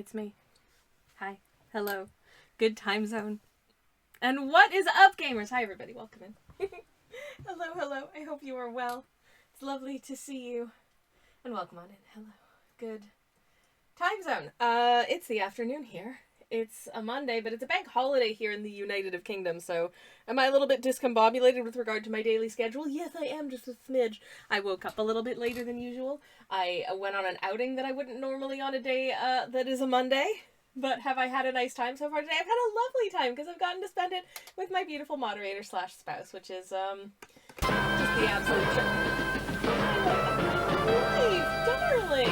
It's me. Hi. Hello. Good time zone. And what is up, gamers? Hi, everybody. Welcome in. Hello. I hope you are well. It's lovely to see you. And welcome on in. Hello. Good time zone. It's the afternoon here. It's a Monday, but it's a bank holiday here in the United Kingdom, so am I a little bit discombobulated with regard to my daily schedule? Yes, I am, just a smidge. I woke up a little bit later than usual. I went on an outing that I wouldn't normally on a day that is a Monday. But have I had a nice time so far today? I've had a lovely time because I've gotten to spend it with my beautiful moderator slash spouse, which is just the absolute life, darling.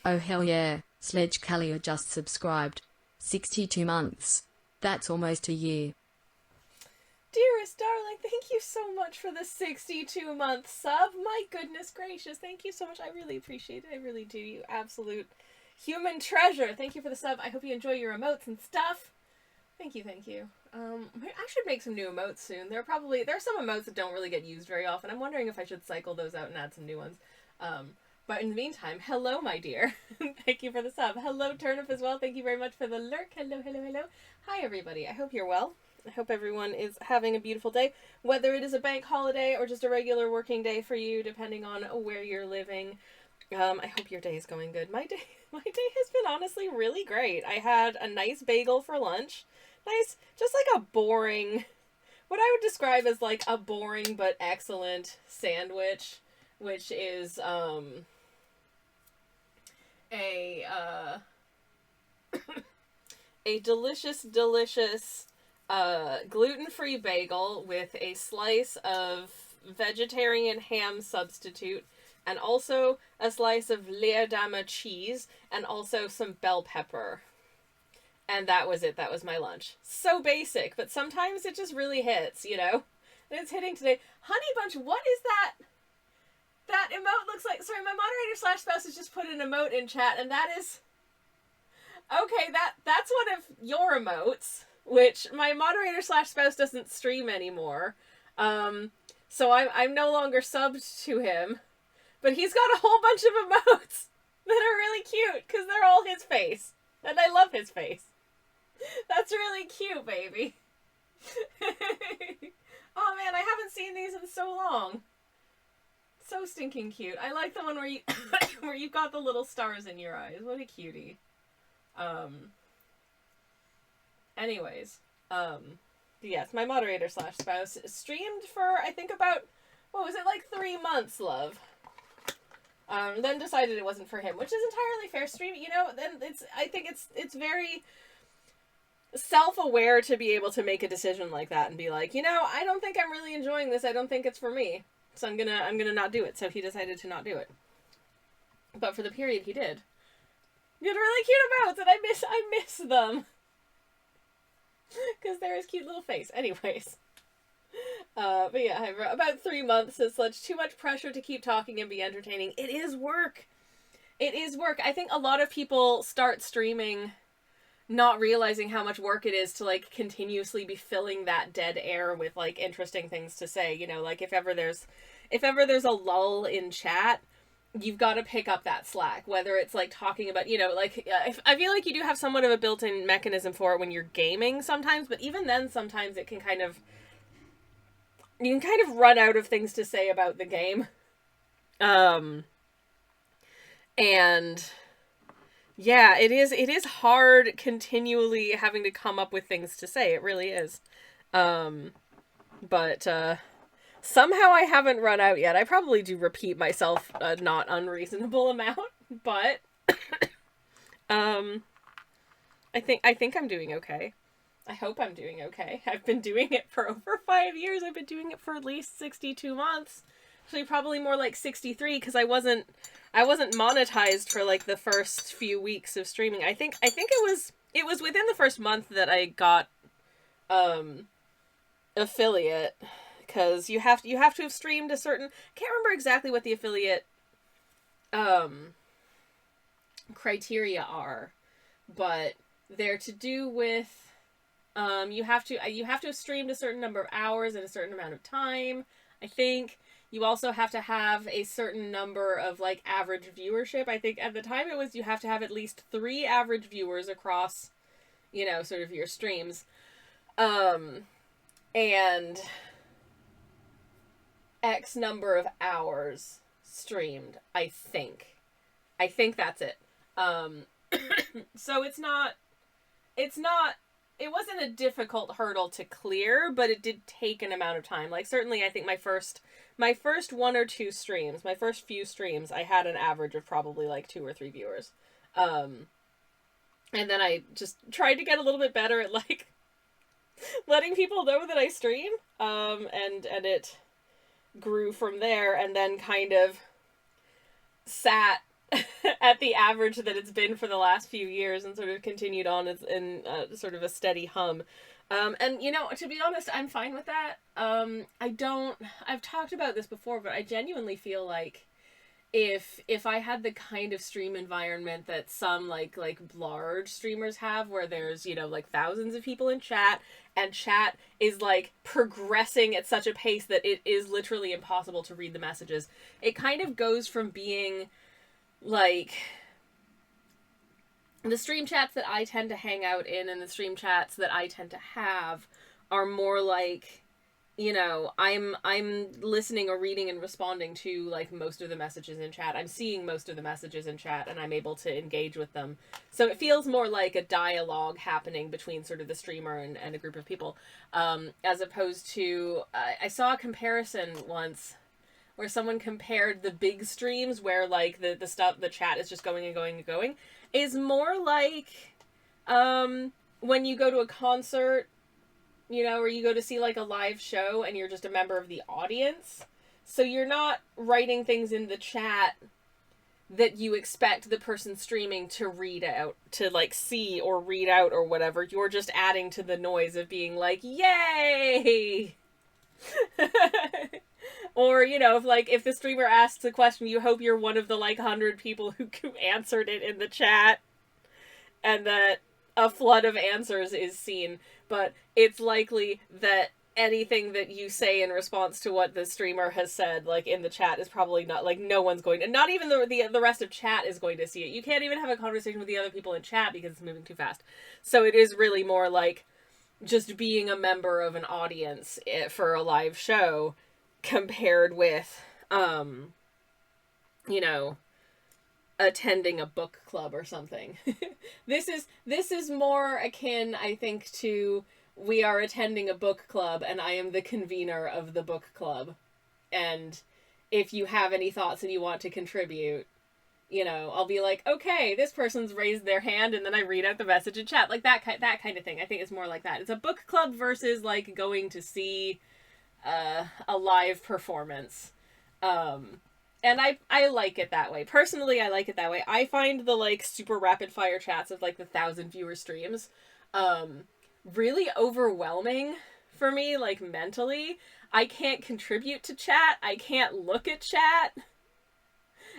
Oh hell yeah, Sledge Callier just subscribed. 62 months. That's almost a year. Dearest darling, thank you so much for the 62-month sub. My goodness gracious, thank you so much. I really appreciate it. I really do. You absolute human treasure. Thank you for the sub. I hope you enjoy your emotes and stuff. Thank you. I should make some new emotes soon. There are some emotes that don't really get used very often. I'm wondering if I should cycle those out and add some new ones. But in the meantime, hello, my dear. Thank you for the sub. Hello, Turnip, as well. Thank you very much for the lurk. Hello. Hi, everybody. I hope you're well. I hope everyone is having a beautiful day, whether it is a bank holiday or just a regular working day for you, depending on where you're living. I hope your day is going good. My day has been honestly really great. I had a nice bagel for lunch. Nice, just like a boring, what I would describe as like a boring but excellent sandwich, which is, a delicious, gluten-free bagel with a slice of vegetarian ham substitute, and also a slice of Leerdama cheese, and also some bell pepper. And that was it. That was my lunch. So basic, but sometimes it just really hits, you know? And it's hitting today. Honey Bunch, what is that? That emote looks like... Sorry, my moderator slash spouse has just put an emote in chat, and that is... Okay, that's one of your emotes, which my moderator slash spouse doesn't stream anymore. So I'm no longer subbed to him. But he's got a whole bunch of emotes that are really cute, because they're all his face. And I love his face. That's really cute, baby. Oh man, I haven't seen these in so long. So stinking cute. I like the one where you where you've got the little stars in your eyes. What a cutie. Anyways, yes, my moderator slash spouse streamed for, I think about, what was it, like 3 months, love. Then decided it wasn't for him, which is entirely fair. Stream, you know, then I think it's very self-aware to be able to make a decision like that and be like, you know, I don't think I'm really enjoying this. I don't think it's for me. So I'm gonna not do it. So he decided to not do it. But for the period he did. He had really cute emotes, and I miss them. Because they're his cute little face. Anyways. But yeah, about 3 months is such too much pressure to keep talking and be entertaining. It is work. It is work. I think a lot of people start streaming not realizing how much work it is to, like, continuously be filling that dead air with, like, interesting things to say. You know, like, if ever there's a lull in chat, you've got to pick up that slack, whether it's like talking about, you know, like, I feel like you do have somewhat of a built-in mechanism for it when you're gaming sometimes, but even then sometimes it can you can kind of run out of things to say about the game. And yeah, it is hard continually having to come up with things to say. It really is. But somehow I haven't run out yet. I probably do repeat myself a not unreasonable amount, but I think I'm doing okay. I hope I'm doing okay. I've been doing it for over 5 years. I've been doing it for at least 62 months. Actually, probably more like 63, because I wasn't monetized for like the first few weeks of streaming. I think it was within the first month that I got affiliate, because you have to have streamed a certain, I can't remember exactly what the affiliate criteria are, but they're to do with you have to have streamed a certain number of hours in a certain amount of time. I think You also have to have a certain number of like average viewership. I think at the time it was you have to have at least 3 average viewers across, you know, sort of your streams. And X number of hours streamed, I think. I think that's it. So it wasn't a difficult hurdle to clear, but it did take an amount of time. Like, certainly I think my first 1 or 2 streams, my first few streams, I had an average of probably like 2 or 3 viewers. And then I just tried to get a little bit better at like letting people know that I stream. And it grew from there, and then kind of sat at the average that it's been for the last few years, and sort of continued on in sort of a steady hum. And, you know, to be honest, I'm fine with that. I've talked about this before, but I genuinely feel like if I had the kind of stream environment that some like large streamers have, where there's, you know, like thousands of people in chat, and chat is like progressing at such a pace that it is literally impossible to read the messages, it kind of goes from being like the stream chats that I tend to hang out in and the stream chats that I tend to have are more like, you know, I'm listening or reading and responding to like most of the messages in chat. I'm seeing most of the messages in chat, and I'm able to engage with them. So it feels more like a dialogue happening between sort of the streamer and a group of people, as opposed to I saw a comparison once where someone compared the big streams where like the chat is just going and going and going, is more like when you go to a concert, you know, or you go to see like a live show and you're just a member of the audience. So you're not writing things in the chat that you expect the person streaming to read out, to like see or read out or whatever. You're just adding to the noise of being like, yay! Or, you know, if the streamer asks a question, you hope you're one of the like 100 people who answered it in the chat, and that a flood of answers is seen. But it's likely that anything that you say in response to what the streamer has said, like in the chat, is probably not, like, no one's going to, not even the rest of chat is going to see it. You can't even have a conversation with the other people in chat because it's moving too fast. So it is really more like just being a member of an audience for a live show compared with, you know, attending a book club or something. This is more akin, I think, to we are attending a book club and I am the convener of the book club. And if you have any thoughts and you want to contribute, you know, I'll be like, okay, this person's raised their hand, and then I read out the message in chat. Like that kind of thing. I think it's more like that. It's a book club versus like going to see a live performance. And I like it that way. Personally, I like it that way. I find the like super rapid fire chats of like the 1,000 viewer streams really overwhelming for me, like mentally. I can't contribute to chat. I can't look at chat.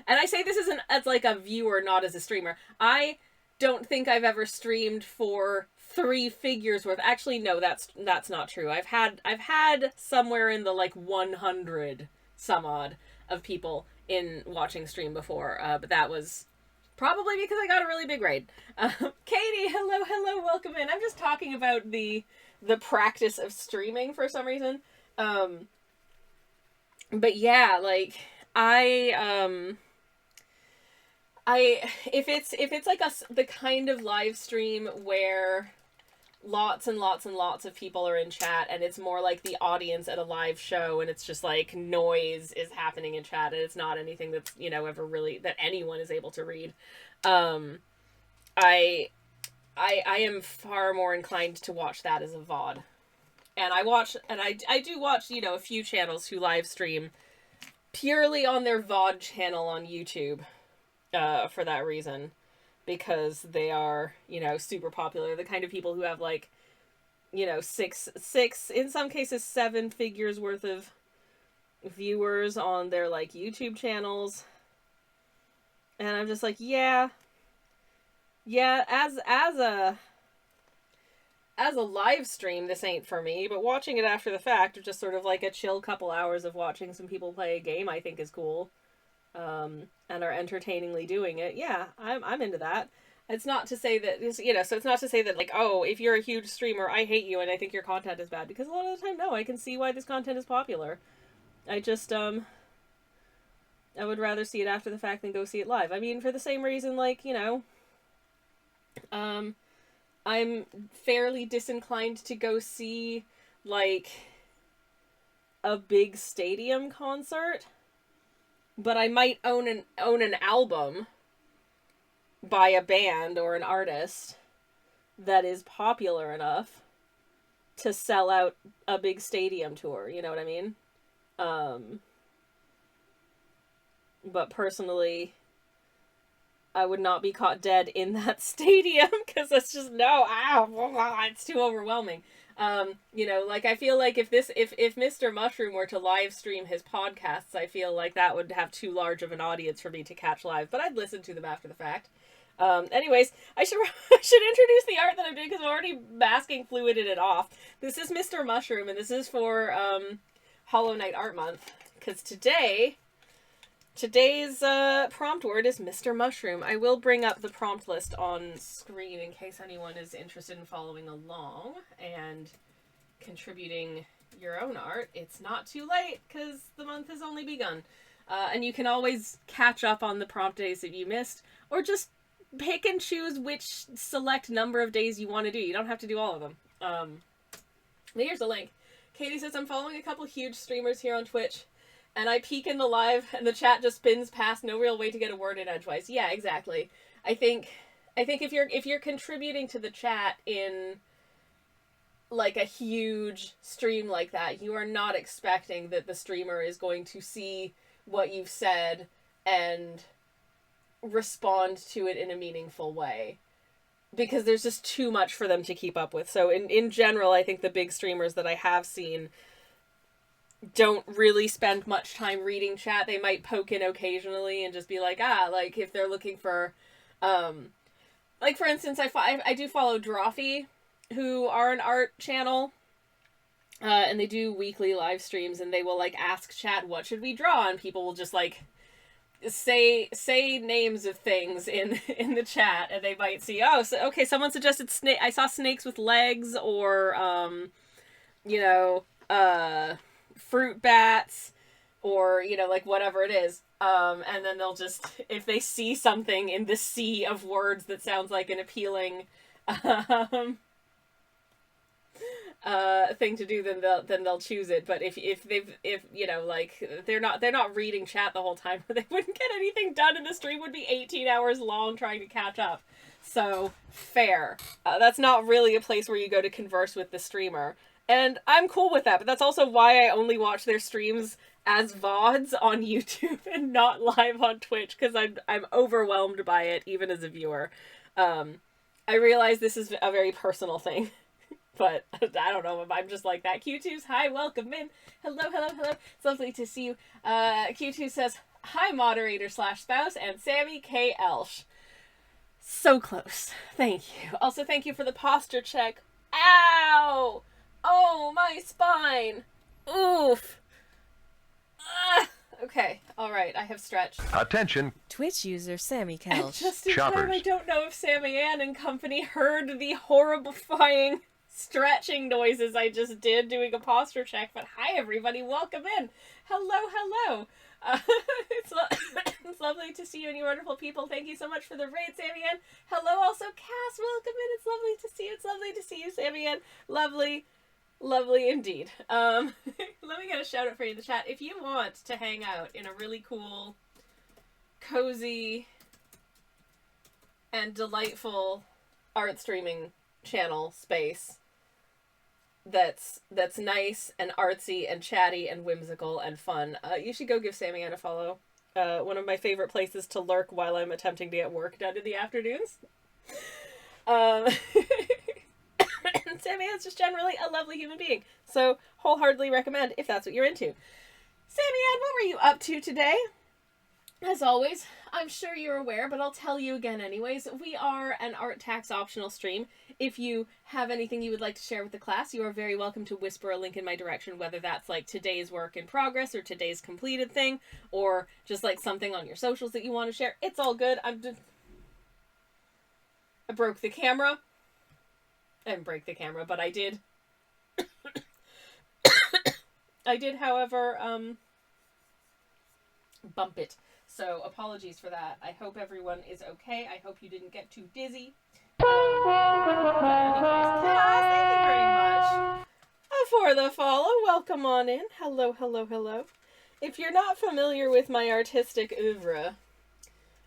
And I say this as like a viewer, not as a streamer. I don't think I've ever streamed for 3 figures worth. Actually, no, that's not true. I've had somewhere in the like 100 some odd of people in watching stream before, but that was probably because I got a really big raid. Katie, hello, welcome in. I'm just talking about the practice of streaming for some reason. But yeah, like if it's like the kind of live stream where lots and lots and lots of people are in chat, and it's more like the audience at a live show, and it's just like noise is happening in chat, and it's not anything that's, you know, ever really that anyone is able to read. I am far more inclined to watch that as a VOD. And I do watch, you know, a few channels who live stream purely on their VOD channel on YouTube, for that reason. Because they are, you know, super popular. The kind of people who have, like, you know, six, in some cases 7 figures worth of viewers on their, like, YouTube channels. And I'm just like, yeah, as as a live stream, this ain't for me, but watching it after the fact, or just sort of like a chill couple hours of watching some people play a game, I think is cool. And are entertainingly doing it. Yeah, I'm into that. It's not to say that, so it's not to say that, like, oh, if you're a huge streamer, I hate you and I think your content is bad. Because a lot of the time, no, I can see why this content is popular. I just, I would rather see it after the fact than go see it live. I mean, for the same reason, like, I'm fairly disinclined to go see, like, a big stadium concert, but I might own an album by a band or an artist that is popular enough to sell out a big stadium tour, you know what I mean? But personally, I would not be caught dead in that stadium, because that's just, it's too overwhelming. Like, I feel like if Mr. Mushroom were to live stream his podcasts, I feel like that would have too large of an audience for me to catch live, but I'd listen to them after the fact. Anyways, I should introduce the art that I'm doing, because I'm already masking fluided it off. This is Mr. Mushroom, and this is for Hollow Knight Art Month, because today's prompt word is Mr. Mushroom. I will bring up the prompt list on screen in case anyone is interested in following along and contributing your own art. It's not too late, because the month has only begun. And you can always catch up on the prompt days that you missed, or just pick and choose which select number of days you want to do. You don't have to do all of them. But here's a link. Katie says, I'm following a couple huge streamers here on Twitch, and I peek in the live, and the chat just spins past, no real way to get a word in edgewise. Yeah, exactly. I think if you're contributing to the chat in, like, a huge stream like that, you are not expecting that the streamer is going to see what you've said and respond to it in a meaningful way, because there's just too much for them to keep up with. So in general, I think the big streamers that I have seen don't really spend much time reading chat. They might poke in occasionally and just be like, like, if they're looking for, like, for instance, I do follow Drawfee, who are an art channel, and they do weekly live streams, and they will, like, ask chat, what should we draw? And people will just, like, say names of things in the chat, and they might see, okay, someone suggested snake. I saw snakes with legs, or fruit bats, or like, whatever it is, and then they'll just, if they see something in the sea of words that sounds like an appealing thing to do, then they'll choose it. But if they're not reading chat the whole time, they wouldn't get anything done, and the stream would be 18 hours long trying to catch up. So fair. That's not really a place where you go to converse with the streamer, and I'm cool with that. But that's also why I only watch their streams as VODs on YouTube and not live on Twitch, because I'm overwhelmed by it even as a viewer. I realize this is a very personal thing. But I don't know if I'm just like that. Q2's, hi, welcome in. Hello. It's lovely to see you. Q2 says, hi, moderator/spouse, and Sammy K. Elsh. So close. Thank you. Also, thank you for the posture check. Ow! Oh, my spine. Oof. Okay, alright, I have stretched. Attention. Twitch user Sammy Kelch. Just in time, I don't know if Sammy Ann and company heard the horrifying stretching noises I just did doing a posture check, but hi everybody, welcome in. Hello. It's lovely to see you and you wonderful people. Thank you so much for the raid, Sammy Ann. Hello also, Cass, welcome in. It's lovely to see you. It's lovely to see you, Sammy Ann. Lovely indeed. Let me get a shout out for you in the chat. If you want to hang out in a really cool, cozy, and delightful art streaming channel space that's nice and artsy and chatty and whimsical and fun, you should go give Sammy Ann a follow. One of my favorite places to lurk while I'm attempting to get work done in the afternoons. Sammy Ann's just generally a lovely human being, so wholeheartedly recommend if that's what you're into. Sammy Ann, what were you up to today? As always, I'm sure you're aware, but I'll tell you again anyways, we are an art tax optional stream. If you have anything you would like to share with the class, you are very welcome to whisper a link in my direction, whether that's like today's work in progress or today's completed thing, or just like something on your socials that you want to share. It's all good. I broke the camera. I didn't break the camera, but I did. I did, however, bump it. So apologies for that. I hope everyone is okay. I hope you didn't get too dizzy. Anyways, thank you very much for the follow. Welcome on in. Hello, hello, hello. If you're not familiar with my artistic oeuvre,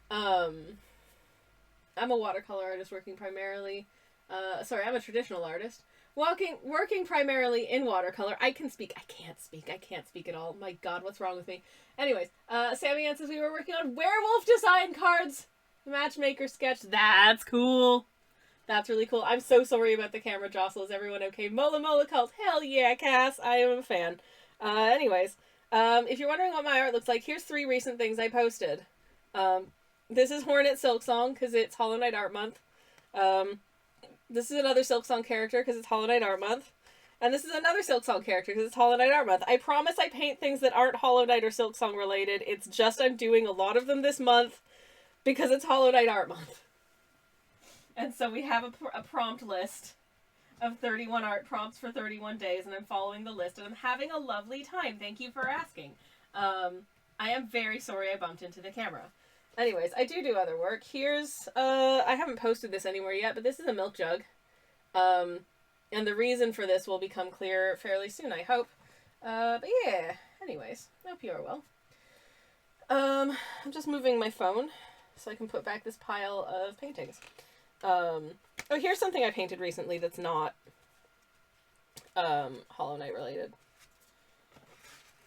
I'm a watercolor artist working primarily. I'm a traditional artist. Working primarily in watercolor. I can't speak at all. My god, what's wrong with me? Anyways, Sammy Ann says we were working on werewolf design cards. Matchmaker sketch. That's cool. That's really cool. I'm so sorry about the camera jostle. Is everyone okay? Mola Mola calls. Hell yeah, Cass. I am a fan. Anyways, if you're wondering what my art looks like, here's 3 recent things I posted. This is Hornet Silksong, because it's Hollow Knight Art Month. This is another Silksong character because it's Hollow Knight Art Month. And this is another Silksong character because it's Hollow Knight Art Month. I promise I paint things that aren't Hollow Knight or Silksong related. It's just I'm doing a lot of them this month because it's Hollow Knight Art Month. And so we have a prompt list of 31 art prompts for 31 days, and I'm following the list, and I'm having a lovely time. Thank you for asking. I am very sorry I bumped into the camera. Anyways, I do other work. Here's, I haven't posted this anywhere yet, but this is a milk jug. And the reason for this will become clear fairly soon, I hope. But yeah, anyways, I hope you are well. I'm just moving my phone so I can put back this pile of paintings. Oh, here's something I painted recently that's not, Hollow Knight related.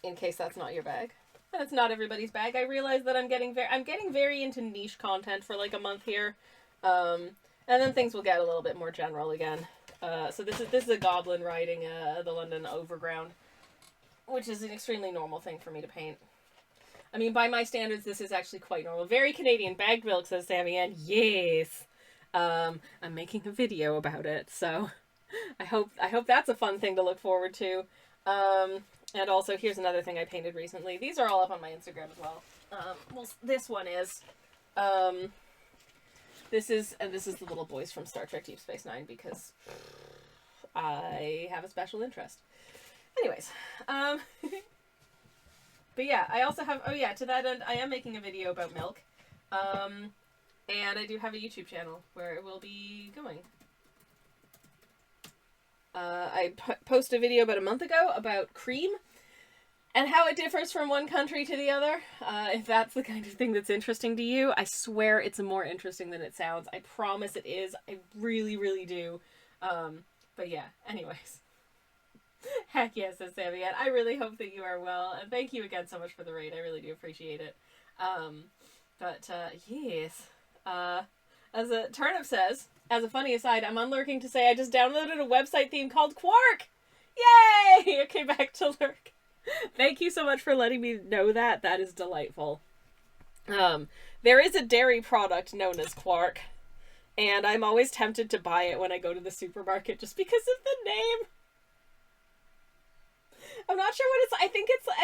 In case that's not your bag. That's not everybody's bag. I realize that I'm getting very into niche content for like a month here, and then things will get a little bit more general again. So this is a goblin riding the London Overground, which is an extremely normal thing for me to paint. I mean, by my standards, this is actually quite normal. Very Canadian. Bagged milk, says Sammy Ann. Yes. I'm making a video about it, so I hope that's a fun thing to look forward to. And also, here's another thing I painted recently. These are all up on my Instagram as well. Well, this one is. This is the little boys from Star Trek Deep Space Nine because I have a special interest. Anyways, but yeah, I also have, to that end, I am making a video about milk. And I do have a YouTube channel where it will be going. I posted a video about a month ago about cream and how it differs from one country to the other. If that's the kind of thing that's interesting to you, I swear it's more interesting than it sounds. I promise it is. I really, really do. But yeah, anyways. Heck yes, says Sammy Ann. I really hope that you are well, and thank you again so much for the raid. I really do appreciate it. Yes. As a Turnip says, as a funny aside, I'm unlurking to say I just downloaded a website theme called Quark! Yay! Okay, back to lurk. Thank you so much for letting me know that. That is delightful. There is a dairy product known as Quark, and I'm always tempted to buy it when I go to the supermarket just because of the name. I'm not sure what it's. I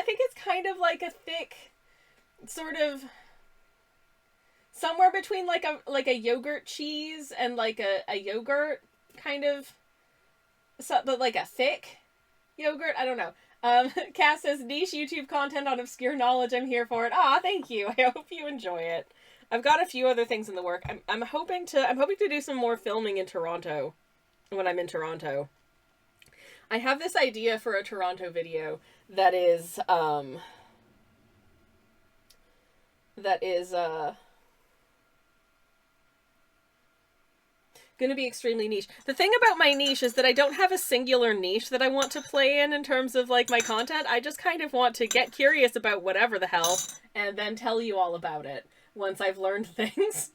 think it's kind of like a thick, sort of, somewhere between like a yogurt cheese and like a yogurt kind of, but like a thick yogurt. I don't know. Cass says niche YouTube content on obscure knowledge. I'm here for it. Ah, thank you. I hope you enjoy it. I've got a few other things in the work. I'm hoping to do some more filming in Toronto when I'm in Toronto. I have this idea for a Toronto video that is going to be extremely niche. The thing about my niche is that I don't have a singular niche that I want to play in terms of like my content. I just kind of want to get curious about whatever the hell and then tell you all about it once I've learned things.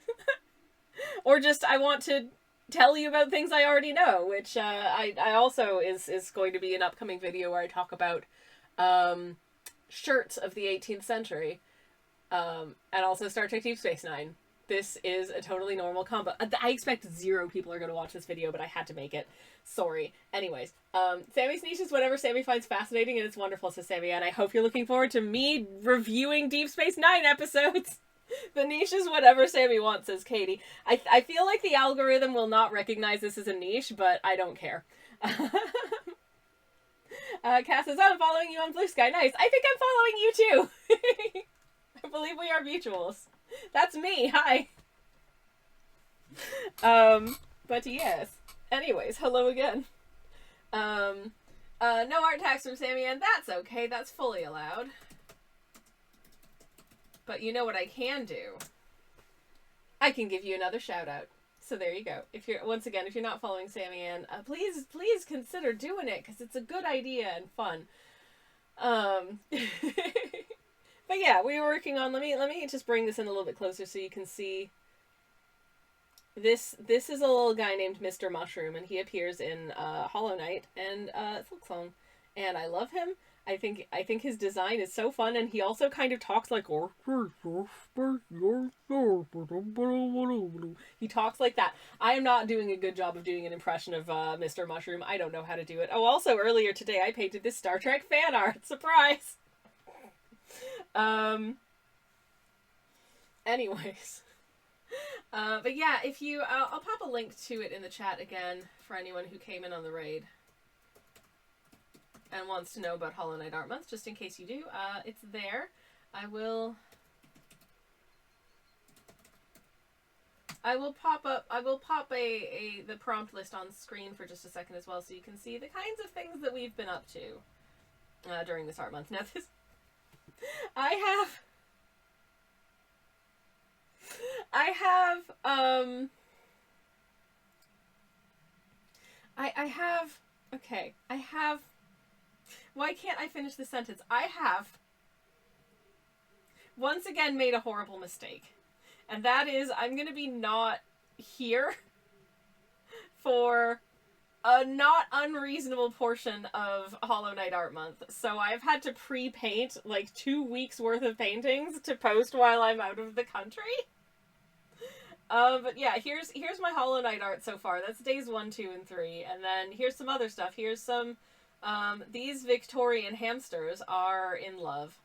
Or just I want to tell you about things I already know, which I also is going to be an upcoming video where I talk about shirts of the 18th century. And also Star Trek Deep Space Nine. This is a totally normal combo. I expect 0 people are going to watch this video, but I had to make it. Sorry. Anyways, Sammy's niche is whatever Sammy finds fascinating, and it's wonderful, says Sammy, and I hope you're looking forward to me reviewing Deep Space Nine episodes. The niche is whatever Sammy wants, says Katie. I feel like the algorithm will not recognize this as a niche, but I don't care. Cass says, I'm following you on Blue Sky. Nice. I think I'm following you too. I believe we are mutuals. That's me. Hi. But yes. Anyways, hello again. No art tags from Sammy, and that's okay. That's fully allowed. But you know what I can do? I can give you another shout out. So there you go. If you're, once again, if you're not following Sammy Ann, please consider doing it, because it's a good idea and fun. But yeah, we were working on, let me just bring this in a little bit closer so you can see. This is a little guy named Mr. Mushroom, and he appears in Hollow Knight and Silksong, and I love him. I think his design is so fun, and he also kind of talks like he talks like that. I am not doing a good job of doing an impression of Mr. Mushroom. I don't know how to do it. Oh, also earlier today I painted this Star Trek fan art. Surprise. Anyways. But yeah, if you I'll pop a link to it in the chat again for anyone who came in on the raid and wants to know about Hollow Knight Art Month, just in case you do. It's there. I will pop the prompt list on screen for just a second as well, so you can see the kinds of things that we've been up to during this art month. Now this I have why can't I finish the sentence? I have once again made a horrible mistake. And that is, I'm going to be not here for a not unreasonable portion of Hollow Knight Art Month. So I've had to pre-paint like 2 weeks worth of paintings to post while I'm out of the country. But yeah, here's my Hollow Knight art so far. That's days 1, 2, and 3. And then here's some other stuff. Here's some, these Victorian hamsters are in love.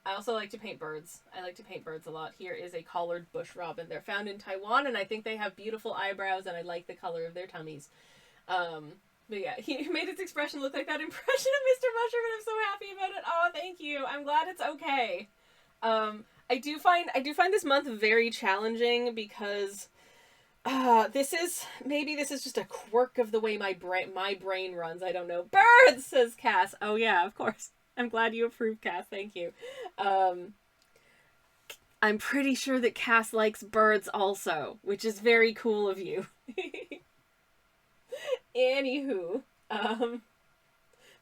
I also like to paint birds. I like to paint birds a lot. Here is a collared bush robin. They're found in Taiwan, and I think they have beautiful eyebrows, and I like the color of their tummies. But yeah, he made his expression look like that impression of Mr. Mushroom, and I'm so happy about it. Oh, thank you. I'm glad it's okay. I do find this month very challenging because this is just a quirk of the way my brain runs. I don't know. Birds, says Cass. Oh yeah, of course. I'm glad you approve, Cass. Thank you. I'm pretty sure that Cass likes birds also, which is very cool of you. Anywho,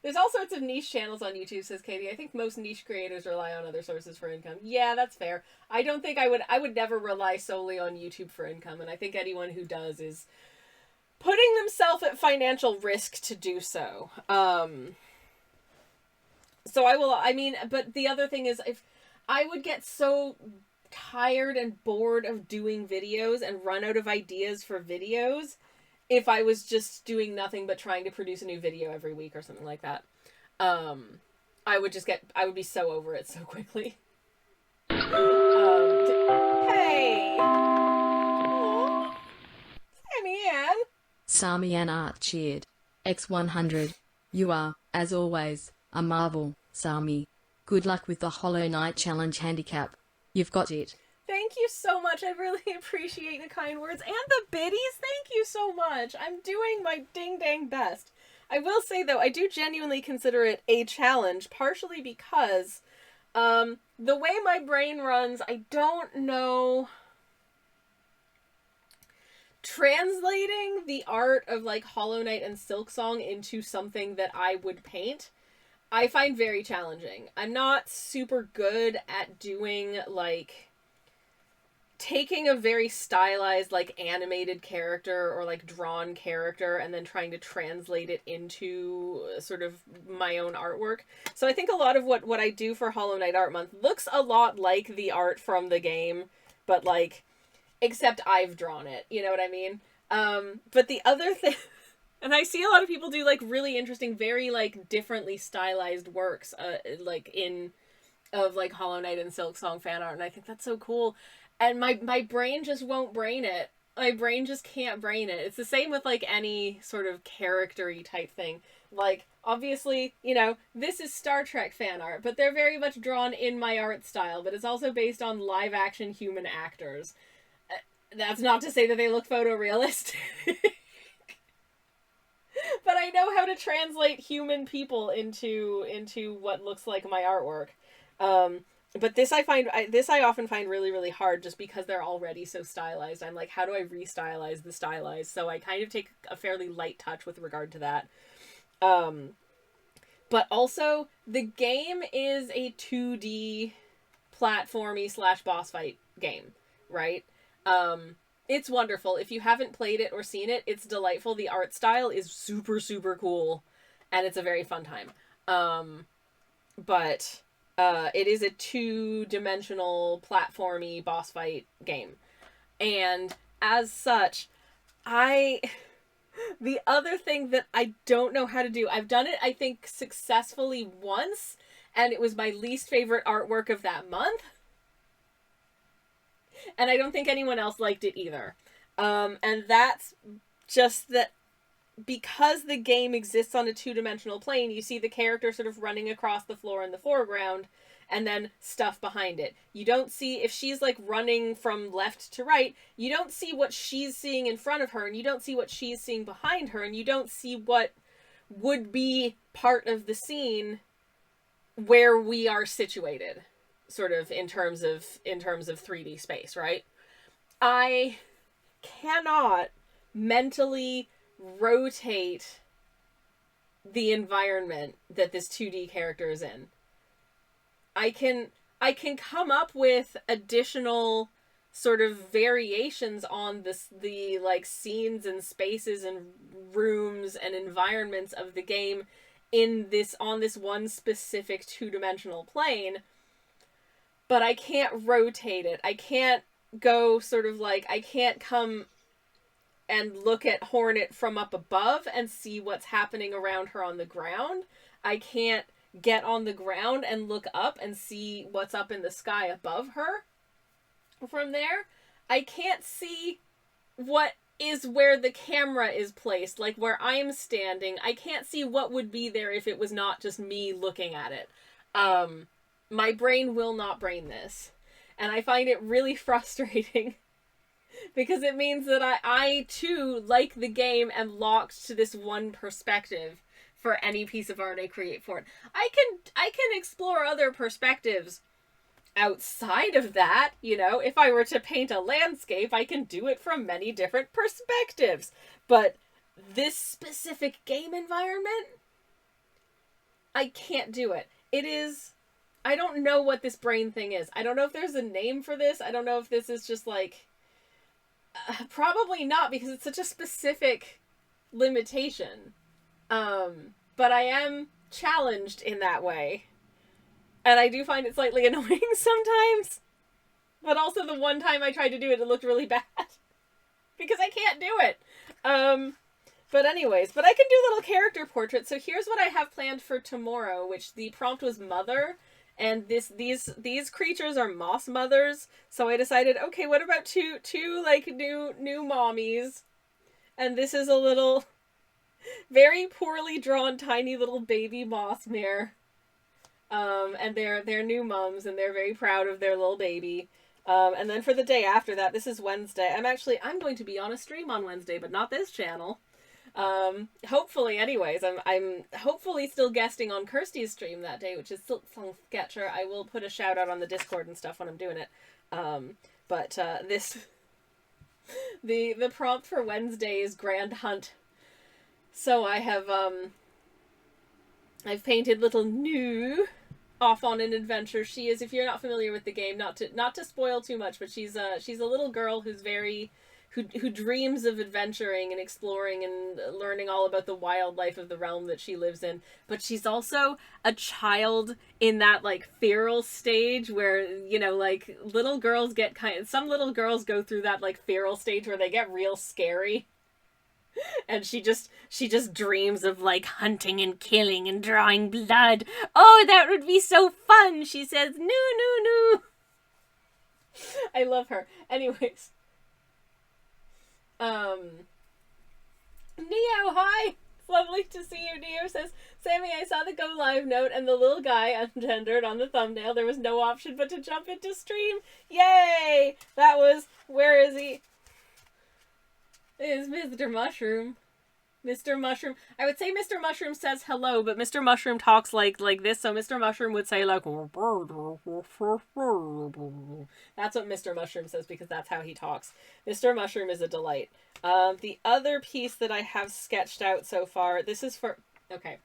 there's all sorts of niche channels on YouTube, says Katie. I think most niche creators rely on other sources for income. Yeah, that's fair. I don't think I would never rely solely on YouTube for income, and I think anyone who does is putting themselves at financial risk to do so. But the other thing is, if I would get so tired and bored of doing videos and run out of ideas for videos if I was just doing nothing but trying to produce a new video every week or something like that. I would be so over it so quickly. Hey! Aww. Sammy Ann! Sami Ann Art cheered. X100. You are, as always, a marvel, Sami. Good luck with the Hollow Knight Challenge handicap. You've got it. Thank you so much. I really appreciate the kind words. And the biddies, thank you so much. I'm doing my ding-dang best. I will say, though, I do genuinely consider it a challenge, partially because the way my brain runs, I don't know... Translating the art of, like, Hollow Knight and Silksong into something that I would paint, I find very challenging. I'm not super good at doing, like, taking a very stylized, like, animated character or, like, drawn character and then trying to translate it into sort of my own artwork. So I think a lot of what I do for Hollow Knight Art Month looks a lot like the art from the game, but, like, except I've drawn it. You know what I mean? But the other thing... And I see a lot of people do, like, really interesting, very, like, differently stylized works, like, of, like, Hollow Knight and Silksong fan art, and I think that's so cool. And my brain just won't brain it. My brain just can't brain it. It's the same with, like, any sort of character-y type thing. Like, obviously, you know, this is Star Trek fan art, but they're very much drawn in my art style, but it's also based on live-action human actors. That's not to say that they look photorealistic. But I know how to translate human people into what looks like my artwork. But this I often find really, really hard just because they're already so stylized. I'm like, how do I re-stylize the stylized? So I kind of take a fairly light touch with regard to that. But also, the game is a 2D platformy / boss fight game, right? It's wonderful. If you haven't played it or seen it, it's delightful. The art style is super, super cool, and it's a very fun time. But it is a 2-dimensional platformy boss fight game. And as such, the other thing that I don't know how to do, I've done it, I think, successfully once, and it was my least favorite artwork of that month. And I don't think anyone else liked it either. And that's just that because the game exists on a 2-dimensional plane, you see the character sort of running across the floor in the foreground and then stuff behind it. You don't see, if she's like running from left to right, you don't see what she's seeing in front of her, and you don't see what she's seeing behind her, and you don't see what would be part of the scene where we are situated, sort of in terms of 3D space, right? I cannot mentally rotate the environment that this 2D character is in. I can come up with additional sort of variations on the like scenes and spaces and rooms and environments of the game on this one specific 2-dimensional plane, but I can't rotate it. I can't go sort of like, I can't come and look at Hornet from up above and see what's happening around her on the ground. I can't get on the ground and look up and see what's up in the sky above her from there. I can't see what is where the camera is placed, like where I'm standing. I can't see what would be there if it was not just me looking at it. My brain will not brain this. And I find it really frustrating because it means that I too, like the game, am locked to this one perspective for any piece of art I create for it. I can explore other perspectives outside of that, you know. If I were to paint a landscape, I can do it from many different perspectives. But this specific game environment, I can't do it. It is... I don't know what this brain thing is. I don't know if there's a name for this. I don't know if this is just like... probably not, because it's such a specific limitation. But I am challenged in that way. And I do find it slightly annoying sometimes. But also the one time I tried to do it, it looked really bad. Because I can't do it. But anyways, but I can do little character portraits. So here's what I have planned for tomorrow, which the prompt was mother. And these creatures are moss mothers. So I decided, okay, what about two like new mommies? And this is a little very poorly drawn tiny little baby moss mare. And they're new mums, and they're very proud of their little baby. And then for the day after that, this is Wednesday. I'm going to be on a stream on Wednesday, but not this channel. Hopefully, anyways, I'm hopefully still guesting on Kirsty's stream that day, which is Silksong Sketcher. I will put a shout out on the Discord and stuff when I'm doing it. But the prompt for Wednesday is Grand Hunt. So I have, I've painted little new off on an adventure. She is, if you're not familiar with the game, not to spoil too much, but she's a little girl who's very who dreams of adventuring and exploring and learning all about the wildlife of the realm that she lives in. But she's also a child in that like feral stage where, you know, like little girls get some little girls go through that like feral stage where they get real scary. And she just dreams of like hunting and killing and drawing blood. Oh, that would be so fun. She says, "No, no, no." I love her. Anyways, Neo, hi. It's lovely to see you. Neo says, "Sammy, I saw the go live note and the little guy ungendered on the thumbnail. There was no option but to jump into stream. Yay! That was, where is he? Is Mr. Mushroom. Mr. Mushroom. I would say Mr. Mushroom says hello, but Mr. Mushroom talks like this, so Mr. Mushroom would say like... That's what Mr. Mushroom says, because that's how he talks. Mr. Mushroom is a delight. The other piece that I have sketched out so far, this is for... Okay.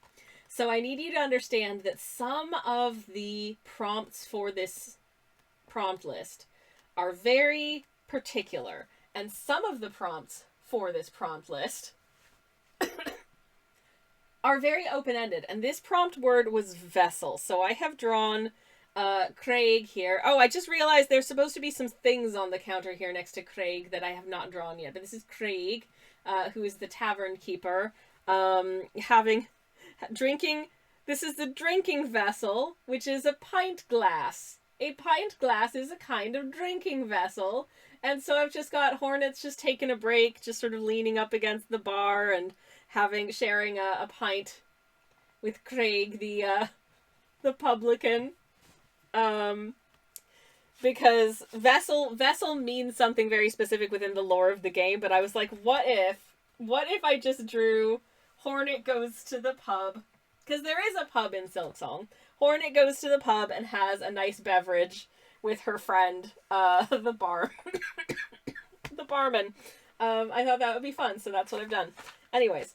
So I need you to understand that some of the prompts for this prompt list are very particular, and some of the prompts for this prompt list are very open-ended, and this prompt word was vessel. So I have drawn Craig here. Oh, I just realized there's supposed to be some things on the counter here next to Craig that I have not drawn yet, but this is Craig, who is the tavern keeper, drinking. This is the drinking vessel, which is a pint glass. A pint glass is a kind of drinking vessel. And so I've just got Hornets just taking a break, just sort of leaning up against the bar and sharing a pint with Craig, the publican. Because vessel means something very specific within the lore of the game, but I was like, what if I just drew Hornet goes to the pub? Because there is a pub in Silksong. Hornet goes to the pub and has a nice beverage with her friend, the barman. I thought that would be fun, so that's what I've done. Anyways,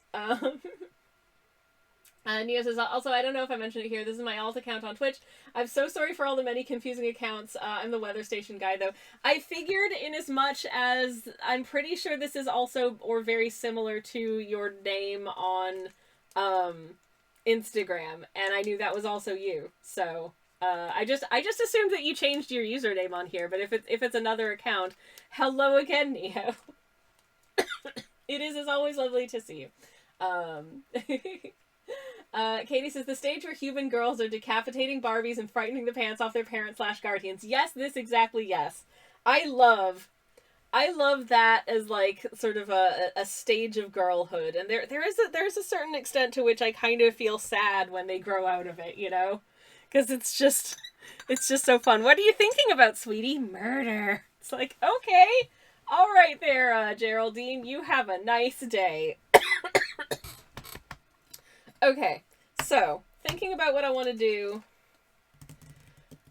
Neo says, also, I don't know if I mentioned it here, this is my alt account on Twitch. I'm so sorry for all the many confusing accounts. I'm the weather station guy, though. I figured in as much as I'm pretty sure this is also, or very similar to your name on, Instagram, and I knew that was also you, so... I just assumed that you changed your username on here, but if it's another account, hello again, Neo. It is, as always, lovely to see you. Katie says, the stage where human girls are decapitating Barbies and frightening the pants off their parents/guardians. Yes, this exactly, yes. I love that as like sort of a stage of girlhood, and there's a certain extent to which I kind of feel sad when they grow out of it, you know? Because it's just so fun. What are you thinking about, sweetie? Murder. It's like, okay. All right there, Geraldine. You have a nice day. Okay. So, thinking about what I want to do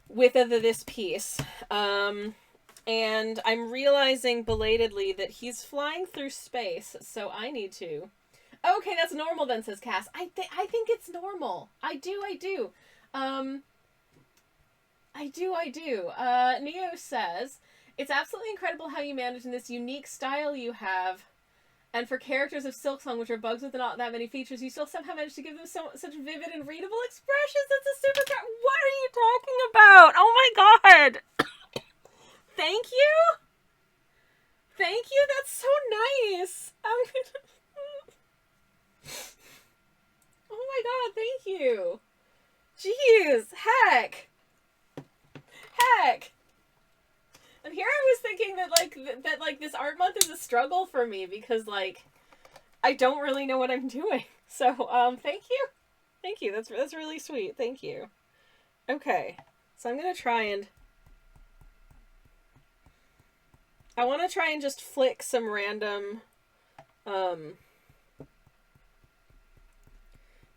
with this piece. And I'm realizing belatedly that he's flying through space, so I need to... Okay, that's normal then, says Cass. I think it's normal. I do. Neo says, it's absolutely incredible how you manage in this unique style you have, and for characters of Silksong, which are bugs with not that many features, you still somehow manage to give them such vivid and readable expressions. That's a super... What are you talking about? Oh my god! Thank you? Thank you? That's so nice! Oh my god, thank you! Jeez, heck! And here I was thinking that this art month is a struggle for me because like I don't really know what I'm doing. So thank you. That's really sweet. Thank you. Okay, so I'm gonna try and just flick some random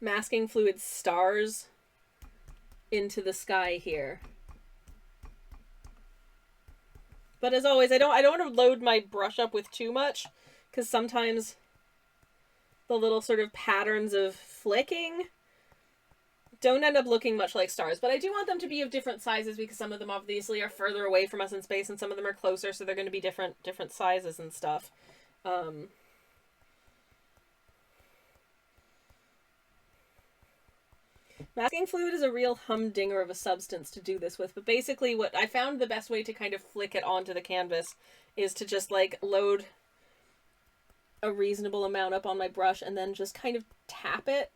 masking fluid stars into the sky here. But as always, I don't want to load my brush up with too much, because sometimes the little sort of patterns of flicking don't end up looking much like stars. But I do want them to be of different sizes because some of them obviously are further away from us in space and some of them are closer, so they're going to be different sizes and stuff. Masking fluid is a real humdinger of a substance to do this with, but basically what I found the best way to kind of flick it onto the canvas is to just, like, load a reasonable amount up on my brush and then just kind of tap it.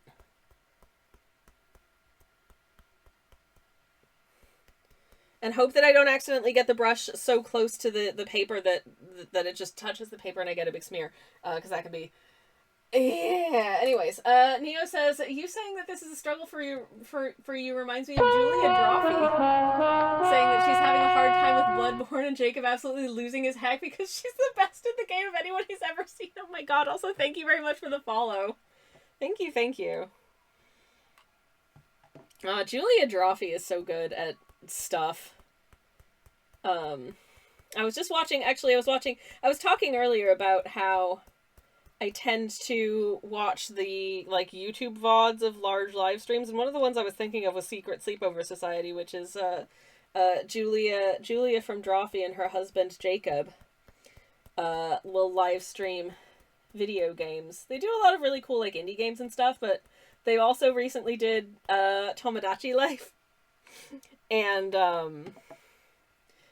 And hope that I don't accidentally get the brush so close to the paper that it just touches the paper and I get a big smear, because that can be... Yeah. Anyways, Neo says, you saying that this is a struggle for you reminds me of Julia Drawfee saying that she's having a hard time with Bloodborne and Jacob absolutely losing his heck because she's the best in the game of anyone he's ever seen. Oh my god. Also, thank you very much for the follow. Thank you. Julia Drawfee is so good at stuff. I was talking earlier about how I tend to watch the, like, YouTube VODs of large live streams, and one of the ones I was thinking of was Secret Sleepover Society, which is, Julia from Drawfee and her husband Jacob, will live stream video games. They do a lot of really cool, like, indie games and stuff, but they also recently did, Tomodachi Life, and,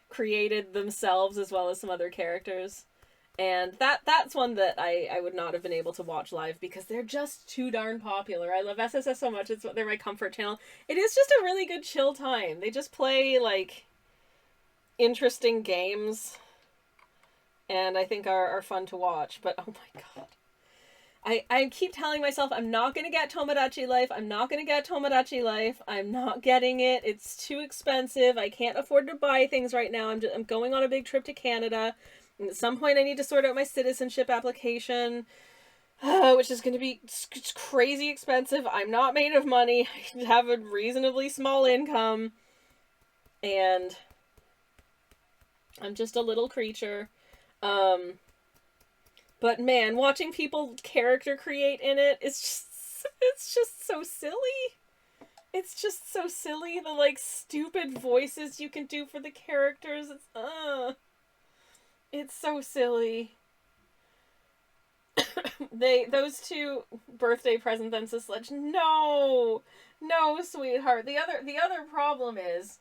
created themselves as well as some other characters. And that's one that I would not have been able to watch live because they're just too darn popular. I love SSS so much. They're my comfort channel. It is just a really good chill time. They just play, like, interesting games and I think are fun to watch. But oh my god. I keep telling myself I'm not going to get Tomodachi Life. I'm not going to get Tomodachi Life. I'm not getting it. It's too expensive. I can't afford to buy things right now. I'm going on a big trip to Canada. And at some point I need to sort out my citizenship application, which is going to be crazy expensive. I'm not made of money. I have a reasonably small income. And I'm just a little creature. But man, watching people character create in it, it's just so silly. It's just so silly. The, like, stupid voices you can do for the characters. It's so silly. Those two birthday present them to Sledge. No, sweetheart. The other problem is,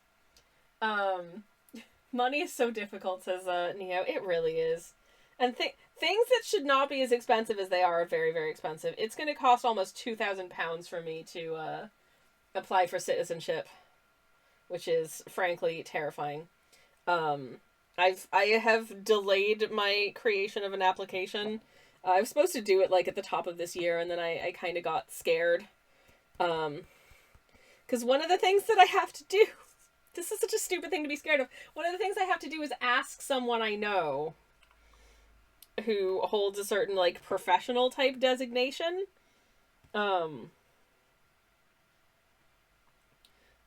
money is so difficult, says Neo. It really is. And things that should not be as expensive as they are very, very expensive. It's going to cost almost £2,000 for me to apply for citizenship, which is frankly terrifying. I have delayed my creation of an application. I was supposed to do it, like, at the top of this year, and then I kind of got scared. Because one of the things that I have to do, this is such a stupid thing to be scared of, one of the things I have to do is ask someone I know who holds a certain, like, professional type designation,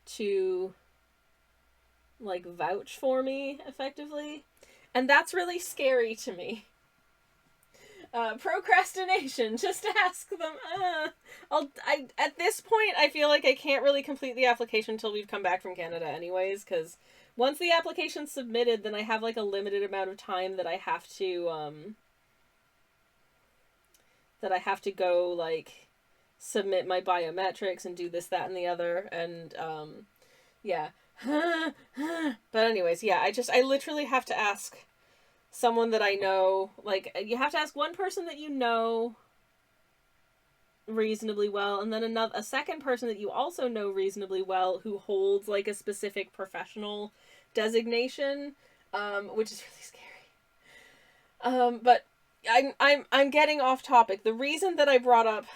to, like, vouch for me, effectively. And that's really scary to me. Procrastination. Just ask them. At this point, I feel like I can't really complete the application until we've come back from Canada anyways, because once the application's submitted, then I have, like, a limited amount of time that I have to go, like, submit my biometrics and do this, that, and the other, and, yeah. But anyways, yeah, I literally have to ask someone that I know, like, you have to ask one person that you know reasonably well, and then a second person that you also know reasonably well who holds, like, a specific professional designation, which is really scary. But I'm getting off topic. The reason that I brought up,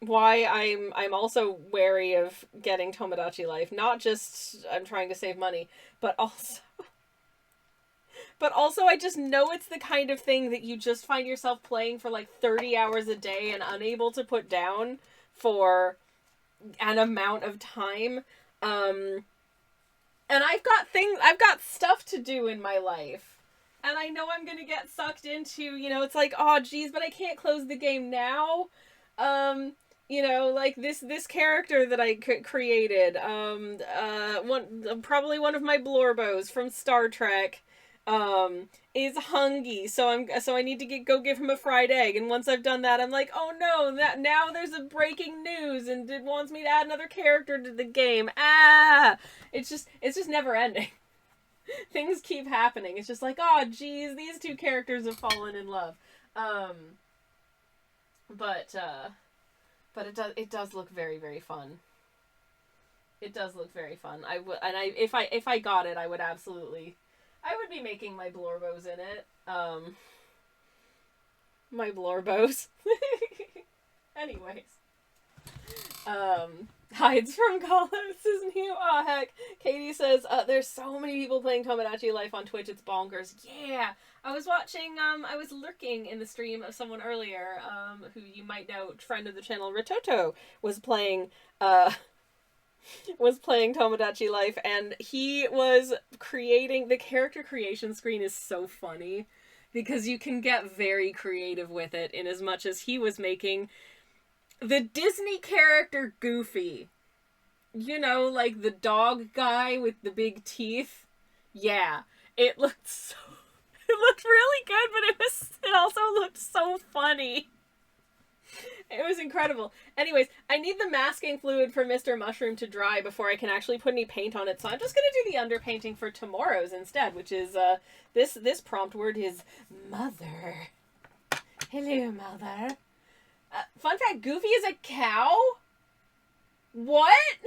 why I'm also wary of getting Tomodachi Life, not just I'm trying to save money, but also I just know it's the kind of thing that you just find yourself playing for, like, 30 hours a day and unable to put down for an amount of time. And I've got stuff to do in my life. And I know I'm gonna get sucked into, it's like, oh geez, but I can't close the game now. You know, like this character that I created, probably one of my Blorbos from Star Trek, is hungry. So I need to go give him a fried egg. And once I've done that, I'm like, oh no, that now there's a breaking news, and it wants me to add another character to the game. Ah, it's just never ending. Things keep happening. It's just like, oh geez, these two characters have fallen in love. But it does look very, very fun. It does look very fun. If I got it, I would be making my Blorbos in it. My Blorbos. Anyways. Hides from college is new. Oh heck. Katie says, there's so many people playing Tomodachi Life on Twitch, it's bonkers. Yeah. I was watching, I was lurking in the stream of someone earlier, who you might know, friend of the channel, Ritoto, was playing Tomodachi Life, and he was creating, the character creation screen is so funny, because you can get very creative with it, in as much as he was making the Disney character Goofy. You know, like the dog guy with the big teeth. Yeah. It looked really good, but it also looked so funny. It was incredible. Anyways, I need the masking fluid for Mr. Mushroom to dry before I can actually put any paint on it, so I'm just gonna do the underpainting for tomorrow's instead, which is, this prompt word is mother. Hello, mother. Fun fact, Goofy is a cow? What?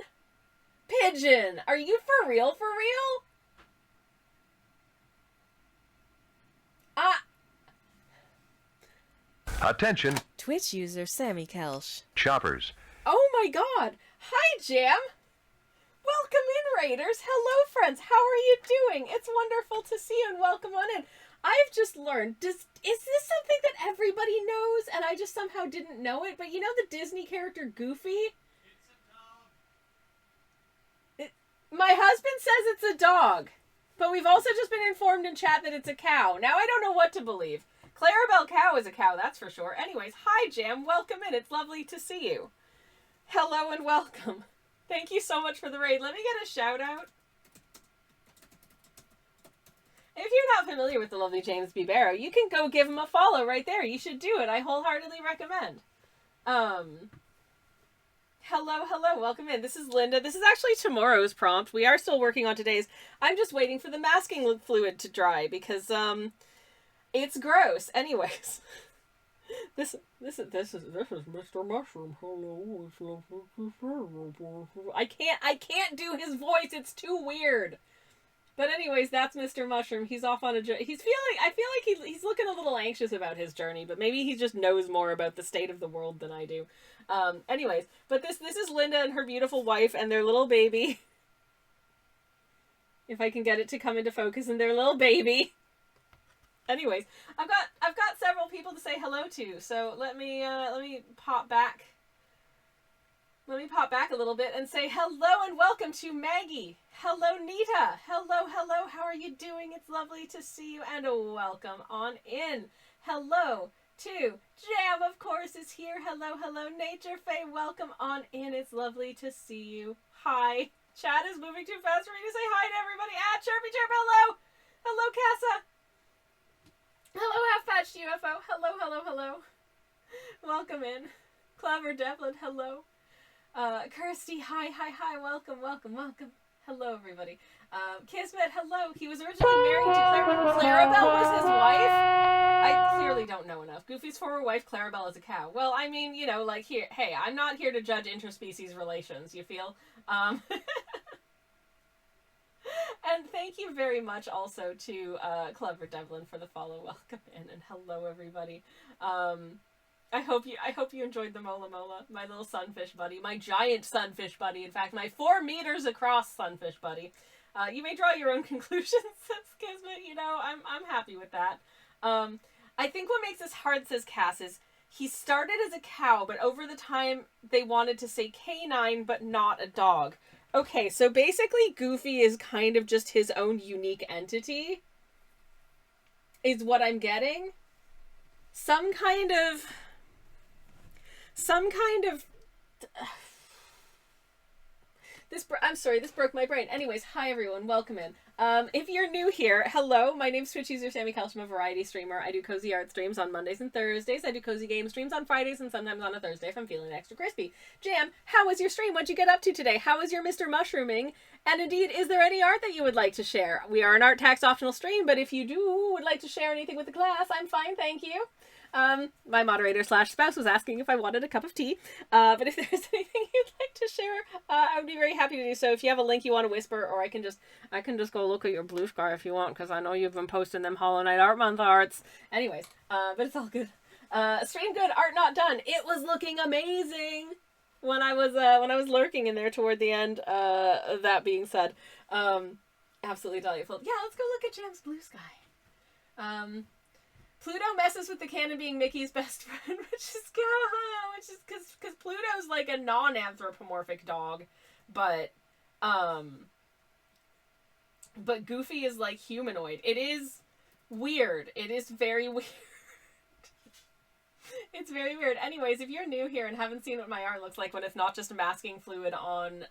Pigeon, are you for real, for real? Attention, Twitch user Sammy Kelch. shoppers. Oh my god. Hi, Jam. Welcome in, Raiders. Hello, friends. How are you doing? It's wonderful to see you, and welcome on in. I've just learned, is this something that everybody knows and I just somehow didn't know it? But you know the Disney character Goofy? My husband says it's a dog, but we've also just been informed in chat that it's a cow. Now I don't know what to believe. Clarabelle Cow is a cow, that's for sure. Anyways, hi Jam, welcome in. It's lovely to see you. Hello and welcome. Thank you so much for the raid. Let me get a shout out. If you're not familiar with the lovely James B. Barrow, you can go give him a follow right there. You should do it. I wholeheartedly recommend. Hello, welcome in. This is Linda. This is actually tomorrow's prompt. We are still working on today's. I'm just waiting for the masking fluid to dry because, it's gross. Anyways. This is Mr. Mushroom. Hello. I can't do his voice. It's too weird. But anyways, that's Mr. Mushroom. He's off on a journey. I feel like he's looking a little anxious about his journey, but maybe he just knows more about the state of the world than I do. Anyways, but this is Linda and her beautiful wife and their little baby. If I can get it to come into focus, and their little baby. Anyways, I've got several people to say hello to, so let me pop back. Let me pop back a little bit and say hello and welcome to Maggie. Hello, Nita. Hello, how are you doing? It's lovely to see you, and welcome on in. Hello to Jam, of course, is here. Hello, Nature Faye. Welcome on in. It's lovely to see you. Hi. Chat is moving too fast for me to say hi to everybody. Chirpy Chirp, hello. Hello, Casa. Hello, half-patched UFO. Hello. Welcome in. Clever Devlin, hello. Kirsty, hi, welcome. Hello, everybody. Kismet, hello. He was originally married to Clarabelle was his wife? I clearly don't know enough. Goofy's former wife, Clarabelle, is a cow. Well, I mean, you know, like, here, hey, I'm not here to judge interspecies relations, you feel? And thank you very much also to Clever Devlin for the follow. Welcome in, and hello, everybody. I hope you enjoyed the Mola Mola, my little sunfish buddy, my giant sunfish buddy. In fact, my 4 meters across sunfish buddy. You may draw your own conclusions, says Kismet. You know, I'm happy with that. I think what makes this hard, says Cass, is he started as a cow, but over the time they wanted to say canine, but not a dog. Okay, so basically Goofy is kind of just his own unique entity, is what I'm getting. Some kind of I'm sorry, this broke my brain. Anyways, hi everyone, welcome in. If you're new here, hello, my name's Twitch user Sammy Kelch. I'm a variety streamer. I do cozy art streams on Mondays and Thursdays. I do cozy game streams on Fridays and sometimes on a Thursday if I'm feeling extra crispy. Jam, how was your stream? What'd you get up to today? How was your Mr. Mushrooming? And indeed, is there any art that you would like to share? We are an art tax optional stream, but if you would like to share anything with the class, I'm fine, thank you. My moderator / spouse was asking if I wanted a cup of tea. But if there's anything you'd like to share, I would be very happy to do so. If you have a link you want to whisper, or I can just go look at your blue sky if you want, because I know you've been posting them Hollow Knight Art Month arts. Anyways, but it's all good. Stream good, art not done. It was looking amazing when I was lurking in there toward the end. That being said, absolutely delightful. Yeah, let's go look at Jam's blue sky. Pluto messes with the canon being Mickey's best friend, which is because Pluto's like a non-anthropomorphic dog, but Goofy is like humanoid. It is weird. It is very weird. It's very weird. Anyways, if you're new here and haven't seen what my art looks like when it's not just a masking fluid on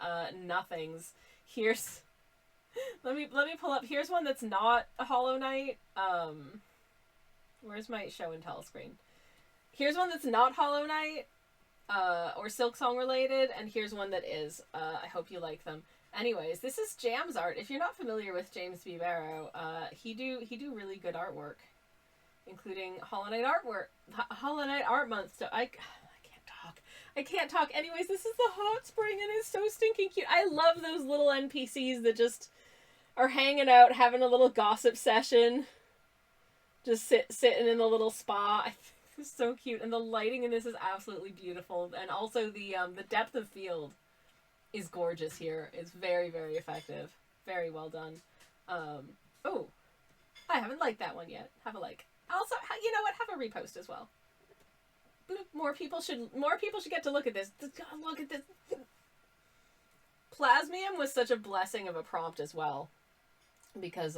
nothings, here's let me pull up. Here's one that's not a Hollow Knight. Where's my show and tell screen? Here's one that's not Hollow Knight, or Silksong related, and here's one that is. I hope you like them. Anyways, this is Jam's art. If you're not familiar with James B. Barrow, he do really good artwork, including Hollow Knight Art Month. So I can't talk. Anyways, this is the hot spring, and it's so stinking cute. I love those little NPCs that just are hanging out, having a little gossip session. Just sitting in the little spa. I think it's so cute, and the lighting in this is absolutely beautiful. And also the depth of field is gorgeous here. It's very, very effective. Very well done. Oh, I haven't liked that one yet. Have a like. Also, you know what? Have a repost as well. More people should get to look at this. Look at this. Plasmium was such a blessing of a prompt as well, because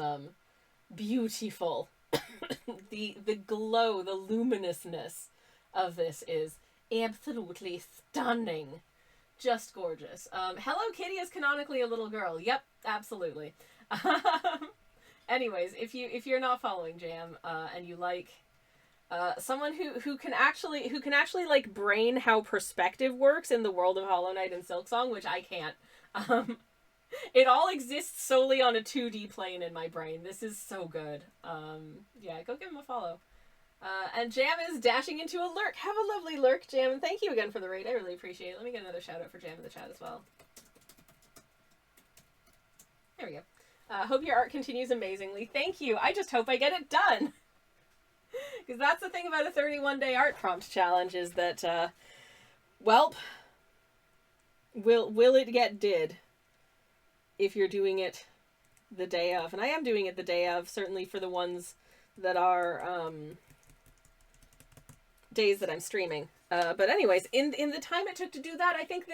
beautiful. the glow, the luminousness of this is absolutely stunning. Just gorgeous. Hello Kitty is canonically a little girl. Yep, absolutely. Anyways, if you're not following Jam, and you like someone who can actually like brain how perspective works in the world of Hollow Knight and Silksong, which I can't. It all exists solely on a 2D plane in my brain. This is so good. Yeah, go give him a follow. And Jam is dashing into a lurk. Have a lovely lurk, Jam. And thank you again for the raid. I really appreciate it. Let me get another shout out for Jam in the chat as well. There we go. Hope your art continues amazingly. Thank you. I just hope I get it done. Because that's the thing about a 31-day art prompt challenge is that, well, will it get did? If you're doing it the day of. And I am doing it the day of, certainly for the ones that are days that I'm streaming. But anyways, in the time it took to do that, I think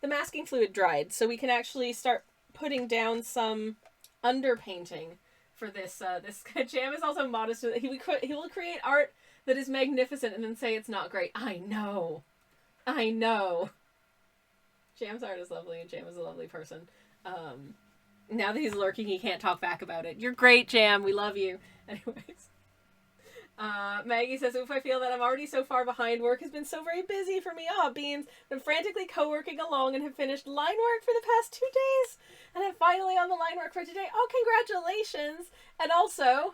the masking fluid dried, so we can actually start putting down some underpainting for this. This Jam is also modest. He will create art that is magnificent and then say it's not great. I know. Jam's art is lovely, and Jam is a lovely person. Now that he's lurking, he can't talk back about it. You're great, Jam. We love you. Anyways. Maggie says, if I feel that I'm already so far behind, work has been so very busy for me. Beans. I'm frantically co-working along and have finished line work for the past 2 days. And I'm finally on the line work for today. Oh, congratulations. And also,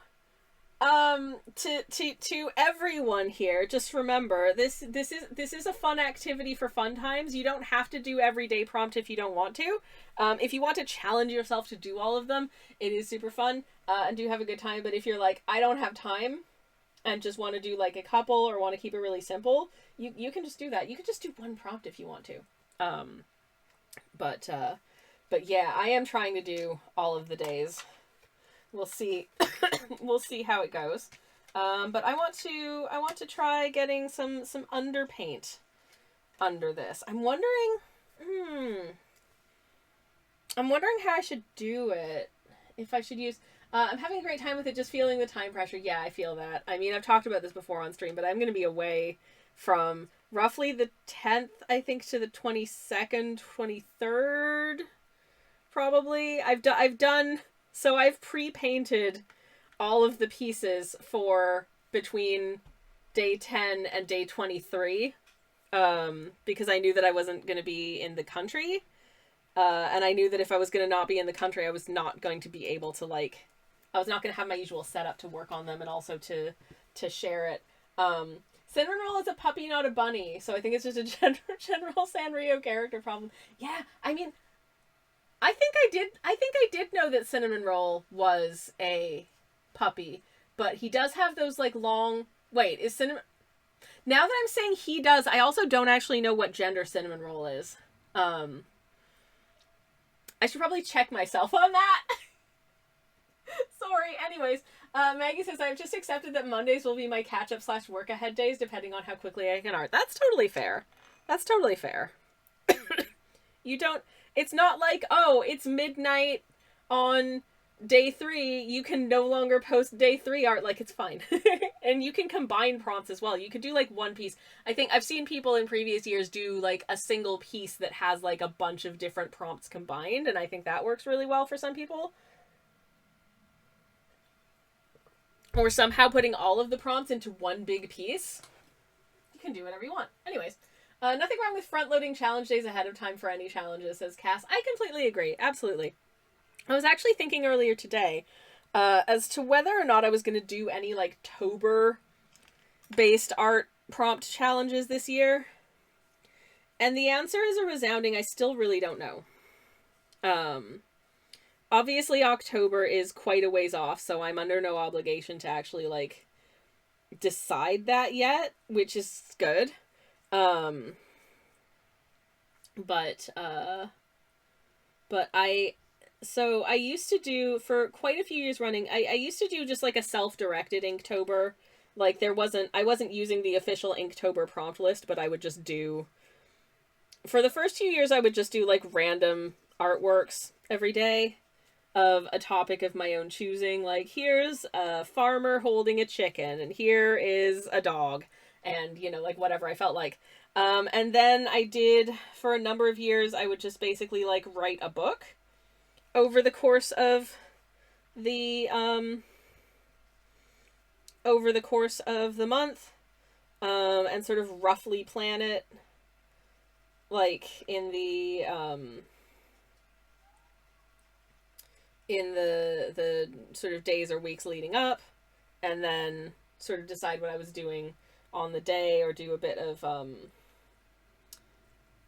to everyone here, just remember, this is a fun activity for fun times. You don't have to do everyday prompt if you don't want to. If you want to challenge yourself to do all of them, it is super fun, and do have a good time. But if you're like, I don't have time, and just want to do like a couple, or want to keep it really simple, you can just do that. You can just do one prompt if you want to. But yeah, I am trying to do all of the days. We'll see. We'll see how it goes. But I want to try getting some underpaint under this. I'm wondering how I should do it. If I should use, I'm having a great time with it, just feeling the time pressure. Yeah, I feel that. I mean, I've talked about this before on stream, but I'm going to be away from roughly the 10th, I think, to the 22nd, 23rd, probably. I've done, so I've pre-painted all of the pieces for between day 10 and day 23, because I knew that I wasn't going to be in the country. And I knew that if I was going to not be in the country, I was not going to be able to, like, I was not going to have my usual setup to work on them and also to share it. Cinnamon Roll is a puppy, not a bunny, so I think it's just a general Sanrio character problem. Yeah, I mean, I think I did know that Cinnamon Roll was a puppy, but he does have those, like, long... Wait, is Cinnamon... Now that I'm saying he does, I also don't actually know what gender Cinnamon Roll is. I should probably check myself on that. Sorry. Anyways, Maggie says, I've just accepted that Mondays will be my catch-up / work ahead days, depending on how quickly I can art. That's totally fair. That's totally fair. You don't... It's not like, oh, it's midnight on day 3, you can no longer post day 3 art. Like, it's fine. And you can combine prompts as well. You could do, like, one piece. I think I've seen people in previous years do, like, a single piece that has, like, a bunch of different prompts combined, and I think that works really well for some people. Or somehow putting all of the prompts into one big piece. You can do whatever you want. Anyways, nothing wrong with front-loading challenge days ahead of time for any challenges, says Cass. I completely agree. Absolutely. I was actually thinking earlier today as to whether or not I was going to do any, like, Tober-based art prompt challenges this year. And the answer is a resounding, I still really don't know. Obviously, October is quite a ways off, so I'm under no obligation to actually, like, decide that yet, which is good. But I used to do, for quite a few years running, I used to do just, like, a self-directed Inktober. Like, I wasn't using the official Inktober prompt list, but I would just do, for the first few years, I would just do, like, random artworks every day of a topic of my own choosing. Like, here's a farmer holding a chicken, and here is a dog, and, you know, like, whatever I felt like. And then I did, for a number of years, I would just basically, like, write a book over the course of the month, and sort of roughly plan it, like, in the sort of days or weeks leading up, and then sort of decide what I was doing on the day, or do a bit of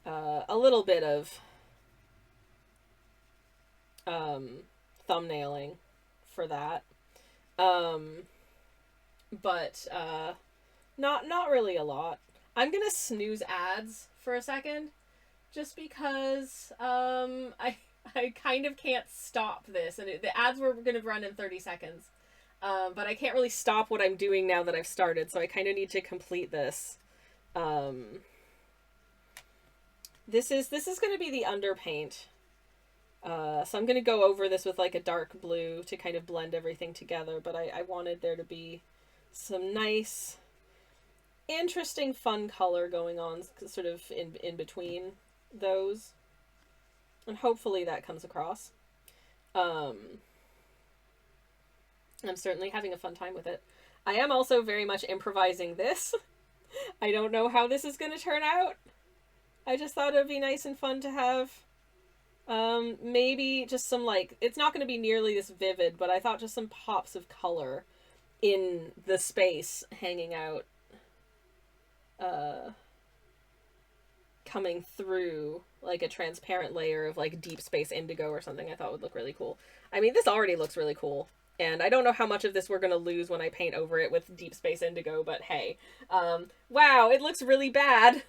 a little bit of thumbnailing for that, but not really a lot. I'm gonna snooze ads for a second, just because I kind of can't stop this, and the ads were gonna run in 30 seconds, but I can't really stop what I'm doing now that I've started, so I kind of need to complete this. This is gonna be the underpaint. So I'm going to go over this with, like, a dark blue to kind of blend everything together, but I wanted there to be some nice, interesting, fun color going on sort of in between those. And hopefully that comes across. I'm certainly having a fun time with it. I am also very much improvising this. I don't know how this is going to turn out. I just thought it would be nice and fun to have... maybe just some, like, it's not going to be nearly this vivid, but I thought just some pops of color in the space hanging out, coming through, like, a transparent layer of, like, deep space indigo or something I thought would look really cool. I mean, this already looks really cool, and I don't know how much of this we're going to lose when I paint over it with deep space indigo, but hey. Wow, it looks really bad!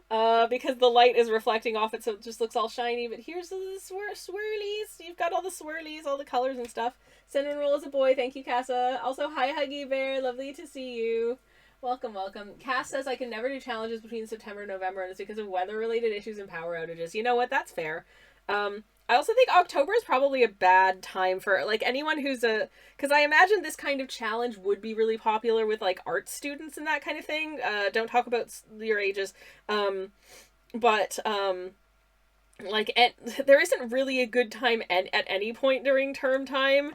Because the light is reflecting off it, so it just looks all shiny. But here's the swirlies. You've got all the swirlies, all the colors and stuff. Cinnamon Roll is a boy. Thank you, Casa. Also, hi, Huggy Bear. Lovely to see you. Welcome, welcome. Cass says, I can never do challenges between September and November, and it's because of weather-related issues and power outages. You know what? That's fair. I also think October is probably a bad time for, like, anyone who's because I imagine this kind of challenge would be really popular with, like, art students and that kind of thing. Don't talk about your ages. But like, there isn't really a good time at any point during term time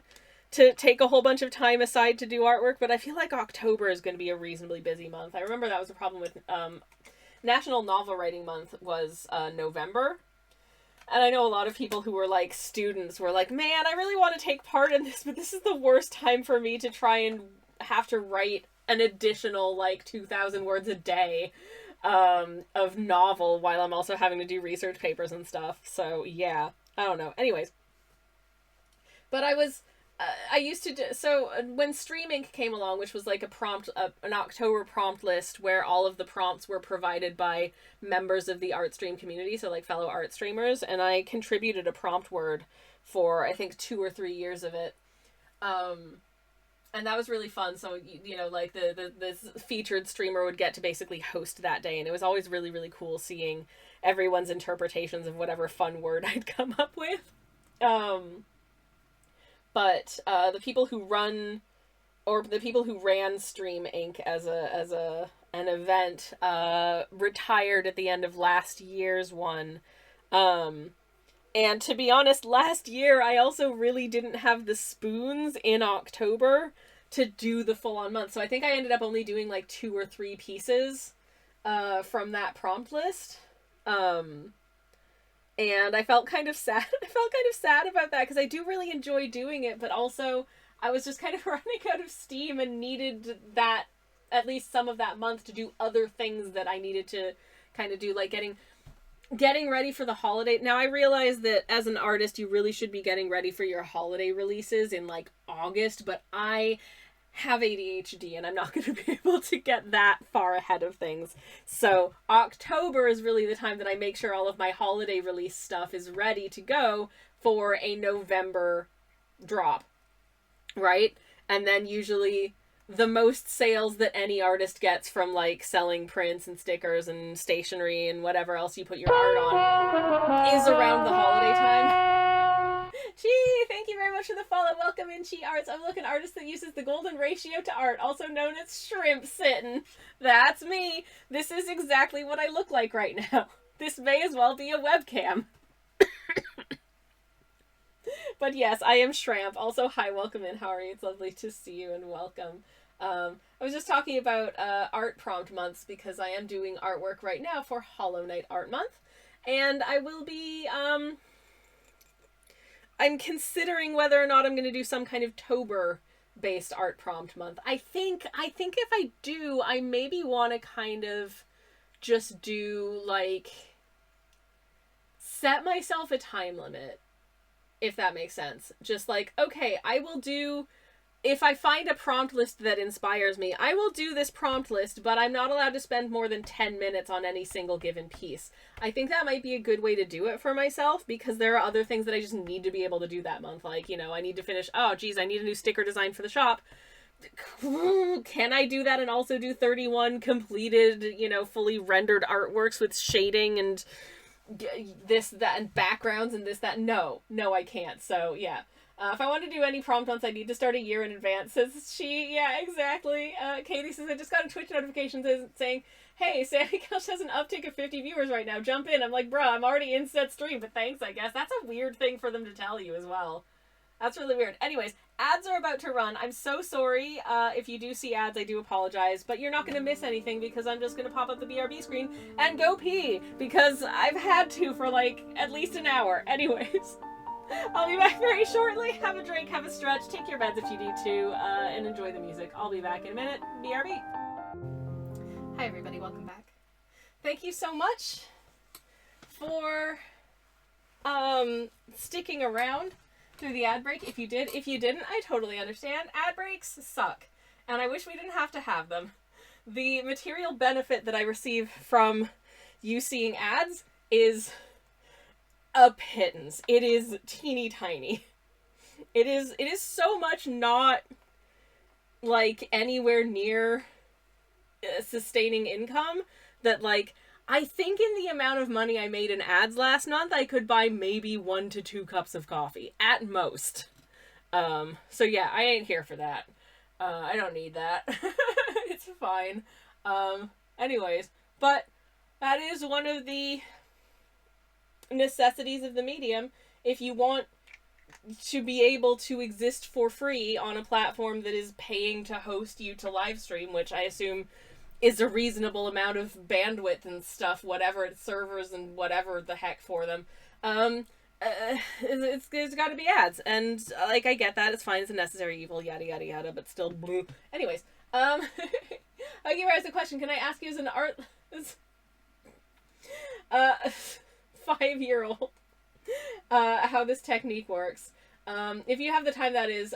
to take a whole bunch of time aside to do artwork, but I feel like October is going to be a reasonably busy month. I remember that was a problem with National Novel Writing Month was November. And I know a lot of people who were, like, students were like, man, I really want to take part in this, but this is the worst time for me to try and have to write an additional, like, 2,000 words a day of novel while I'm also having to do research papers and stuff. So, yeah. I don't know. Anyways. But I used to do, so when Stream Inc. came along, which was like an October prompt list where all of the prompts were provided by members of the art stream community, so like fellow art streamers, and I contributed a prompt word for, I think, 2 or 3 years of it. And that was really fun. So, you know, like the featured streamer would get to basically host that day, and it was always really, really cool seeing everyone's interpretations of whatever fun word I'd come up with. But the people who ran Stream Inc. as an event retired at the end of last year's one. And to be honest, last year I also really didn't have the spoons in October to do the full-on month. So I think I ended up only doing like 2 or 3 pieces from that prompt list. And I felt kind of sad. I felt kind of sad about that because I do really enjoy doing it, but also I was just kind of running out of steam and needed that, at least some of that month, to do other things that I needed to kind of do, like getting ready for the holiday. Now, I realize that as an artist, you really should be getting ready for your holiday releases in like August, but I have ADHD and I'm not going to be able to get that far ahead of things. So October is really the time that I make sure all of my holiday release stuff is ready to go for a November drop, right? And then usually the most sales that any artist gets from like selling prints and stickers and stationery and whatever else you put your art on is around the holiday time. Gee, thank you very much for the follow. Welcome in, Chi Arts. I'm looking artist that uses the golden ratio to art, also known as shrimp sitting. That's me. This is exactly what I look like right now. This may as well be a webcam. But yes, I am Shramp. Also, hi, welcome in. How are you? It's lovely to see you and welcome. I was just talking about art prompt months because I am doing artwork right now for Hollow Knight Art Month. And I will be, I'm considering whether or not I'm going to do some kind of Tober-based art prompt month. I think if I do, I maybe want to kind of just do, like, set myself a time limit, if that makes sense. Just like, okay, I will do, if I find a prompt list that inspires me, I will do this prompt list, but I'm not allowed to spend more than 10 minutes on any single given piece. I think that might be a good way to do it for myself, because there are other things that I just need to be able to do that month. Like, you know, I need to finish, oh geez, I need a new sticker design for the shop. Can I do that and also do 31 completed, you know, fully rendered artworks with shading and this, that, and backgrounds and this, that? No, I can't. So, yeah. If I want to do any prompt months, I need to start a year in advance, says she. Yeah, exactly. Katie says, I just got a Twitch notification saying, hey, Sammy Kelch has an uptick of 50 viewers right now. Jump in. I'm like, bruh, I'm already in set stream, but thanks, I guess. That's a weird thing for them to tell you as well. That's really weird. Anyways, ads are about to run. I'm so sorry. If you do see ads, I do apologize, but you're not going to miss anything because I'm just going to pop up the BRB screen and go pee because I've had to for like at least an hour. Anyways. I'll be back very shortly. Have a drink, have a stretch, take your meds if you need to, and enjoy the music. I'll be back in a minute. BRB. Hi everybody, welcome back. Thank you so much for sticking around through the ad break. If you did, if you didn't, I totally understand. Ad breaks suck, and I wish we didn't have to have them. The material benefit that I receive from you seeing ads is a pittance. It is teeny tiny. It is so much not like anywhere near sustaining income that like I think in the amount of money I made in ads last month, I could buy maybe 1 to 2 cups of coffee at most. So yeah, I ain't here for that. I don't need that. It's fine. Anyways, but that is one of the necessities of the medium. If you want to be able to exist for free on a platform that is paying to host you to live stream, which I assume is a reasonable amount of bandwidth and stuff, whatever, it's servers and whatever the heck for them. There's got to be ads, and like, I get that, it's fine, it's a necessary evil, yada yada yada, but still, blue. Anyways, I'll give you guys a question. Can I ask you as an art, 5-year-old, how this technique works? If you have the time, that is,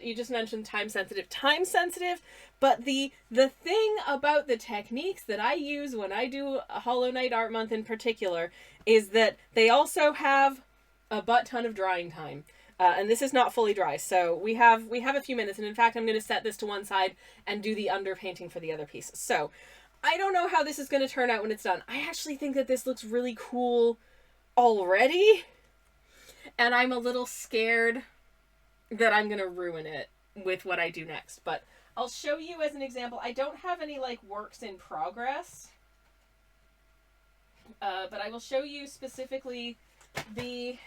you just mentioned time sensitive, but the thing about the techniques that I use when I do a Hollow Knight Art Month in particular is that they also have a butt ton of drying time. And this is not fully dry, so we have a few minutes, and in fact I'm going to set this to one side and do the underpainting for the other pieces. So, I don't know how this is going to turn out when it's done. I actually think that this looks really cool already, and I'm a little scared that I'm going to ruin it with what I do next. But I'll show you as an example. I don't have any, like, works in progress. But I will show you specifically the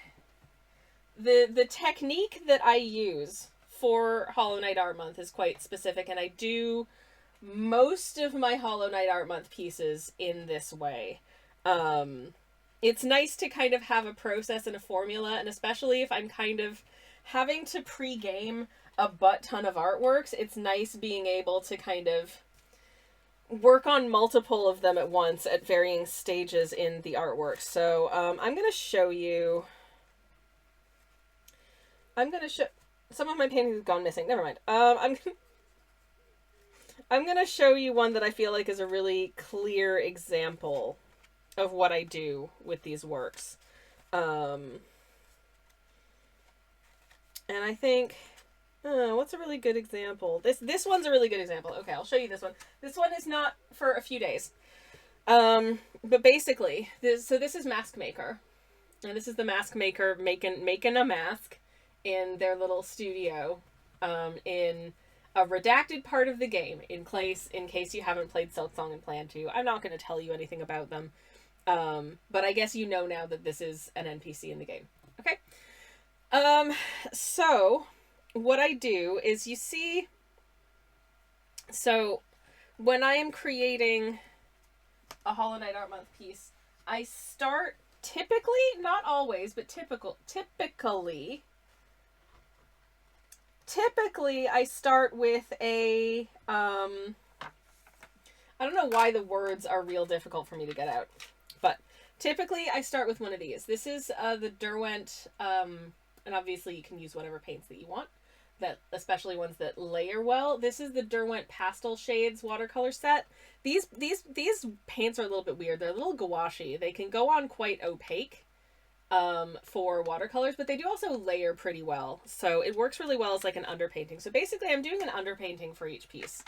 technique that I use for Hollow Knight Art Month is quite specific, and I do most of my Hollow Knight Art Month pieces in this way. It's nice to kind of have a process and a formula, and especially if I'm kind of having to pre-game a butt ton of artworks, it's nice being able to kind of work on multiple of them at once at varying stages in the artwork. So I'm going to show you... Some of my paintings have gone missing. Never mind. I'm going to show you one that I feel like is a really clear example of what I do with these works. And I think... what's a really good example? This one's a really good example. Okay, I'll show you this one. This one is not for a few days. But basically, this is Mask Maker. And this is the Mask Maker making a mask in their little studio, in a redacted part of the game, in case you haven't played Silksong and plan to. I'm not going to tell you anything about them, but I guess you know now that this is an NPC in the game. Okay? So, what I do is, you see, so when I am creating a Hollow Knight Art Month piece, I start, typically, not always, but typically, I start with a, I don't know why the words are real difficult for me to get out, but typically I start with one of these. This is the Derwent, and obviously you can use whatever paints that you want, that especially ones that layer well. This is the Derwent Pastel Shades watercolor set. These paints are a little bit weird. They're a little gouache. They can go on quite opaque for watercolors, but they do also layer pretty well. So it works really well as like an underpainting. So basically I'm doing an underpainting for each piece.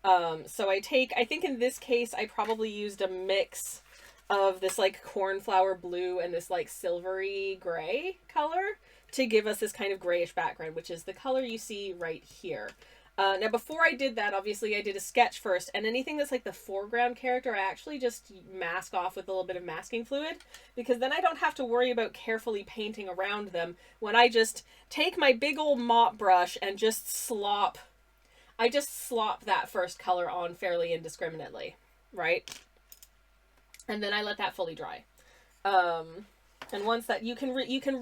So I think in this case I probably used a mix of this like cornflower blue and this like silvery gray color to give us this kind of grayish background, which is the color you see right here. Now, before I did that, obviously, I did a sketch first, and anything that's like the foreground character, I actually just mask off with a little bit of masking fluid, because then I don't have to worry about carefully painting around them when I just take my big old mop brush and just slop that first color on fairly indiscriminately, right? And then I let that fully dry. And once that, you can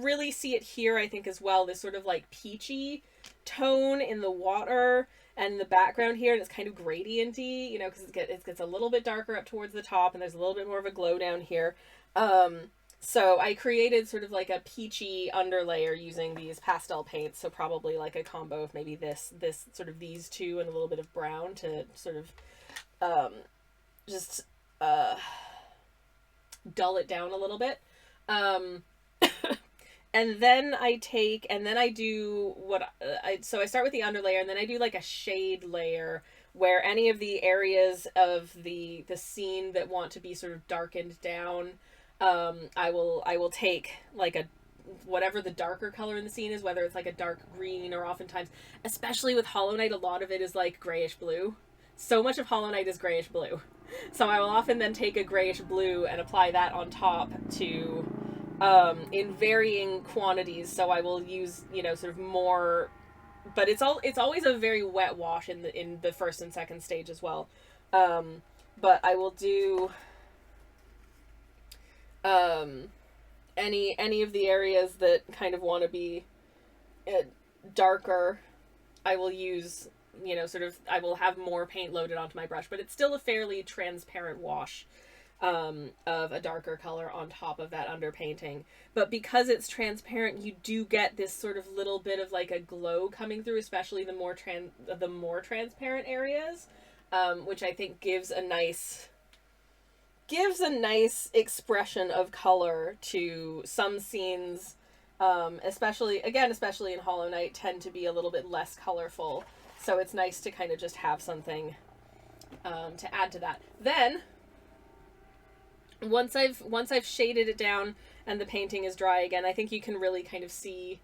really see it here, I think, as well, this sort of like peachy tone in the water and the background here, and it's kind of gradienty, you know, because it gets a little bit darker up towards the top, and there's a little bit more of a glow down here. So I created sort of like a peachy underlayer using these pastel paints, so probably like a combo of maybe this sort of these two and a little bit of brown to sort of dull it down a little bit. And then I do so I start with the underlayer, and then I do like a shade layer where any of the areas of the scene that want to be sort of darkened down, I will take like a whatever the darker color in the scene is, whether it's like a dark green or oftentimes, especially with Hollow Knight, a lot of it is like grayish blue. So much of Hollow Knight is grayish blue. So I will often then take a grayish blue and apply that on top to in varying quantities. So I will use, sort of more, but it's always a very wet wash in the first and second stage as well. But I will do any of the areas that kind of want to be darker. I will use, I will have more paint loaded onto my brush, but it's still a fairly transparent wash of a darker color on top of that underpainting. But because it's transparent, you do get this sort of little bit of like a glow coming through, especially the more transparent areas, which I think gives a nice expression of color to some scenes, especially in Hollow Knight, tend to be a little bit less colorful. So it's nice to kind of just have something to add to that. Then once I've shaded it down and the painting is dry again, I think you can really kind of see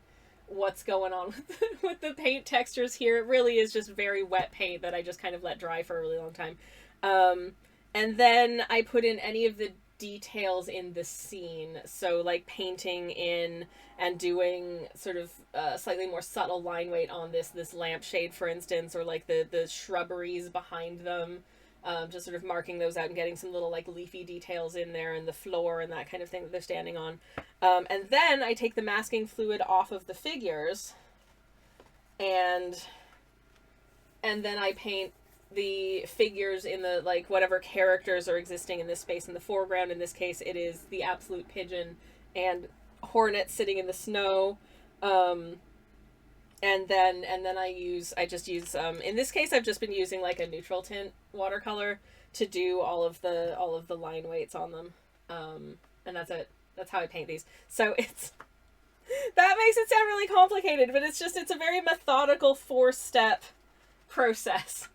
what's going on with the paint textures here. It really is just very wet paint that I just kind of let dry for a really long time. And then I put in any of the details in the scene. So like painting in and doing sort of slightly more subtle line weight on this lampshade, for instance, or like the shrubberies behind them. Just sort of marking those out and getting some little like leafy details in there and the floor and that kind of thing that they're standing on. And then I take the masking fluid off of the figures and then I paint the figures in the like whatever characters are existing in this space in the foreground. In this case it is the absolute pigeon and Hornet sitting in the snow. And then I just use in this case I've just been using like a neutral tint watercolor to do all of the line weights on them. And that's it. That's how I paint these. So it's that makes it sound really complicated, but it's a very methodical 4-step process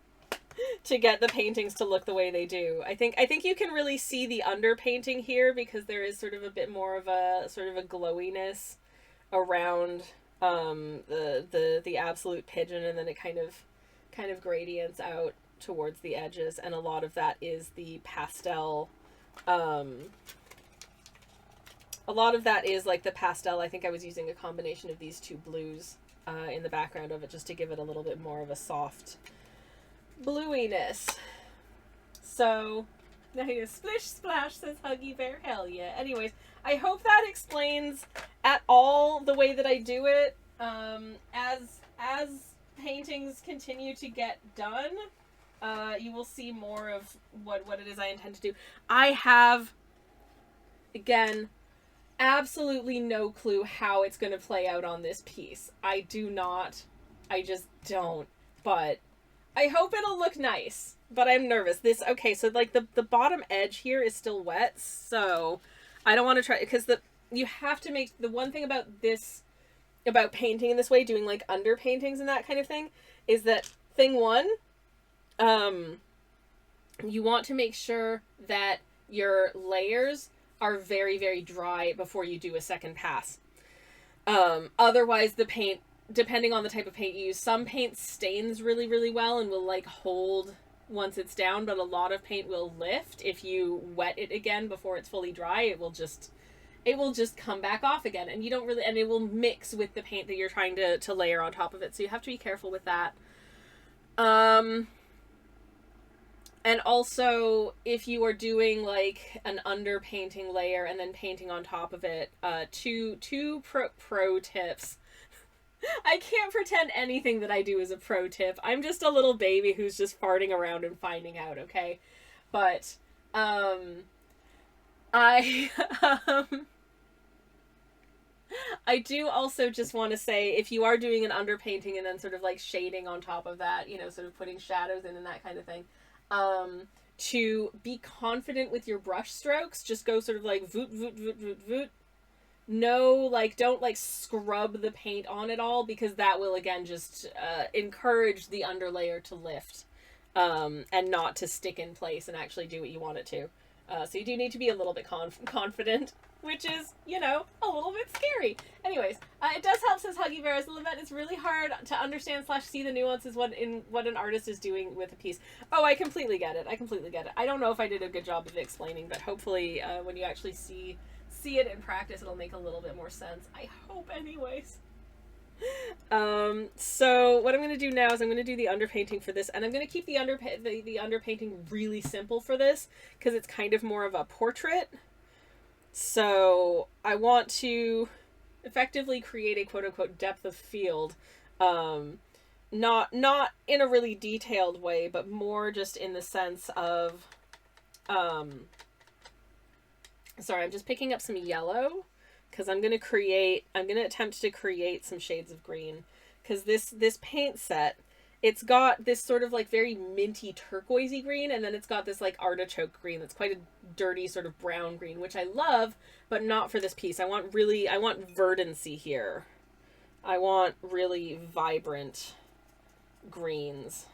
to get the paintings to look the way they do. I think you can really see the underpainting here because there is sort of a bit more of a sort of a glowiness around the absolute pigeon, and then it kind of gradients out towards the edges, and a lot of that is the pastel. A lot of that is like the pastel. I think I was using a combination of these two blues in the background of it just to give it a little bit more of a soft bluiness. So now you splish splash, says Huggy Bear. Hell yeah. Anyways, I hope that explains at all the way that I do it. As paintings continue to get done, you will see more of what it is I intend to do. I have, again, absolutely no clue how it's going to play out on this piece. I just don't. But I hope it'll look nice. But I'm nervous. Okay, so like the bottom edge here is still wet, so I don't want to try, because you have to make, the one thing about painting in this way, doing like underpaintings and that kind of thing, is that thing one, you want to make sure that your layers are very, very dry before you do a second pass. Otherwise the paint, depending on the type of paint you use, some paint stains really, really well and will like hold once it's down, but a lot of paint will lift if you wet it again before it's fully dry. It will just come back off again, and you don't really, and it will mix with the paint that you're trying to layer on top of it. So you have to be careful with that. And also, if you are doing like an underpainting layer and then painting on top of it, two pro tips. I can't pretend anything that I do is a pro tip. I'm just a little baby who's just farting around and finding out, okay? But, I do also just want to say, if you are doing an underpainting and then sort of like shading on top of that, sort of putting shadows in and that kind of thing, to be confident with your brush strokes, just go sort of like voot, voot, voot, voot, voot. No, like, don't like scrub the paint on it all, because that will again just encourage the underlayer to lift. and not to stick in place and actually do what you want it to. So you do need to be a little bit confident, which is, you know, a little bit scary. Anyways, it does help, says Huggy Bears. Levette, it's really hard to understand / see the nuances what an artist is doing with a piece. Oh, I completely get it. I don't know if I did a good job of explaining, but hopefully when you actually see it in practice, it'll make a little bit more sense. I hope, anyways. So what I'm going to do now is I'm going to do the underpainting for this, and I'm going to keep the underpainting really simple for this because it's kind of more of a portrait. So I want to effectively create a quote-unquote depth of field, not in a really detailed way, but more just in the sense of sorry, I'm just picking up some yellow because I'm going to attempt to create some shades of green, because this paint set, it's got this sort of like very minty turquoisey green, and then it's got this like artichoke green that's quite a dirty sort of brown green, which I love, but not for this piece. I want verdancy here. I want really vibrant greens.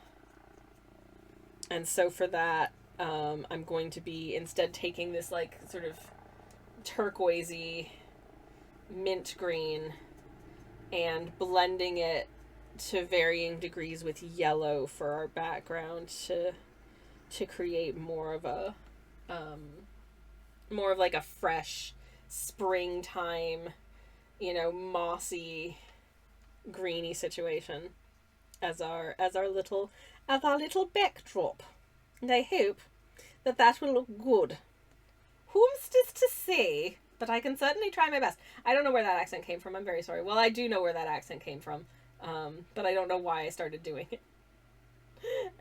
And so for that, I'm going to be instead taking this like sort of turquoisey mint green and blending it to varying degrees with yellow for our background to create more of like a fresh springtime, you know, mossy, greeny situation as our little backdrop. And I hope that will look good. Whom's this to say? But I can certainly try my best. I don't know where that accent came from. I'm very sorry. Well, I do know where that accent came from. But I don't know why I started doing it.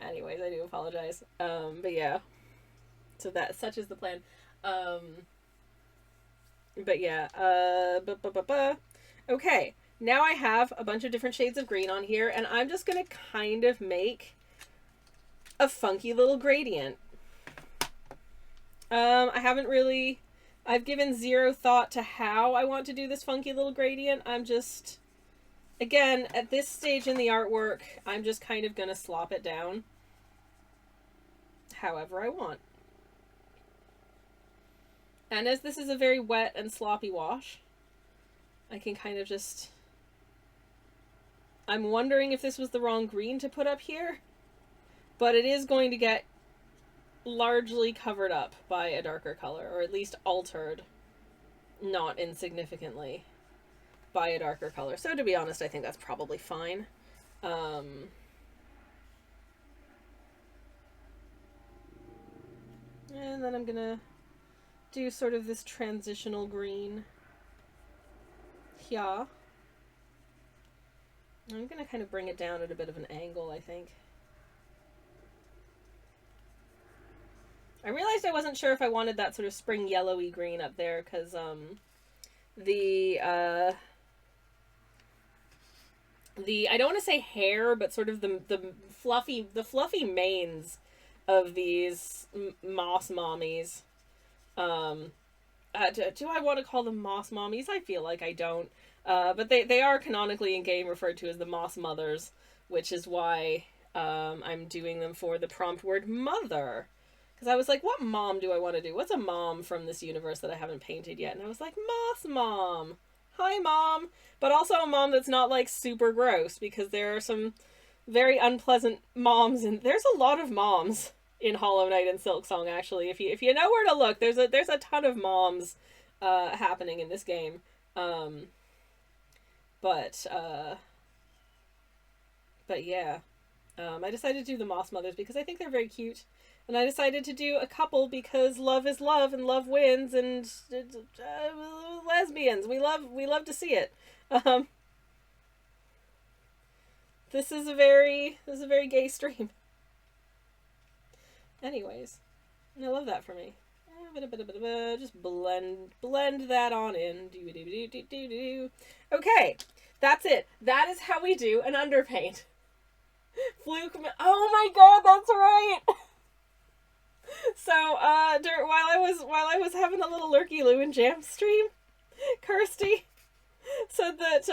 Anyways, I do apologize. But yeah. So such is the plan. But yeah. Okay. Now I have a bunch of different shades of green on here, and I'm just going to kind of make a funky little gradient. I've given zero thought to how I want to do this funky little gradient. I'm just, again, at this stage in the artwork, I'm just kind of going to slop it down however I want. And as this is a very wet and sloppy wash, I can kind of just, I'm wondering if this was the wrong green to put up here, but it is going to get largely covered up by a darker color, or at least altered, not insignificantly, by a darker color. So to be honest, I think that's probably fine. And then I'm gonna do sort of this transitional green here. I'm gonna kind of bring it down at a bit of an angle, I think. I realized I wasn't sure if I wanted that sort of spring yellowy green up there, because the I don't want to say hair, but sort of the fluffy manes of these moss mommies. Do I want to call them moss mommies? I feel like I don't. But they are canonically in game referred to as the moss mothers, which is why I'm doing them for the prompt word mother. Because I was like, what mom do I want to do? What's a mom from this universe that I haven't painted yet? And I was like, Moss Mom. Hi, Mom. But also a mom that's not, like, super gross, because there are some very unpleasant moms, and there's a lot of moms in Hollow Knight and Silksong, actually. If you know where to look, there's a ton of moms happening in this game. But yeah. I decided to do the Moss Mothers because I think they're very cute. And I decided to do a couple because love is love and love wins, and lesbians, we love to see it. This is a very gay stream. Anyways, I love that for me. Just blend that on in. Okay, that's it. That is how we do an underpaint. Fluke. Oh my god, that's right. So, while I was having a little lurky loo and jam stream, Kirsty said that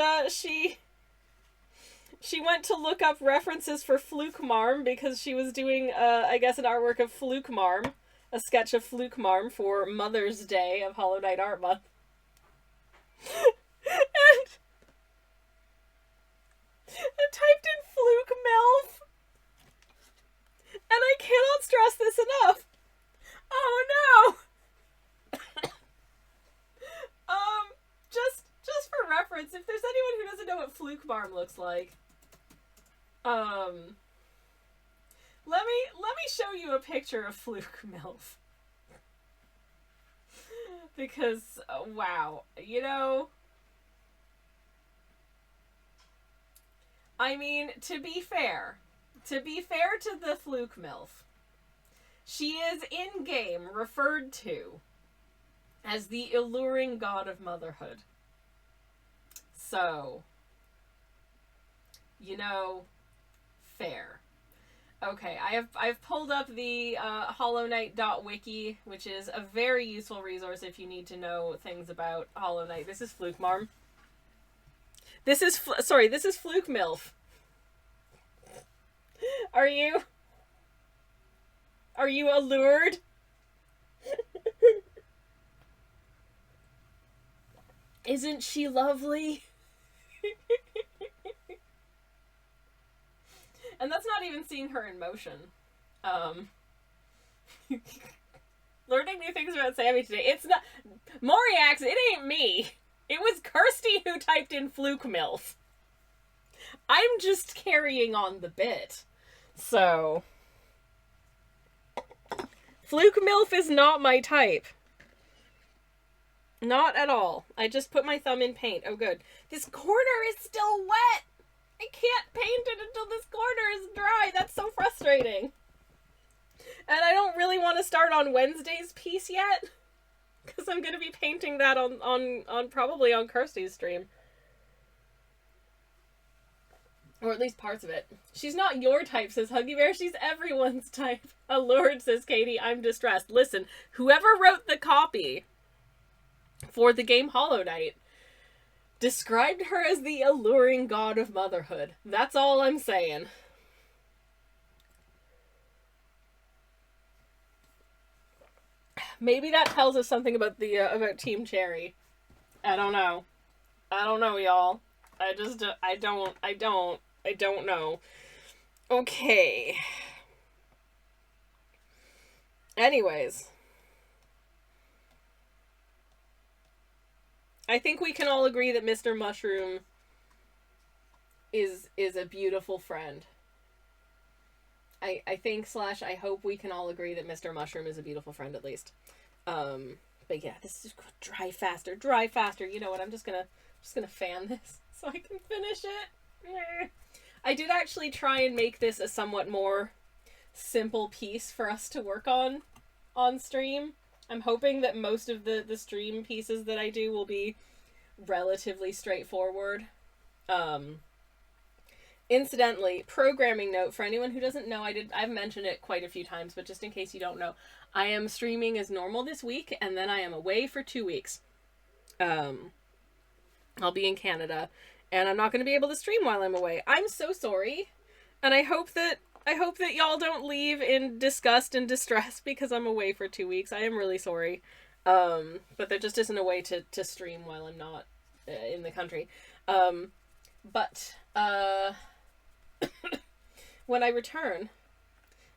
She went to look up references for Fluke Marm because she was doing, I guess, an artwork of Fluke Marm, a sketch of Fluke Marm for Mother's Day of Hollow Knight Art Month. and typed in Fluke MILF. And I cannot stress this enough. Oh no! just for reference, if there's anyone who doesn't know what Fluke Marm looks like, let me show you a picture of Fluke MILF. Because, wow, you know, I mean, to be fair to the Fluke MILF, she is in-game referred to as the alluring god of motherhood. So, you know, fair. Okay, I've pulled up the HollowKnight.wiki, which is a very useful resource if you need to know things about Hollow Knight. This is Fluke Marm. This is Fluke MILF. Are you allured? Isn't she lovely? And that's not even seeing her in motion. Learning new things about Sammy today. It's not... Moriax, it ain't me. It was Kirsty who typed in Fluke MILF. I'm just carrying on the bit. So... Fluke MILF is not my type. Not at all. I just put my thumb in paint. Oh, good. This corner is still wet! I can't paint it until this corner is dry. That's so frustrating. And I don't really want to start on Wednesday's piece yet, because I'm going to be painting that on probably on Kirsty's stream. Or at least parts of it. She's not your type, says Huggy Bear. She's everyone's type. Allured, says Katie. I'm distressed. Listen, whoever wrote the copy for the game Hollow Knight described her as the alluring god of motherhood. That's all I'm saying. Maybe that tells us something about the about Team Cherry. I don't know. I don't know, y'all. I don't know. Okay. Anyways. I think we can all agree that Mr. Mushroom is a beautiful friend. I think / I hope we can all agree that Mr. Mushroom is a beautiful friend at least. But yeah, this is dry faster. You know what? I'm just gonna fan this so I can finish it. I did actually try and make this a somewhat more simple piece for us to work on stream. I'm hoping that most of the stream pieces that I do will be relatively straightforward. Incidentally, programming note for anyone who doesn't know, I've mentioned it quite a few times, but just in case you don't know, I am streaming as normal this week, and then I am away for 2 weeks. I'll be in Canada, and I'm not going to be able to stream while I'm away. I'm so sorry, and I hope that y'all don't leave in disgust and distress because I'm away for 2 weeks. I am really sorry. But there just isn't a way to stream while I'm not in the country. But when I return,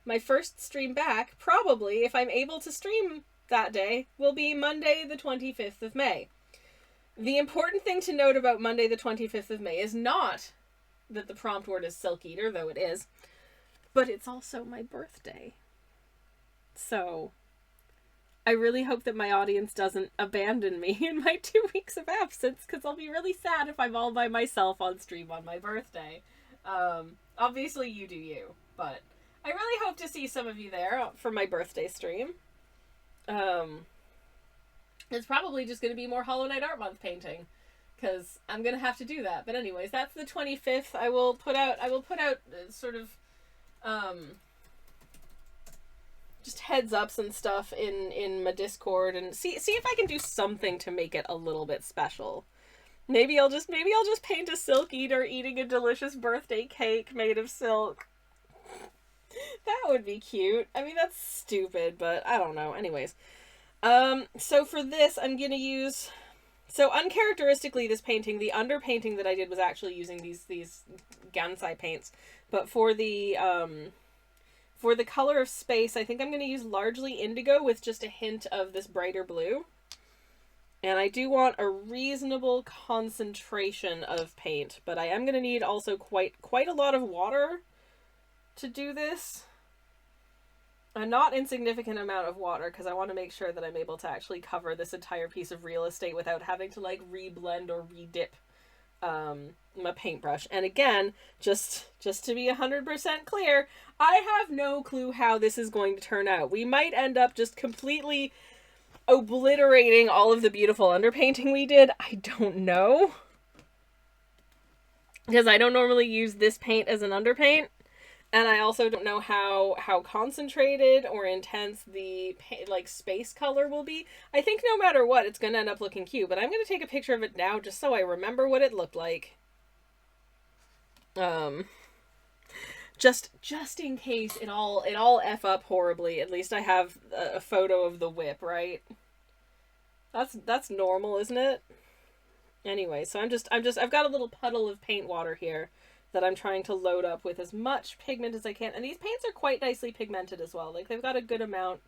my first stream back, probably, if I'm able to stream that day, will be Monday the 25th of May. The important thing to note about Monday the 25th of May is not that the prompt word is Silk Eater, though it is, but it's also my birthday. So, I really hope that my audience doesn't abandon me in my 2 weeks of absence, because I'll be really sad if I'm all by myself on stream on my birthday. Obviously you do you, but I really hope to see some of you there for my birthday stream. It's probably just going to be more Hollow Knight Art Month painting, because I'm going to have to do that. But anyways, that's the 25th. I will put out sort of just heads ups and stuff in my Discord, and see if I can do something to make it a little bit special. Maybe I'll just paint a silk eater eating a delicious birthday cake made of silk. That would be cute. I mean, that's stupid, but I don't know. Anyways. So for this, I'm gonna use... So uncharacteristically, this painting, the underpainting that I did was actually using these Gansai paints. But for the color of space, I think I'm gonna use largely indigo with just a hint of this brighter blue. And I do want a reasonable concentration of paint, but I am going to need also quite a lot of water to do this. A not insignificant amount of water, because I want to make sure that I'm able to actually cover this entire piece of real estate without having to like reblend or redip my paintbrush. And again, just to be 100% clear, I have no clue how this is going to turn out. We might end up just completely obliterating all of the beautiful underpainting we did. I don't know, because I don't normally use this paint as an underpaint, and I also don't know how concentrated or intense the like space color will be. I think no matter what, it's gonna end up looking cute, but I'm gonna take a picture of it now just so I remember what it looked like. Just in case it all F up horribly, at least I have a photo of the whip, right? That's normal, isn't it? Anyway, so I've got a little puddle of paint water here that I'm trying to load up with as much pigment as I can. And these paints are quite nicely pigmented as well. Like, they've got a good amount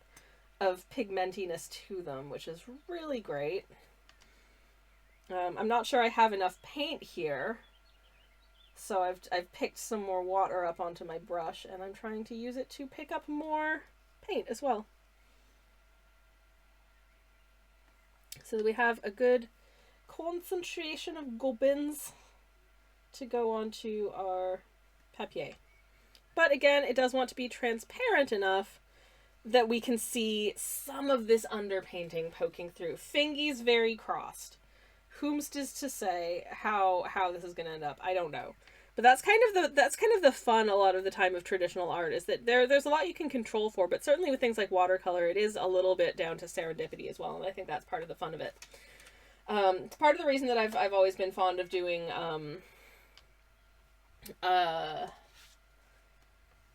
of pigmentiness to them, which is really great. I'm not sure I have enough paint here. So I've picked some more water up onto my brush, and I'm trying to use it to pick up more paint as well. So that we have a good concentration of goblins to go onto our papier. But again, it does want to be transparent enough that we can see some of this underpainting poking through. Fingy's very crossed. Whom's to say how this is going to end up? I don't know. But that's kind of the fun a lot of the time of traditional art, is that there's a lot you can control for, but certainly with things like watercolor, it is a little bit down to serendipity as well, and I think that's part of the fun of it. It's part of the reason that I've always been fond of doing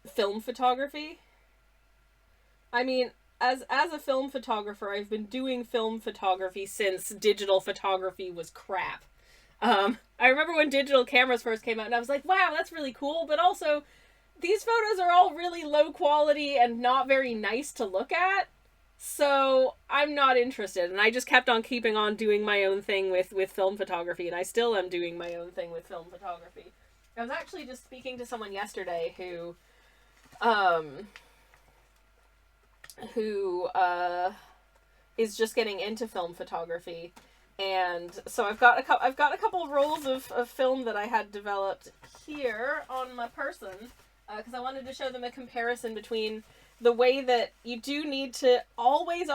film photography. I mean, as a film photographer, I've been doing film photography since digital photography was crap. I remember when digital cameras first came out, and I was like, wow, that's really cool, but also, these photos are all really low quality and not very nice to look at, so I'm not interested. And I just kept on keeping on doing my own thing with film photography, and I still am doing my own thing with film photography. I was actually just speaking to someone yesterday who is just getting into film photography. And so I've got a couple of rolls of film that I had developed here on my person, because I wanted to show them a comparison between the way that you do need to always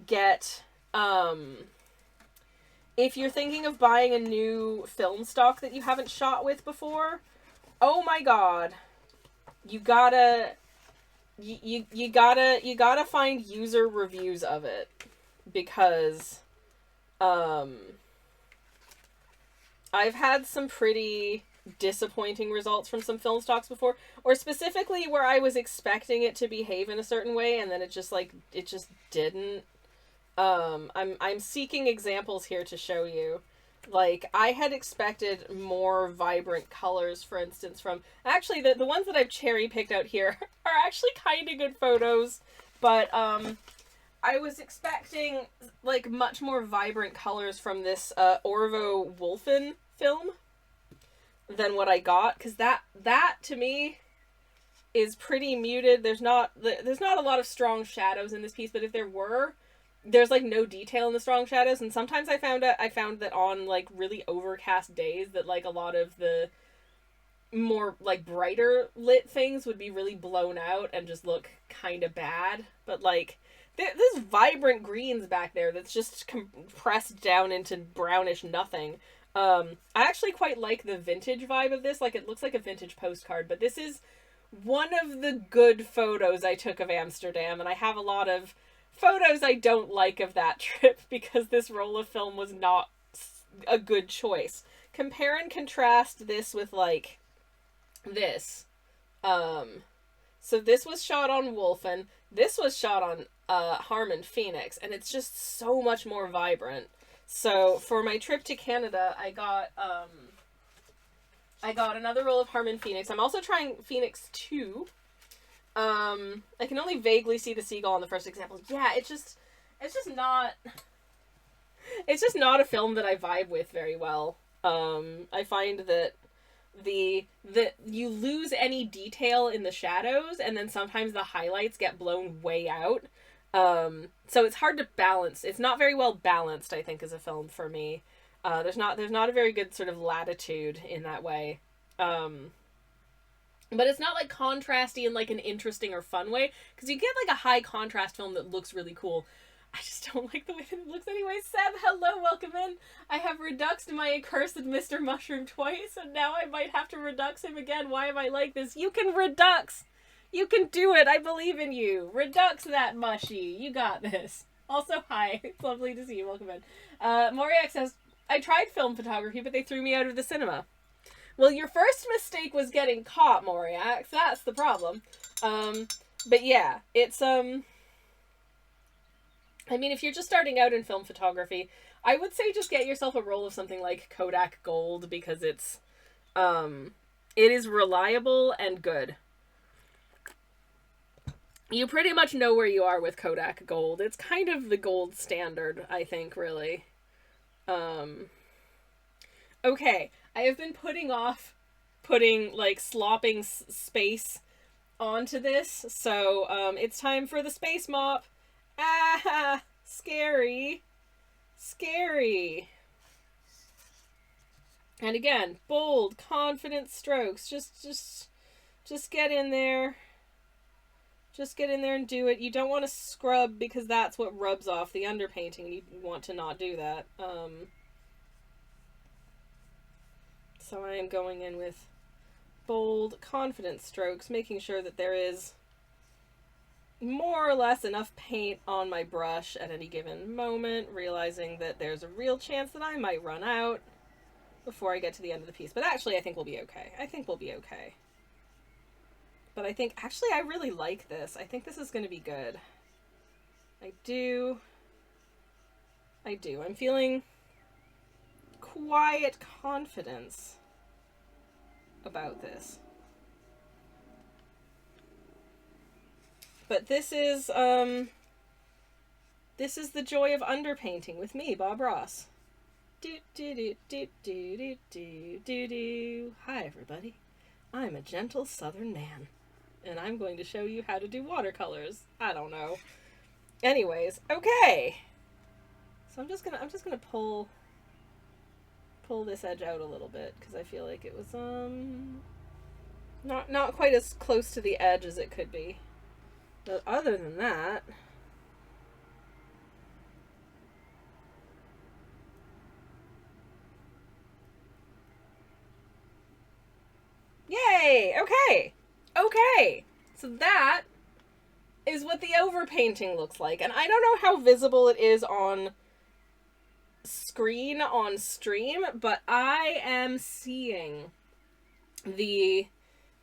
get, if you're thinking of buying a new film stock that you haven't shot with before, oh my god, you gotta find user reviews of it. Because I've had some pretty disappointing results from some film stocks before, or specifically where I was expecting it to behave in a certain way and then it just didn't. I'm seeking examples here to show you. Like, I had expected more vibrant colors, for instance, from... Actually, the ones that I've cherry-picked out here are actually kind of good photos, but, I was expecting, like, much more vibrant colors from this Orvo Wolfen film than what I got, because that to me is pretty muted. There's not a lot of strong shadows in this piece, but if there were, there's like no detail in the strong shadows, and sometimes I found that on like really overcast days that like a lot of the more like brighter lit things would be really blown out and just look kind of bad. But like there's vibrant greens back there that's just compressed down into brownish nothing. I actually quite like the vintage vibe of this. Like, it looks like a vintage postcard, but this is one of the good photos I took of Amsterdam, and I have a lot of photos I don't like of that trip because this roll of film was not a good choice. Compare and contrast this with, like, this. So this was shot on Wolfen. This was shot on Harmon Phoenix, and it's just so much more vibrant. So for my trip to Canada, I got another roll of Harmon Phoenix. I'm also trying Phoenix 2. I can only vaguely see the seagull on the first example. Yeah, it's just not a film that I vibe with very well. I find that you lose any detail in the shadows, and then sometimes the highlights get blown way out. So it's hard to balance. It's not very well balanced, I think, as a film for me. There's not a very good sort of latitude in that way. But it's not, like, contrasty in, like, an interesting or fun way, because you get, like, a high contrast film that looks really cool. I just don't like the way that it looks anyway. Seb, hello, welcome in. I have reduxed my accursed Mr. Mushroom twice, and now I might have to redux him again. Why am I like this? You can redux! You can do it! I believe in you! Redux that mushy! You got this. Also, hi. It's lovely to see you. Welcome in. Moriak says, I tried film photography, but they threw me out of the cinema. Well, your first mistake was getting caught, Moriak. That's the problem. But yeah, it's, I mean, if you're just starting out in film photography, I would say just get yourself a roll of something like Kodak Gold, because it is reliable and good. You pretty much know where you are with Kodak Gold. It's kind of the gold standard, I think, really. Okay, I have been putting like, slopping space onto this, so, it's time for the space mop. Ah, scary. Scary. And again, bold, confident strokes. Just get in there. Just get in there and do it. You don't want to scrub, because that's what rubs off the underpainting. You want to not do that. So I am going in with bold, confident strokes, making sure that there is more or less enough paint on my brush at any given moment, realizing that there's a real chance that I might run out before I get to the end of the piece. But actually, I think we'll be okay. But I think, actually, I really like this. I think this is going to be good. I do. I'm feeling quiet confidence about this. But this is the joy of underpainting with me, Bob Ross. Do do do do do do do do do. Hi everybody, I'm a gentle southern man, and I'm going to show you how to do watercolors. I don't know. Anyways, okay. So I'm just gonna pull this edge out a little bit, because I feel like it was not quite as close to the edge as it could be. But other than that, yay! Okay! So that is what the overpainting looks like. And I don't know how visible it is on screen on stream, but I am seeing the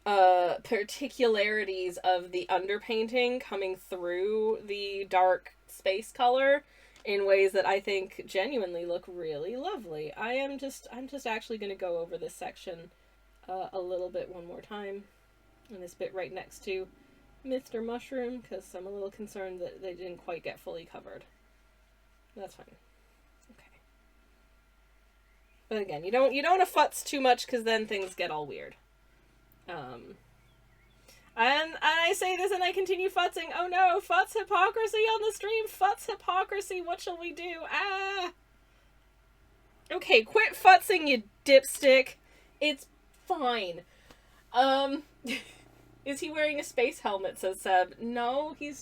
particularities of the underpainting coming through the dark space color in ways that I think genuinely look really lovely. I'm just actually going to go over this section a little bit one more time, and this bit right next to Mr. Mushroom, because I'm a little concerned that they didn't quite get fully covered. That's fine. Okay. But again, you don't want to futz too much, because then things get all weird. And I say this and I continue futzing. Oh no, futz hypocrisy on the stream. Futz hypocrisy. What shall we do? Ah. Okay, quit futzing, you dipstick. It's fine. Is he wearing a space helmet, says Seb. No, he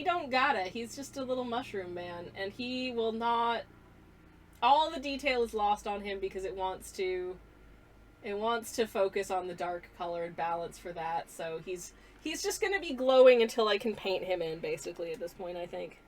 don't gotta. He's just a little mushroom man, and he will not... All the detail is lost on him because it wants to focus on the dark color and balance for that, so he's He's just gonna be glowing until I can paint him in, basically, at this point, I think.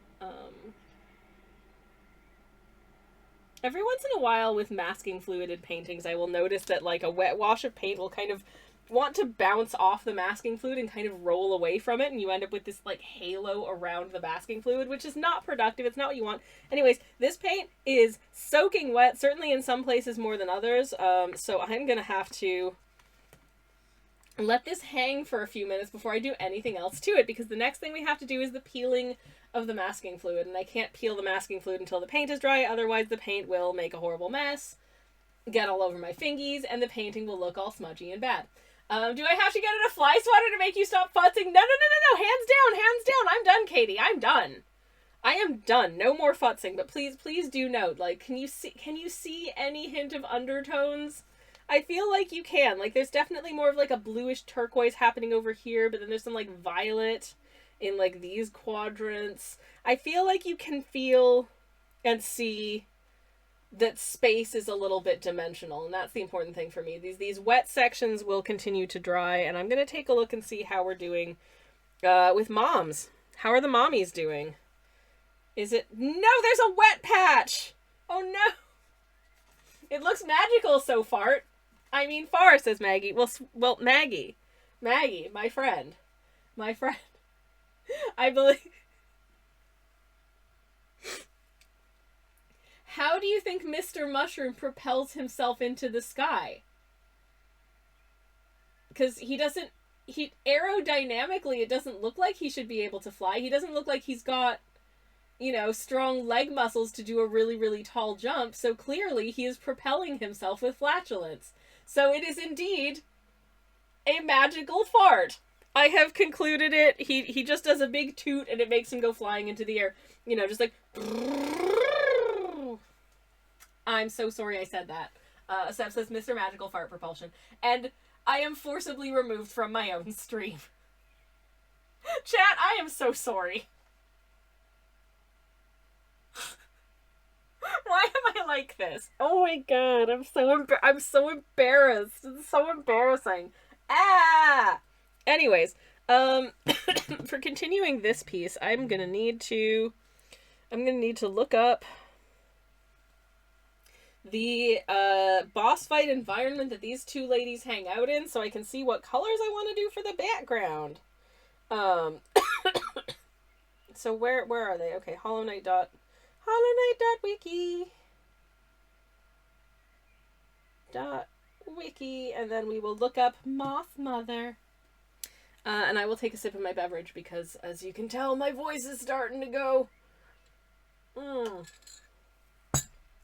Every once in a while with masking fluided paintings, I will notice that, like, a wet wash of paint will kind of want to bounce off the masking fluid and kind of roll away from it, and you end up with this, like, halo around the masking fluid, which is not productive. It's not what you want. Anyways, this paint is soaking wet, certainly in some places more than others, so I'm gonna have to let this hang for a few minutes before I do anything else to it, because the next thing we have to do is the peeling of the masking fluid, and I can't peel the masking fluid until the paint is dry, otherwise the paint will make a horrible mess, get all over my fingies, and the painting will look all smudgy and bad. Do I have to get in a fly swatter to make you stop futzing? No, hands down, I'm done, Katie, I'm done. I am done, no more futzing, but please do note, like, can you see any hint of undertones? I feel like you can. Like, there's definitely more of, like, a bluish turquoise happening over here, but then there's some, like, violet in, like, these quadrants. I feel like you can feel and see that space is a little bit dimensional, and that's the important thing for me. These wet sections will continue to dry, and I'm going to take a look and see how we're doing with moms. How are the mommies doing? Is it... No, there's a wet patch! Oh, no! It looks magical so far. I mean, far, says Maggie. Well, Maggie, my friend. I believe... How do you think Mr. Mushroom propels himself into the sky? Because aerodynamically, it doesn't look like he should be able to fly. He doesn't look like he's got, you know, strong leg muscles to do a really, really tall jump, so clearly he is propelling himself with flatulence. So it is indeed a magical fart. I have concluded it. He just does a big toot and it makes him go flying into the air. You know, just like... I'm so sorry I said that. Seth says Mr. Magical Fart Propulsion. And I am forcibly removed from my own stream. Chat, I am so sorry. Why am I like this? Oh my god, I'm so embarrassed. It's so embarrassing. Ah! Anyways, for continuing this piece, I'm gonna need to look up the boss fight environment that these two ladies hang out in, so I can see what colors I want to do for the background. So where are they? Okay, HollowKnight.wiki, and then we will look up Moth Mother. And I will take a sip of my beverage because, as you can tell, my voice is starting to go.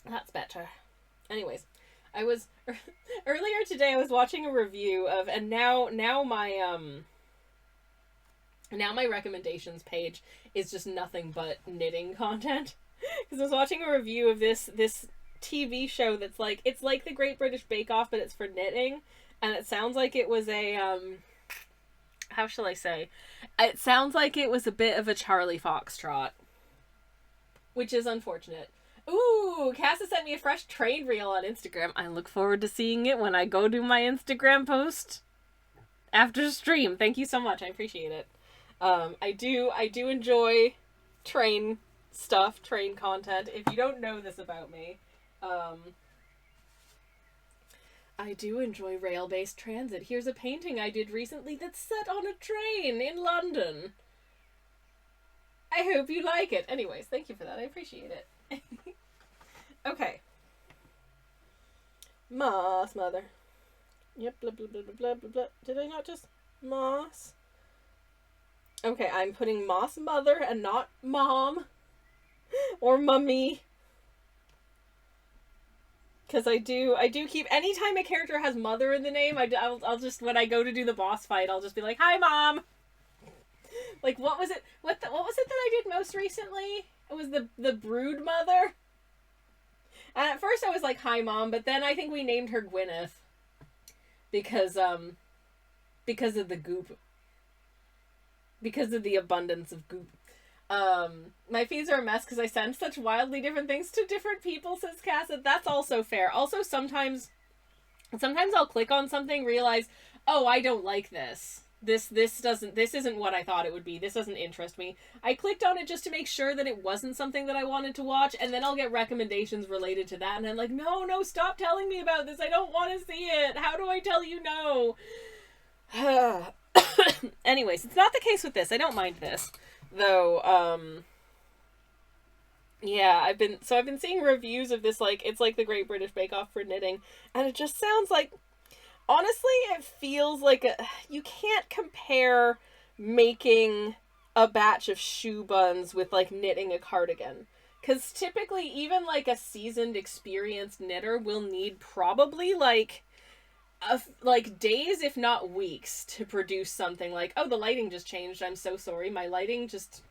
That's better. Anyways, I was earlier today. I was watching a review of, and now my recommendations page is just nothing but knitting content. Because I was watching a review of this TV show that's like, it's like the Great British Bake Off, but it's for knitting, and it sounds like it was a how shall I say? It sounds like it was a bit of a Charlie Foxtrot, which is unfortunate. Ooh, Casa sent me a fresh train reel on Instagram. I look forward to seeing it when I go do my Instagram post after stream. Thank you so much. I appreciate it. I do enjoy train stuff, train content. If you don't know this about me, I do enjoy rail-based transit. Here's a painting I did recently that's set on a train in London. I hope you like it. Anyways, thank you for that. I appreciate it. Okay. Moss Mother. Yep, blah, blah, blah, blah, blah, blah. Did I not just... Moss? Okay, I'm putting Moss Mother and not Mom. Or Mummy. Because I do keep... Anytime a character has Mother in the name, I'll just... When I go to do the boss fight, I'll just be like, "Hi, Mom!" Like, what was it? What was it that I did most recently? It was the Brood Mother. And at first I was like, "Hi, Mom," but then I think we named her Gwyneth. Because of the goop. Because of the abundance of goop. My feeds are a mess because I send such wildly different things to different people, says Casa. That's also fair. Also, sometimes I'll click on something, realize, oh, I don't like this. this isn't what I thought it would be. This doesn't interest me. I clicked on it just to make sure that it wasn't something that I wanted to watch, and then I'll get recommendations related to that, and I'm like, no, stop telling me about this. I don't want to see it. How do I tell you no? Anyways, it's not the case with this. I don't mind this, though. Yeah, I've been seeing reviews of this, like, it's like the Great British Bake Off for knitting, and it just sounds like, honestly, it feels like you can't compare making a batch of shoe buns with, like, knitting a cardigan. Because typically, even, like, a seasoned, experienced knitter will need probably, like days, if not weeks, to produce something like, oh, the lighting just changed. I'm so sorry. My lighting just...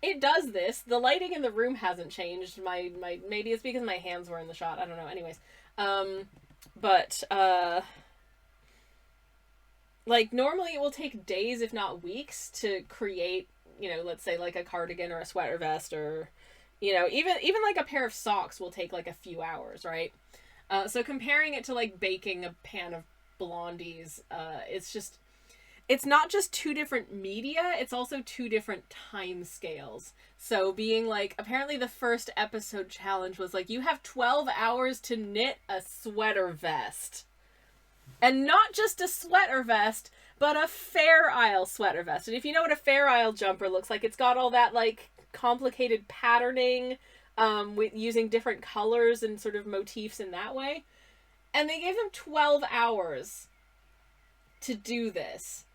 It does this. The lighting in the room hasn't changed. Maybe it's because my hands were in the shot. I don't know. Anyways. Like, normally it will take days, if not weeks, to create, let's say, like, a cardigan or a sweater vest, or, even like a pair of socks will take, like, a few hours, right? So comparing it to, like, baking a pan of blondies, it's not just two different media, it's also two different time scales. So being like, apparently the first episode challenge was like, you have 12 hours to knit a sweater vest. And not just a sweater vest, but a Fair Isle sweater vest. And if you know what a Fair Isle jumper looks like, it's got all that, like, complicated patterning, with using different colors and sort of motifs in that way. And they gave them 12 hours to do this.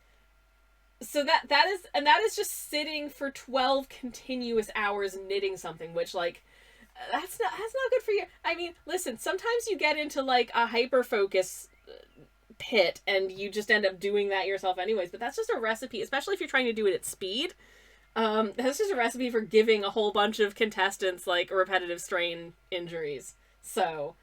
So that is just sitting for 12 continuous hours knitting something, which, like, that's not good for you. I mean, listen, sometimes you get into, like, a hyper focus pit and you just end up doing that yourself anyways, but that's just a recipe, especially if you're trying to do it at speed. That's just a recipe for giving a whole bunch of contestants, like, repetitive strain injuries. So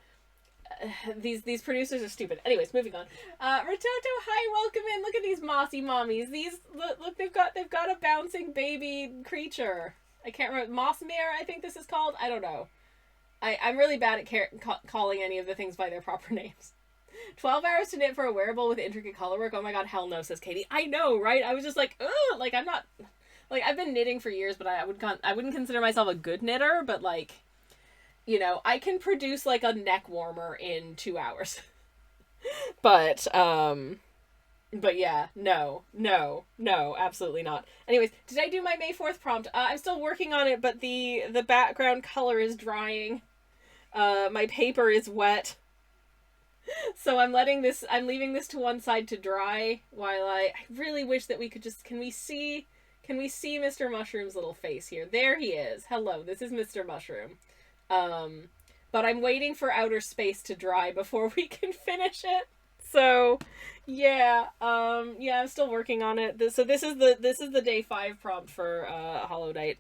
these producers are stupid. Anyways, moving on. Rototo, hi, welcome in. Look at these mossy mommies. These look, they've got a bouncing baby creature. I can't remember. Mossmere, I think this is called. I don't know. I'm really bad at calling any of the things by their proper names. 12 hours to knit for a wearable with intricate colorwork. Oh my god, hell no, says Katie. I know, right? I was just like, ugh, like, I'm not, like, I've been knitting for years, but I wouldn't consider myself a good knitter, but, like, I can produce, like, a neck warmer in 2 hours. But yeah, no, absolutely not. Anyways, did I do my May 4th prompt? I'm still working on it, but the background color is drying. My paper is wet. So I'm leaving this to one side to dry while I really wish that we could just, can we see Mr. Mushroom's little face here? There he is. Hello, this is Mr. Mushroom. But I'm waiting for outer space to dry before we can finish it. So, yeah, I'm still working on it. So this is the day 5 prompt for Hollow Knight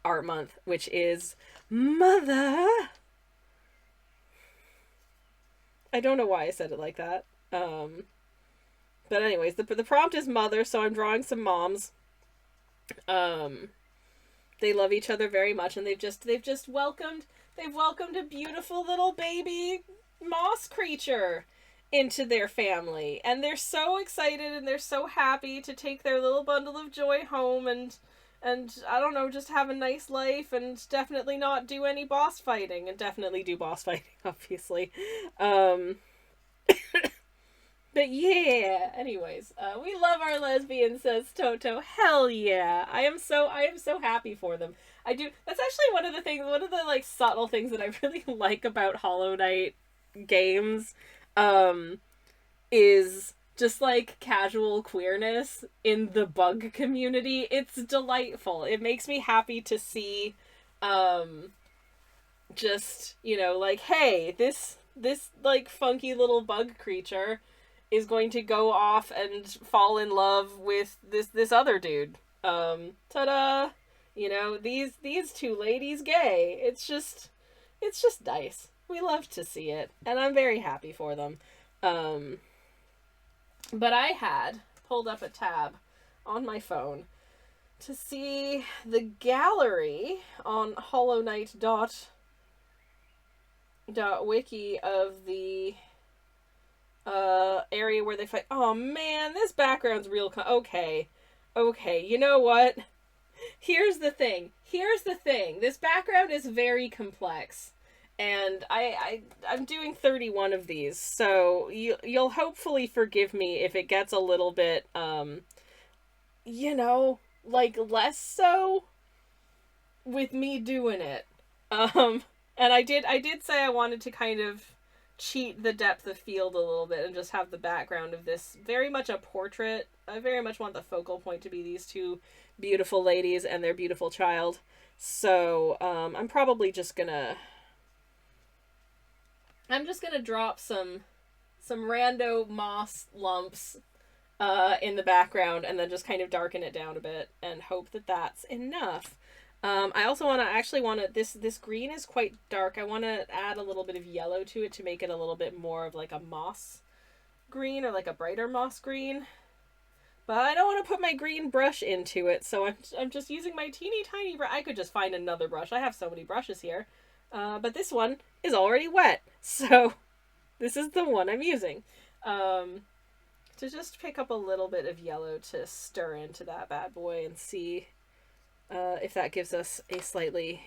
Art Month, which is Mother. I don't know why I said it like that. But anyways, the prompt is Mother, so I'm drawing some moms. They love each other very much, and they've just welcomed a beautiful little baby moss creature into their family, and they're so excited and they're so happy to take their little bundle of joy home and I don't know, just have a nice life and definitely not do any boss fighting, and definitely do boss fighting, obviously. But yeah, anyways, we love our lesbians, says Toto. Hell yeah. I am so happy for them. I do. That's actually one of the like subtle things that I really like about Hollow Knight games, is just like casual queerness in the bug community. It's delightful. It makes me happy to see, just, like, hey, this like funky little bug creature is going to go off and fall in love with this other dude. Ta-da! These two ladies gay. It's just nice. We love to see it, and I'm very happy for them. But I had pulled up a tab on my phone to see the gallery on hollowknight.wiki of the area where they fight. Oh man, this background's real. Okay. Okay, you know what? Here's the thing. This background is very complex. And I'm doing 31 of these, so you'll hopefully forgive me if it gets a little bit, like less so with me doing it. And I did say I wanted to kind of cheat the depth of field a little bit and just have the background of this very much a portrait. I very much want the focal point to be these two beautiful ladies and their beautiful child. So, I'm probably just gonna drop some rando moss lumps in the background and then just kind of darken it down a bit and hope that that's enough. I also want to, this green is quite dark. I want to add a little bit of yellow to it to make it a little bit more of like a moss green or like a brighter moss green. But I don't want to put my green brush into it, so I'm just using my teeny tiny brush. I could just find another brush. I have so many brushes here. But this one is already wet, so this is the one I'm using. To just pick up a little bit of yellow to stir into that bad boy and see if that gives us a slightly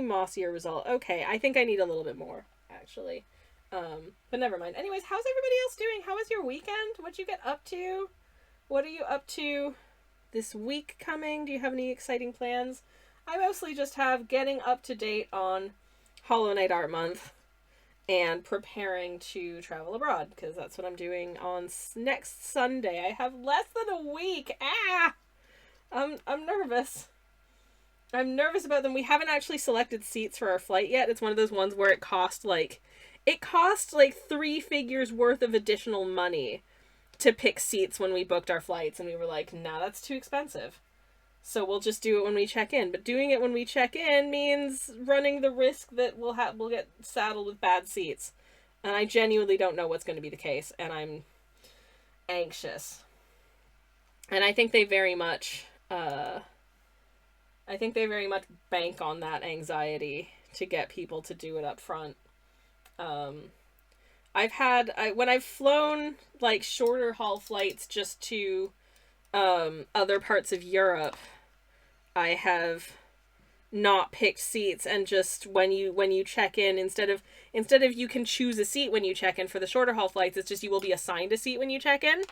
mossier result. Okay, I think I need a little bit more, actually. But never mind. Anyways, how's everybody else doing? How was your weekend? What'd you get up to? What are you up to this week coming? Do you have any exciting plans? I mostly just have getting up to date on Hollow Knight Art Month and preparing to travel abroad, because that's what I'm doing on next Sunday. I have less than a week. I'm nervous. I'm nervous about them. We haven't actually selected seats for our flight yet. It's one of those ones where it cost like 3 figures worth of additional money to pick seats when we booked our flights, and we were like, nah, that's too expensive. So we'll just do it when we check in. But doing it when we check in means running the risk that we'll get saddled with bad seats. And I genuinely don't know what's going to be the case, and I'm anxious. And I think they very much bank on that anxiety to get people to do it up front. When I've flown like shorter haul flights just to other parts of Europe, I have not picked seats, and just when you check in, instead of you can choose a seat when you check in for the shorter haul flights, it's just you will be assigned a seat when you check in.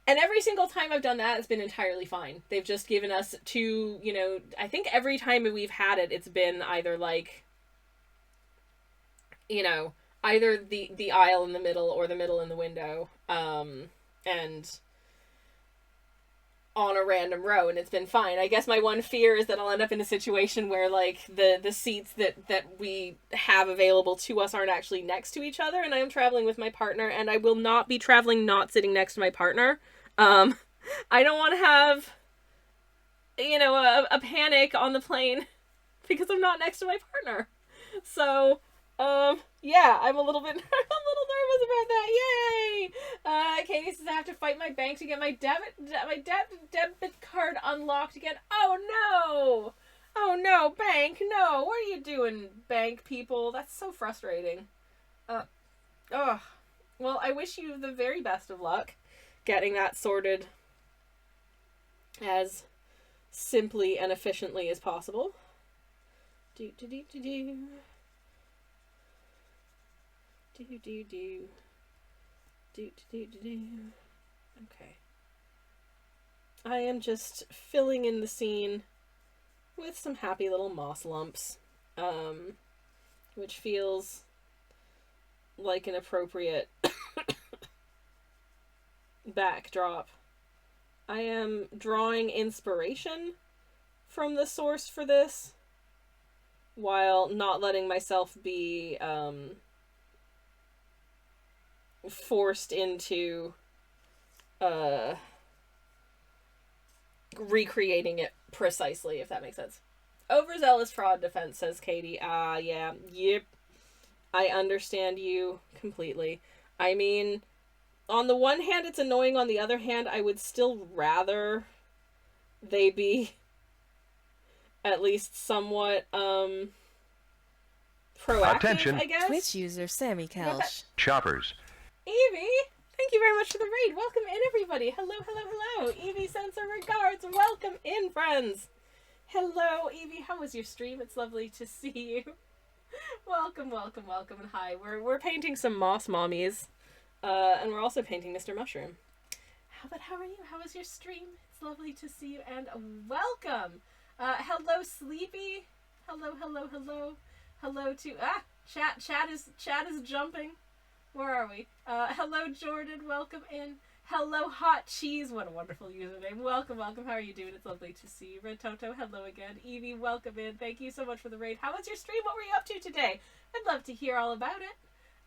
And every single time I've done that, it's been entirely fine. They've just given us two, I think every time we've had it, it's been either like, either the aisle in the middle or the middle in the window, and on a random row, and it's been fine. I guess my one fear is that I'll end up in a situation where like the seats that we have available to us aren't actually next to each other, and I am traveling with my partner, and I will not be traveling not sitting next to my partner. I don't want to have a panic on the plane because I'm not next to my partner. So yeah, I'm a little nervous about that. Yay! Katie says I have to fight my bank to get my debit card unlocked again. Oh no, bank, no. What are you doing, bank people? That's so frustrating. Well, I wish you the very best of luck getting that sorted as simply and efficiently as possible. Okay. I am just filling in the scene with some happy little moss lumps, which feels like an appropriate backdrop. I am drawing inspiration from the source for this, while not letting myself be forced into recreating it precisely, if that makes sense. Overzealous fraud defense, says Katie. Yeah, yep. I understand you completely. I mean, on the one hand, it's annoying. On the other hand, I would still rather they be at least somewhat proactive, Attention. I guess. Twitch user Sammy Kelsh. Choppers. Evie, thank you very much for the raid. Welcome in, everybody. Hello, hello, hello. Evie sends her regards. Welcome in, friends. Hello, Evie. How was your stream? It's lovely to see you. Welcome, welcome, welcome, and hi. We're painting some moss mommies, and we're also painting Mr. Mushroom. How are you? How was your stream? It's lovely to see you, and welcome. Hello, Sleepy. Hello, hello, hello. Hello to chat is jumping. Where are we? Hello, Jordan. Welcome in. Hello, Hot Cheese. What a wonderful username. Welcome, welcome. How are you doing? It's lovely to see you. Red Toto, hello again. Evie, welcome in. Thank you so much for the raid. How was your stream? What were you up to today? I'd love to hear all about it.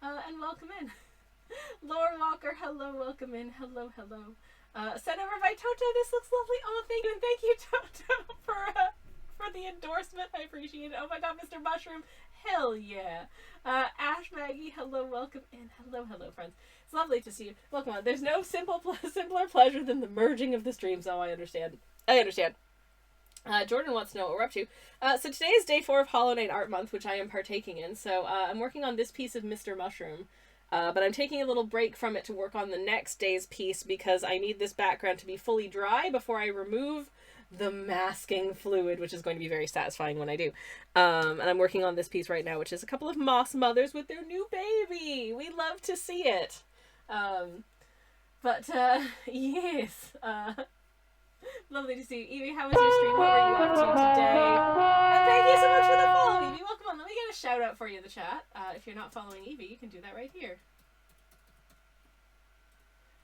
And welcome in. Laura Walker, hello, welcome in. Hello, hello. Sent over by Toto. This looks lovely. Oh, thank you. And thank you, Toto, for the endorsement. I appreciate it. Oh my god, Mr. Mushroom. Hell yeah. Ash Maggie, hello, welcome in. Hello, hello, friends. It's lovely to see you. Welcome on. There's no simpler pleasure than the merging of the streams. Oh, I understand. Jordan wants to know what we're up to. So today is day 4 of Hollow Knight Art Month, which I am partaking in. So I'm working on this piece of Mr. Mushroom. But I'm taking a little break from it to work on the next day's piece because I need this background to be fully dry before I remove the masking fluid, which is going to be very satisfying when I do. And I'm working on this piece right now, which is a couple of moss mothers with their new baby. We love to see it. Yes. Lovely to see you. Evie, how was your stream? What were you up to today? And thank you so much for the follow, Evie. Welcome on. Let me get a shout out for you in the chat. If you're not following Evie, you can do that right here.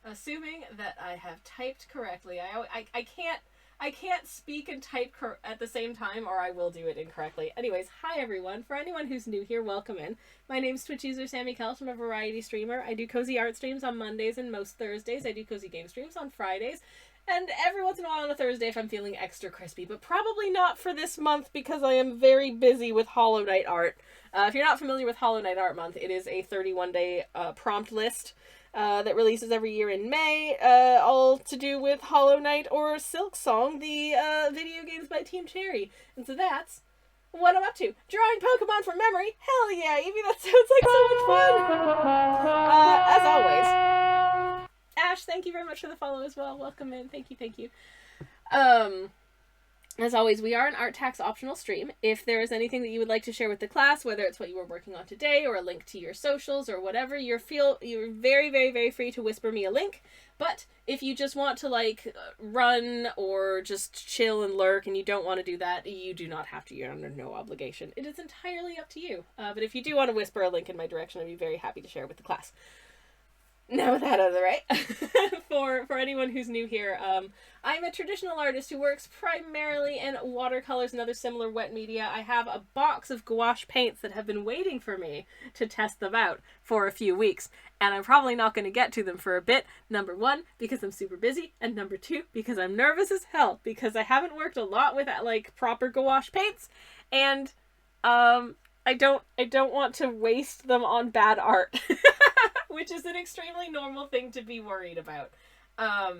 Assuming that I have typed correctly. I can't speak and type at the same time, or I will do it incorrectly. Anyways, hi everyone. For anyone who's new here, welcome in. My name's Twitch user Sammy Kelsh. I'm a variety streamer. I do cozy art streams on Mondays and most Thursdays. I do cozy game streams on Fridays. And every once in a while on a Thursday if I'm feeling extra crispy, but probably not for this month because I am very busy with Hollow Knight art. If you're not familiar with Hollow Knight Art Month, it is a 31-day prompt list that releases every year in May, all to do with Hollow Knight or Silk Song, the video games by Team Cherry. And so that's what I'm up to. Drawing Pokemon from memory. Hell yeah, Evie, that sounds like so much fun. As always. Ash, thank you very much for the follow as well. Welcome in. Thank you, thank you. As always, we are an art tax optional stream. If there is anything that you would like to share with the class, whether it's what you were working on today or a link to your socials or whatever, you're very, very, very free to whisper me a link. But if you just want to like run or just chill and lurk and you don't want to do that, you do not have to. You're under no obligation. It is entirely up to you. But if you do want to whisper a link in my direction, I'd be very happy to share it with the class. Now with that out of the way, for anyone who's new here, I'm a traditional artist who works primarily in watercolors and other similar wet media. I have a box of gouache paints that have been waiting for me to test them out for a few weeks, and I'm probably not going to get to them for a bit. Number 1, because I'm super busy, and number 2, because I'm nervous as hell, because I haven't worked a lot with like proper gouache paints, and I don't want to waste them on bad art. Which is an extremely normal thing to be worried about. I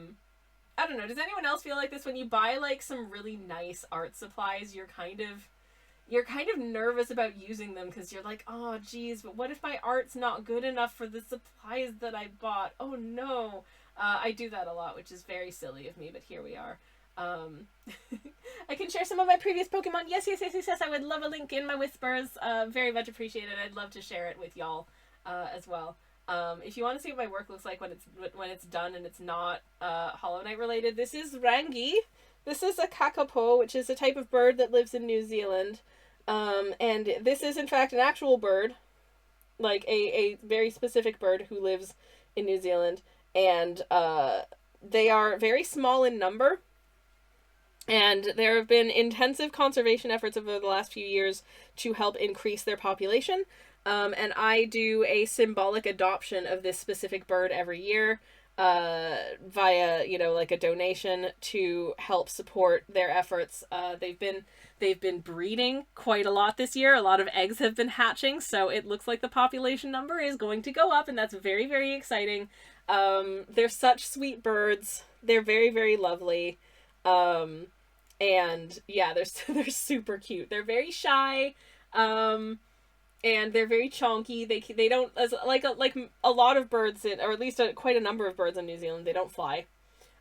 don't know, does anyone else feel like this when you buy like some really nice art supplies, you're kind of nervous about using them because you're like, oh geez, but what if my art's not good enough for the supplies that I bought? Oh no. I do that a lot, which is very silly of me, but here we are. I can share some of my previous Pokemon. Yes, I would love a link in my whispers. Very much appreciated. I'd love to share it with y'all as well. If you want to see what my work looks like when it's done and it's not Hollow Knight related, this is Rangi. This is a kakapo, which is a type of bird that lives in New Zealand. And this is in fact an actual bird, like a very specific bird who lives in New Zealand. And they are very small in number. And there have been intensive conservation efforts over the last few years to help increase their population. And I do a symbolic adoption of this specific bird every year via, like a donation to help support their efforts. They've been breeding quite a lot this year. A lot of eggs have been hatching, so it looks like the population number is going to go up, and that's very, very exciting. They're such sweet birds. They're very, very lovely. And yeah, they're super cute. They're very shy. and they're very chonky. They don't, as like a lot of birds in, or at least quite a number of birds in New Zealand, they don't fly.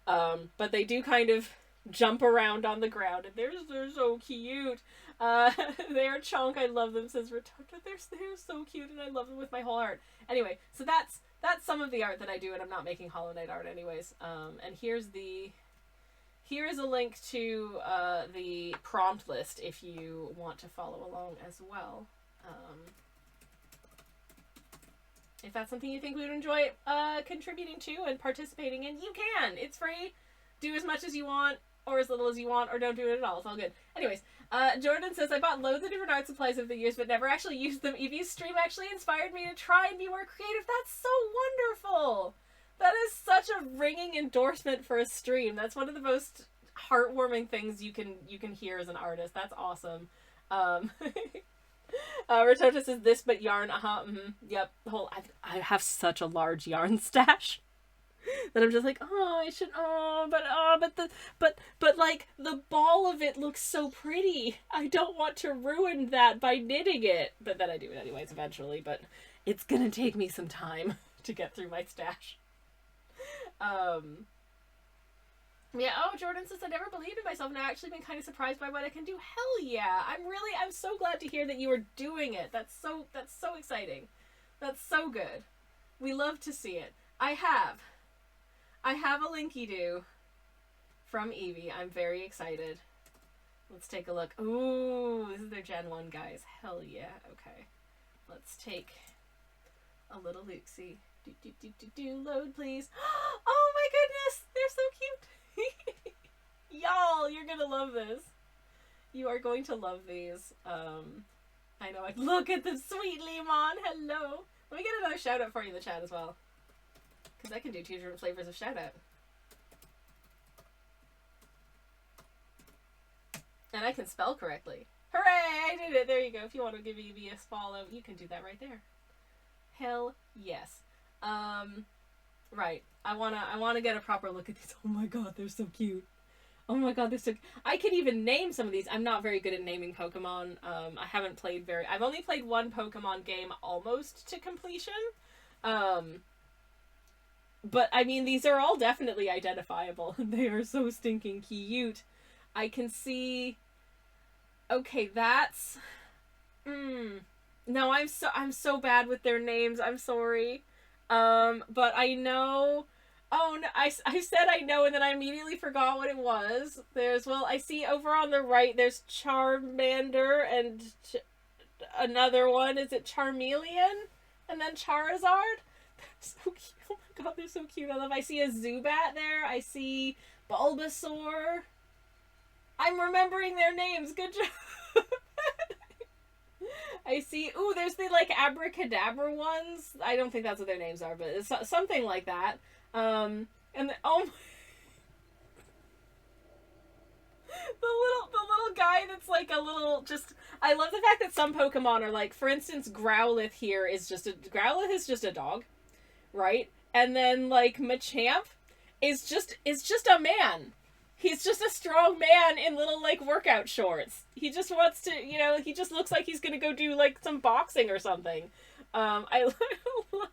But they do kind of jump around on the ground, and they're so cute. They're chonk. I love them, says Ratata. They're so cute, and I love them with my whole heart. Anyway, so that's some of the art that I do, and I'm not making Hollow Knight art anyways. And here is a link to the prompt list if you want to follow along as well. If that's something you think we would enjoy contributing to and participating in, you can. It's free. Do as much as you want, or as little as you want, or don't do it at all. It's all good. Anyways, Jordan says, I bought loads of different art supplies over the years, but never actually used them. Evie's stream actually inspired me to try and be more creative. That's so wonderful! That is such a ringing endorsement for a stream. That's one of the most heartwarming things you can hear as an artist. That's awesome. Ratota says this, but yarn. Yep. I have such a large yarn stash that I'm just like, but like the ball of it looks so pretty. I don't want to ruin that by knitting it, but then I do it anyways eventually. But it's gonna take me some time to get through my stash. Yeah, Jordan says, I never believed in myself, and I've actually been kind of surprised by what I can do. Hell yeah! I'm so glad to hear that you are doing it. That's so exciting. That's so good. We love to see it. I have a linky-doo from Evie. I'm very excited. Let's take a look. Ooh, this is their Gen 1, guys. Hell yeah. Okay. Let's take a little look-see. Load, please. Oh my goodness! They're so cute! Y'all, you're gonna love this. You are going to love these. I know. Look at the sweet Lemon. Hello. Let me get another shout out for you in the chat as well, because I can do 2 different flavors of shout out. And I can spell correctly. Hooray! I did it. There you go. If you want to give Evie a follow, you can do that right there. Hell yes. Right. I wanna get a proper look at these. Oh my god, they're so cute. Oh my god, they're so... I can even name some of these. I'm not very good at naming Pokemon. I've only played one Pokemon game almost to completion. But, I mean, these are all definitely identifiable. They are so stinking cute. I can see... Okay, that's... No, I'm so bad with their names. I'm sorry. But I know... Oh, no, I said I know, and then I immediately forgot what it was. I see over on the right, there's Charmander and another one. Is it Charmeleon? And then Charizard? They're so cute. Oh my god, they're so cute. I see a Zubat there. I see Bulbasaur. I'm remembering their names. Good job. I see... Ooh, there's the, like, Abracadabra ones. I don't think that's what their names are, but it's something like that. And the little guy that's like a little I love the fact that some Pokemon are like, for instance, Growlithe here is Growlithe is just a dog, right? And then like Machamp is just a man. He's just a strong man in little like workout shorts. He just wants to, he just looks like he's gonna go do like some boxing or something. I love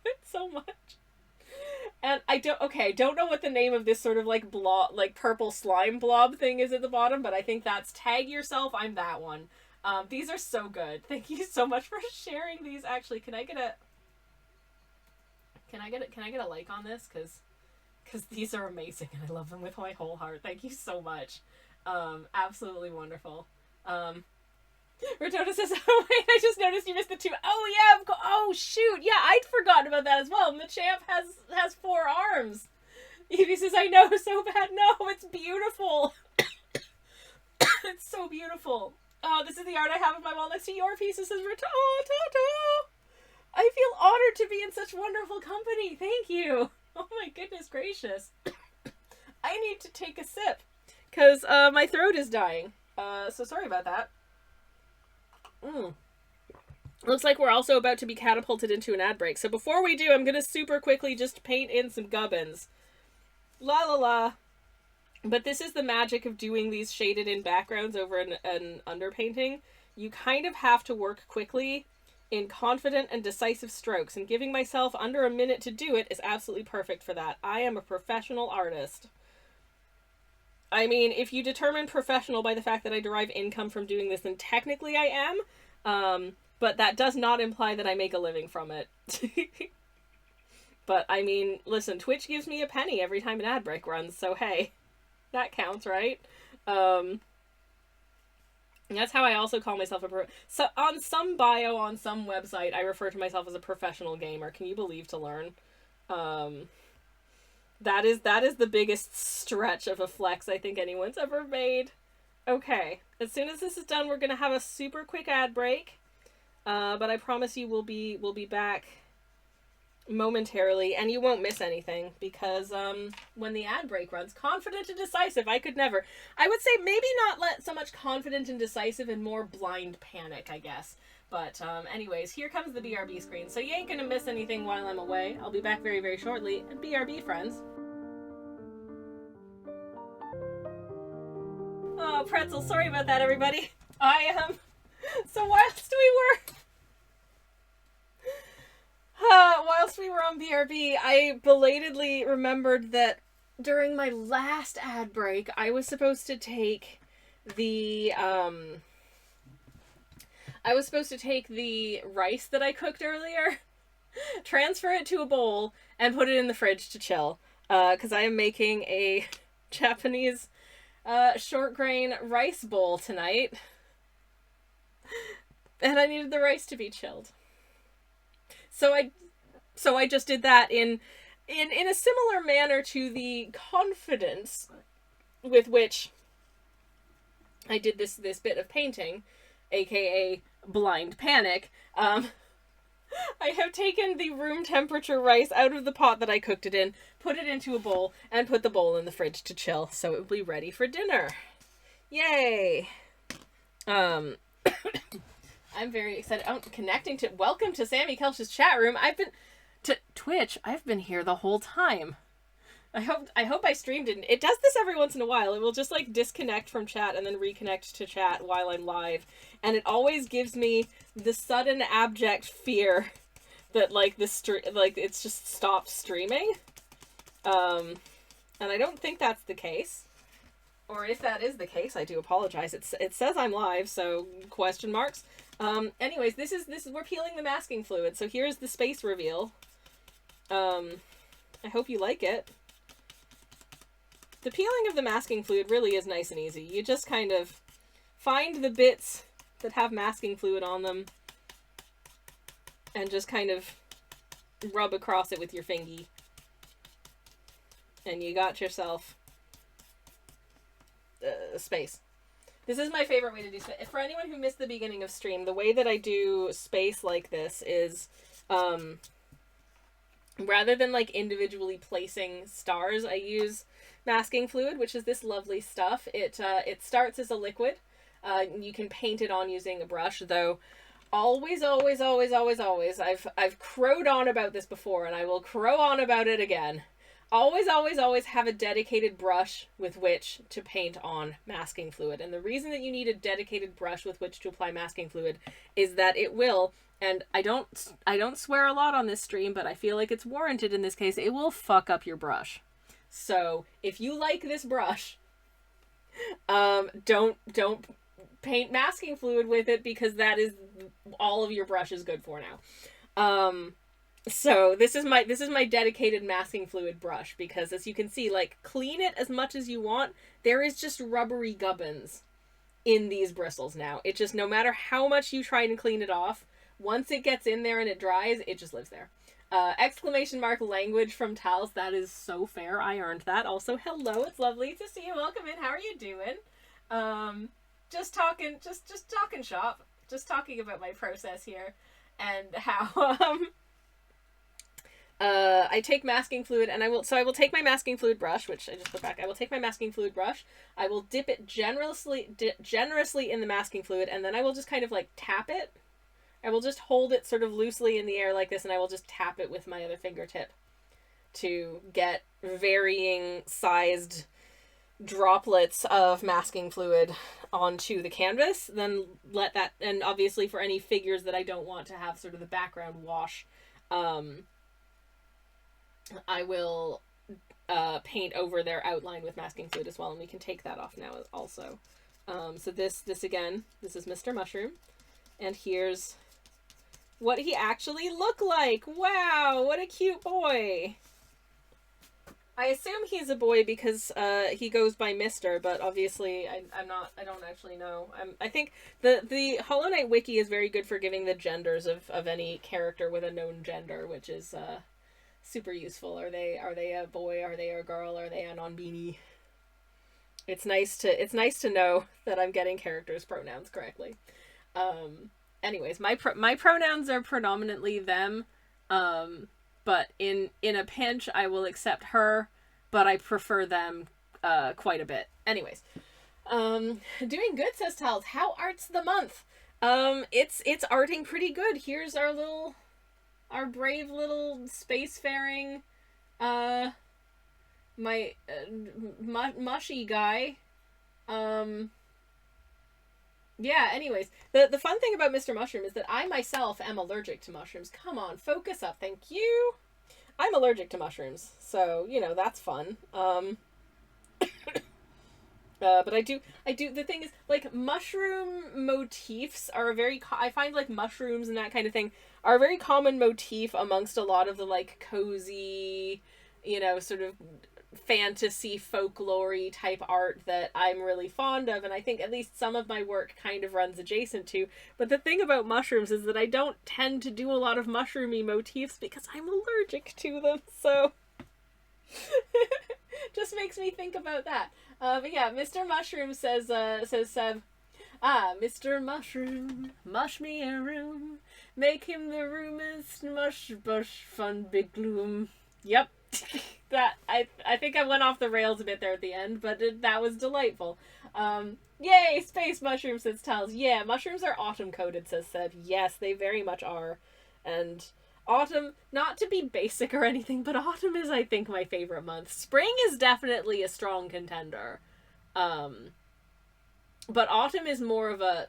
it so much. And I don't know what the name of this sort of like blob, like purple slime blob thing is at the bottom, but I think that's Tag Yourself. I'm that one. These are so good. Thank you so much for sharing these. Actually, can I get a like on this? Cause these are amazing and I love them with my whole heart. Thank you so much. Absolutely wonderful. Ratota says, oh wait, I just noticed you missed the 2. Oh yeah, oh shoot, yeah, I'd forgotten about that as well. Machamp has 4 arms. Evie says, I know so bad. No, it's beautiful. It's so beautiful. Oh, this is the art I have of my wall next to your piece. It says, Ratota. I feel honored to be in such wonderful company. Thank you. Oh my goodness gracious. I need to take a sip, because my throat is dying. So sorry about that. Looks like we're also about to be catapulted into an ad break. So before we do, I'm going to super quickly just paint in some gubbins. La la la. But this is the magic of doing these shaded in backgrounds over an underpainting. You kind of have to work quickly in confident and decisive strokes, and giving myself under a minute to do it is absolutely perfect for that. I am a professional artist. I mean, if you determine professional by the fact that I derive income from doing this, then technically I am. But that does not imply that I make a living from it. But, I mean, listen, Twitch gives me a penny every time an ad break runs, so hey, that counts, right? That's how I also call myself so on some bio on some website, I refer to myself as a professional gamer. Can you believe to learn? That is the biggest stretch of a flex I think anyone's ever made. Okay, as soon as this is done, we're gonna have a super quick ad break. But I promise you we'll be back momentarily, and you won't miss anything, because when the ad break runs, confident and decisive, I could never. I would say maybe not so much confident and decisive and more blind panic, I guess. But anyways, here comes the BRB screen, so you ain't gonna miss anything while I'm away. I'll be back very, very shortly. And BRB, friends. Oh, pretzel, sorry about that, everybody. So whilst we were on BRB, I belatedly remembered that during my last ad break, I was supposed to take the rice that I cooked earlier, transfer it to a bowl, and put it in the fridge to chill. Because I am making a Japanese short grain rice bowl tonight. And I needed the rice to be chilled. So I just did that in a similar manner to the confidence with which I did this bit of painting, aka blind panic. I have taken the room temperature rice out of the pot that I cooked it in, put it into a bowl, and put the bowl in the fridge to chill, so it will be ready for dinner. Yay! I'm very excited. Welcome to Sammy Kelch's chat room. Twitch, I've been here the whole time. I hope I streamed it. It does this every once in a while. It will just like disconnect from chat and then reconnect to chat while I'm live. And it always gives me the sudden abject fear that like it's just stopped streaming. And I don't think that's the case. Or if that is the case, I do apologize. It says I'm live, so question marks. Anyways, this is we're peeling the masking fluid. So here's the space reveal. I hope you like it. The peeling of the masking fluid really is nice and easy. You just kind of find the bits that have masking fluid on them and just kind of rub across it with your fingy. And you got yourself space. This is my favorite way to do space. For anyone who missed the beginning of stream, the way that I do space like this is, rather than like individually placing stars, I use masking fluid, which is this lovely stuff. It starts as a liquid. You can paint it on using a brush, though. Always, I've crowed on about this before, and I will crow on about it again. Always have a dedicated brush with which to paint on masking fluid. And the reason that you need a dedicated brush with which to apply masking fluid is that it will, and I don't swear a lot on this stream, but I feel like it's warranted in this case, it will fuck up your brush. So if you like this brush, don't paint masking fluid with it, because that is all of your brush is good for now. So this is my dedicated masking fluid brush, because as you can see, like, clean it as much as you want, there is just rubbery gubbins in these bristles now. It just, no matter how much you try and clean it off, once it gets in there and it dries, it just lives there. Exclamation mark language from Tals. That is so fair. I earned that. Also, hello. It's lovely to see you. Welcome in. How are you doing? Just talking shop. Just talking about my process here and how, I take masking fluid, and I will take my masking fluid brush, which I just put back. I will take my masking fluid brush. I will dip it generously in the masking fluid, and then I will just kind of like tap it. I will just hold it sort of loosely in the air like this, and I will just tap it with my other fingertip to get varying sized droplets of masking fluid onto the canvas, then let that, and obviously for any figures that I don't want to have sort of the background wash, I will paint over their outline with masking fluid as well, and we can take that off now also. So this again, this is Mr. Mushroom, and here's what he actually looked like. Wow, what a cute boy. I assume he's a boy because he goes by Mr., but obviously I don't actually know. I think the Hollow Knight wiki is very good for giving the genders of any character with a known gender, which is super useful. Are they a boy? Are they a girl? Are they a non-beanie? It's nice to know that I'm getting characters' pronouns correctly. Anyways, my pronouns are predominantly them. But in a pinch, I will accept her, but I prefer them quite a bit. Anyways, doing good, says Tals. How art's the month? It's arting pretty good. Here's our brave little spacefaring, mushy guy. Yeah, anyways, the fun thing about Mr. Mushroom is that I myself am allergic to mushrooms. Come on, focus up, thank you. I'm allergic to mushrooms, so, that's fun. But I do, the thing is, like, mushroom motifs are I find, like, mushrooms and that kind of thing are a very common motif amongst a lot of the, like, cozy, sort of fantasy folklore-y type art that I'm really fond of, and I think at least some of my work kind of runs adjacent to. But the thing about mushrooms is that I don't tend to do a lot of mushroomy motifs because I'm allergic to them, so just makes me think about that. But yeah, Mr. Mushroom says Seb, Mr. Mushroom, mush me a room, make him the roomest mush bush fun big gloom. Yep. That I think I went off the rails a bit there at the end, but that was delightful. Yay, space mushroom, says Tals. Yeah, mushrooms are autumn coded, says Seb. Yes, they very much are. And autumn, not to be basic or anything, but autumn is, I think, my favorite month. Spring is definitely a strong contender. But autumn is more of a...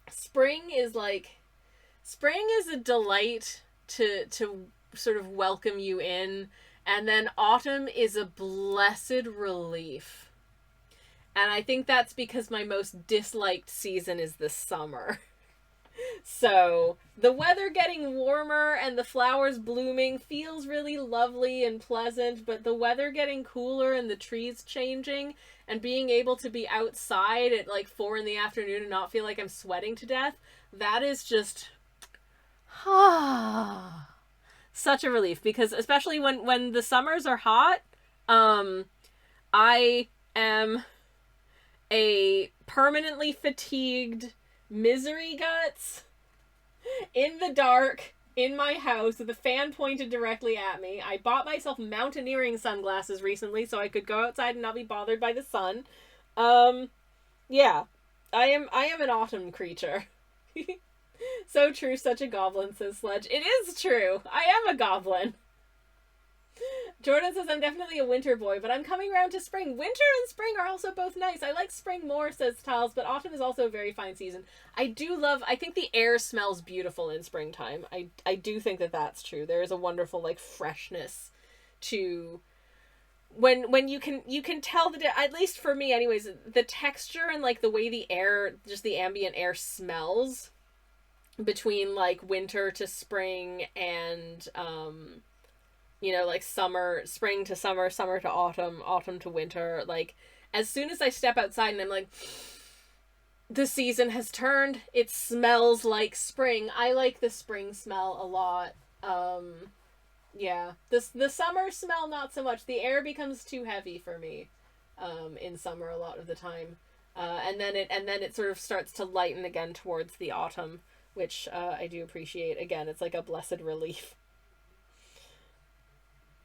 Spring is a delight to sort of welcome you in, and then autumn is a blessed relief. And I think that's because my most disliked season is the summer. So the weather getting warmer and the flowers blooming feels really lovely and pleasant, but the weather getting cooler and the trees changing and being able to be outside at like 4 in the afternoon and not feel like I'm sweating to death, that is just such a relief, because especially when the summers are hot, I am a permanently fatigued misery guts in the dark in my house with the fan pointed directly at me. I bought myself mountaineering sunglasses recently so I could go outside and not be bothered by the sun. Yeah, I am an autumn creature. So true, such a goblin, says Sledge. It is true. I am a goblin. Jordan says, I'm definitely a winter boy, but I'm coming around to spring. Winter and spring are also both nice. I like spring more, says Tiles, but autumn is also a very fine season. I think the air smells beautiful in springtime. I do think that that's true. There is a wonderful, like, freshness to... When you can tell at least for me anyways, the texture and, like, the way the air, just the ambient air smells between, like, winter to spring and, like spring to summer, summer to autumn, autumn to winter. Like, as soon as I step outside and I'm like, the season has turned, it smells like spring. I like the spring smell a lot. Yeah. The summer smell, not so much. The air becomes too heavy for me, in summer a lot of the time. And then it sort of starts to lighten again towards the autumn, which, I do appreciate. Again, it's like a blessed relief.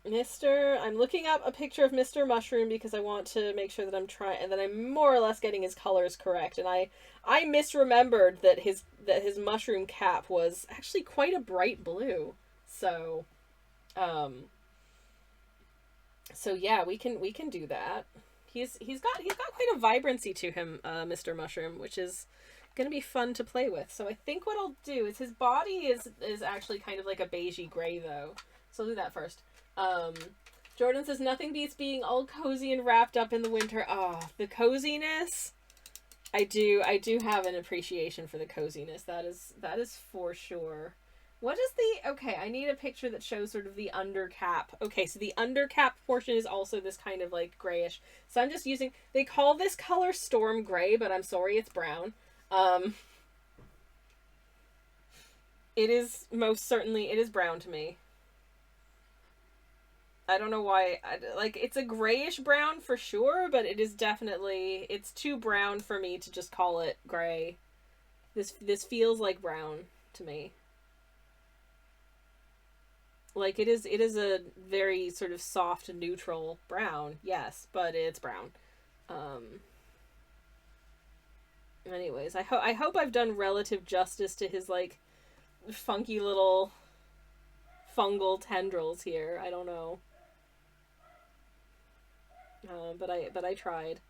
I'm looking up a picture of Mr. Mushroom because I want to make sure that I'm more or less getting his colors correct. And I misremembered that his mushroom cap was actually quite a bright blue. So yeah, we can do that. he's got quite a vibrancy to him, Mr. Mushroom, which is gonna be fun to play with. So I think what I'll do is his body is actually kind of like a beigey gray though. So I'll do that first. Jordan says nothing beats being all cozy and wrapped up in the winter. Ah, oh, the coziness. I do have an appreciation for the coziness. That is for sure. What is the... Okay, I need a picture that shows sort of the undercap. Okay, so the undercap portion is also this kind of like grayish. So I'm just using... They call this color storm gray, but I'm sorry, it's brown. It is most certainly... It is brown to me. I don't know why, like, it's a grayish brown for sure, but it is definitely, it's too brown for me to just call it gray. This feels like brown to me. Like, it is a very sort of soft, neutral brown, yes, but it's brown. Anyways, I hope I've done relative justice to his, like, funky little fungal tendrils here. I don't know. But I tried.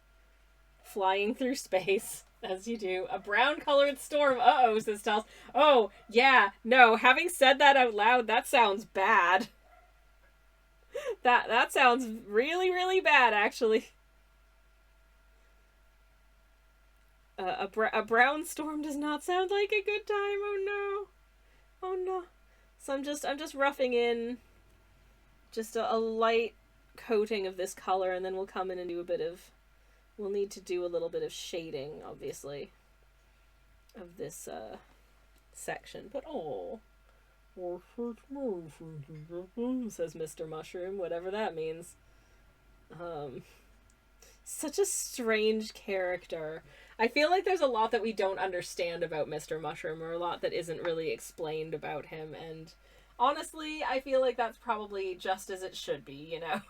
Flying through space, as you do. A brown-colored storm. Uh-oh, says Styles. Oh, yeah, no, having said that out loud, that sounds bad. That sounds really, really bad, actually. A brown storm does not sound like a good time. Oh, no. Oh, no. So I'm just roughing in just a light coating of this color, and then we'll come in and do a bit of... We'll need to do a little bit of shading, obviously, of this section. But, oh, says Mr. Mushroom, whatever that means. Such a strange character. I feel like there's a lot that we don't understand about Mr. Mushroom, or a lot that isn't really explained about him, and honestly, I feel like that's probably just as it should be, you know?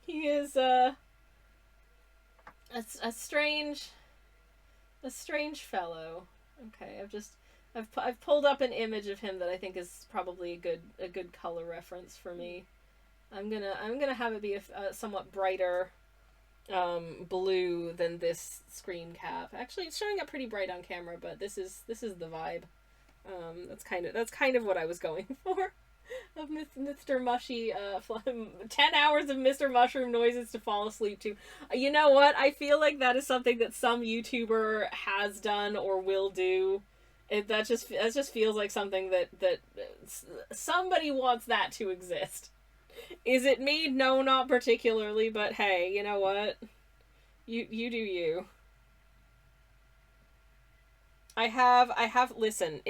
He is, a strange fellow. Okay, I've pulled up an image of him that I think is probably a good color reference for me. I'm gonna have it be a somewhat brighter blue than this screen cap. Actually, it's showing up pretty bright on camera, but this is the vibe. That's kind of what I was going for. Of Mr. Mushy, 10 hours of Mr. Mushroom noises to fall asleep to. You know what? I feel like that is something that some YouTuber has done or will do. That just feels like something that somebody wants that to exist. Is it me? No, not particularly, but hey, you know what? You do you. I have, listen,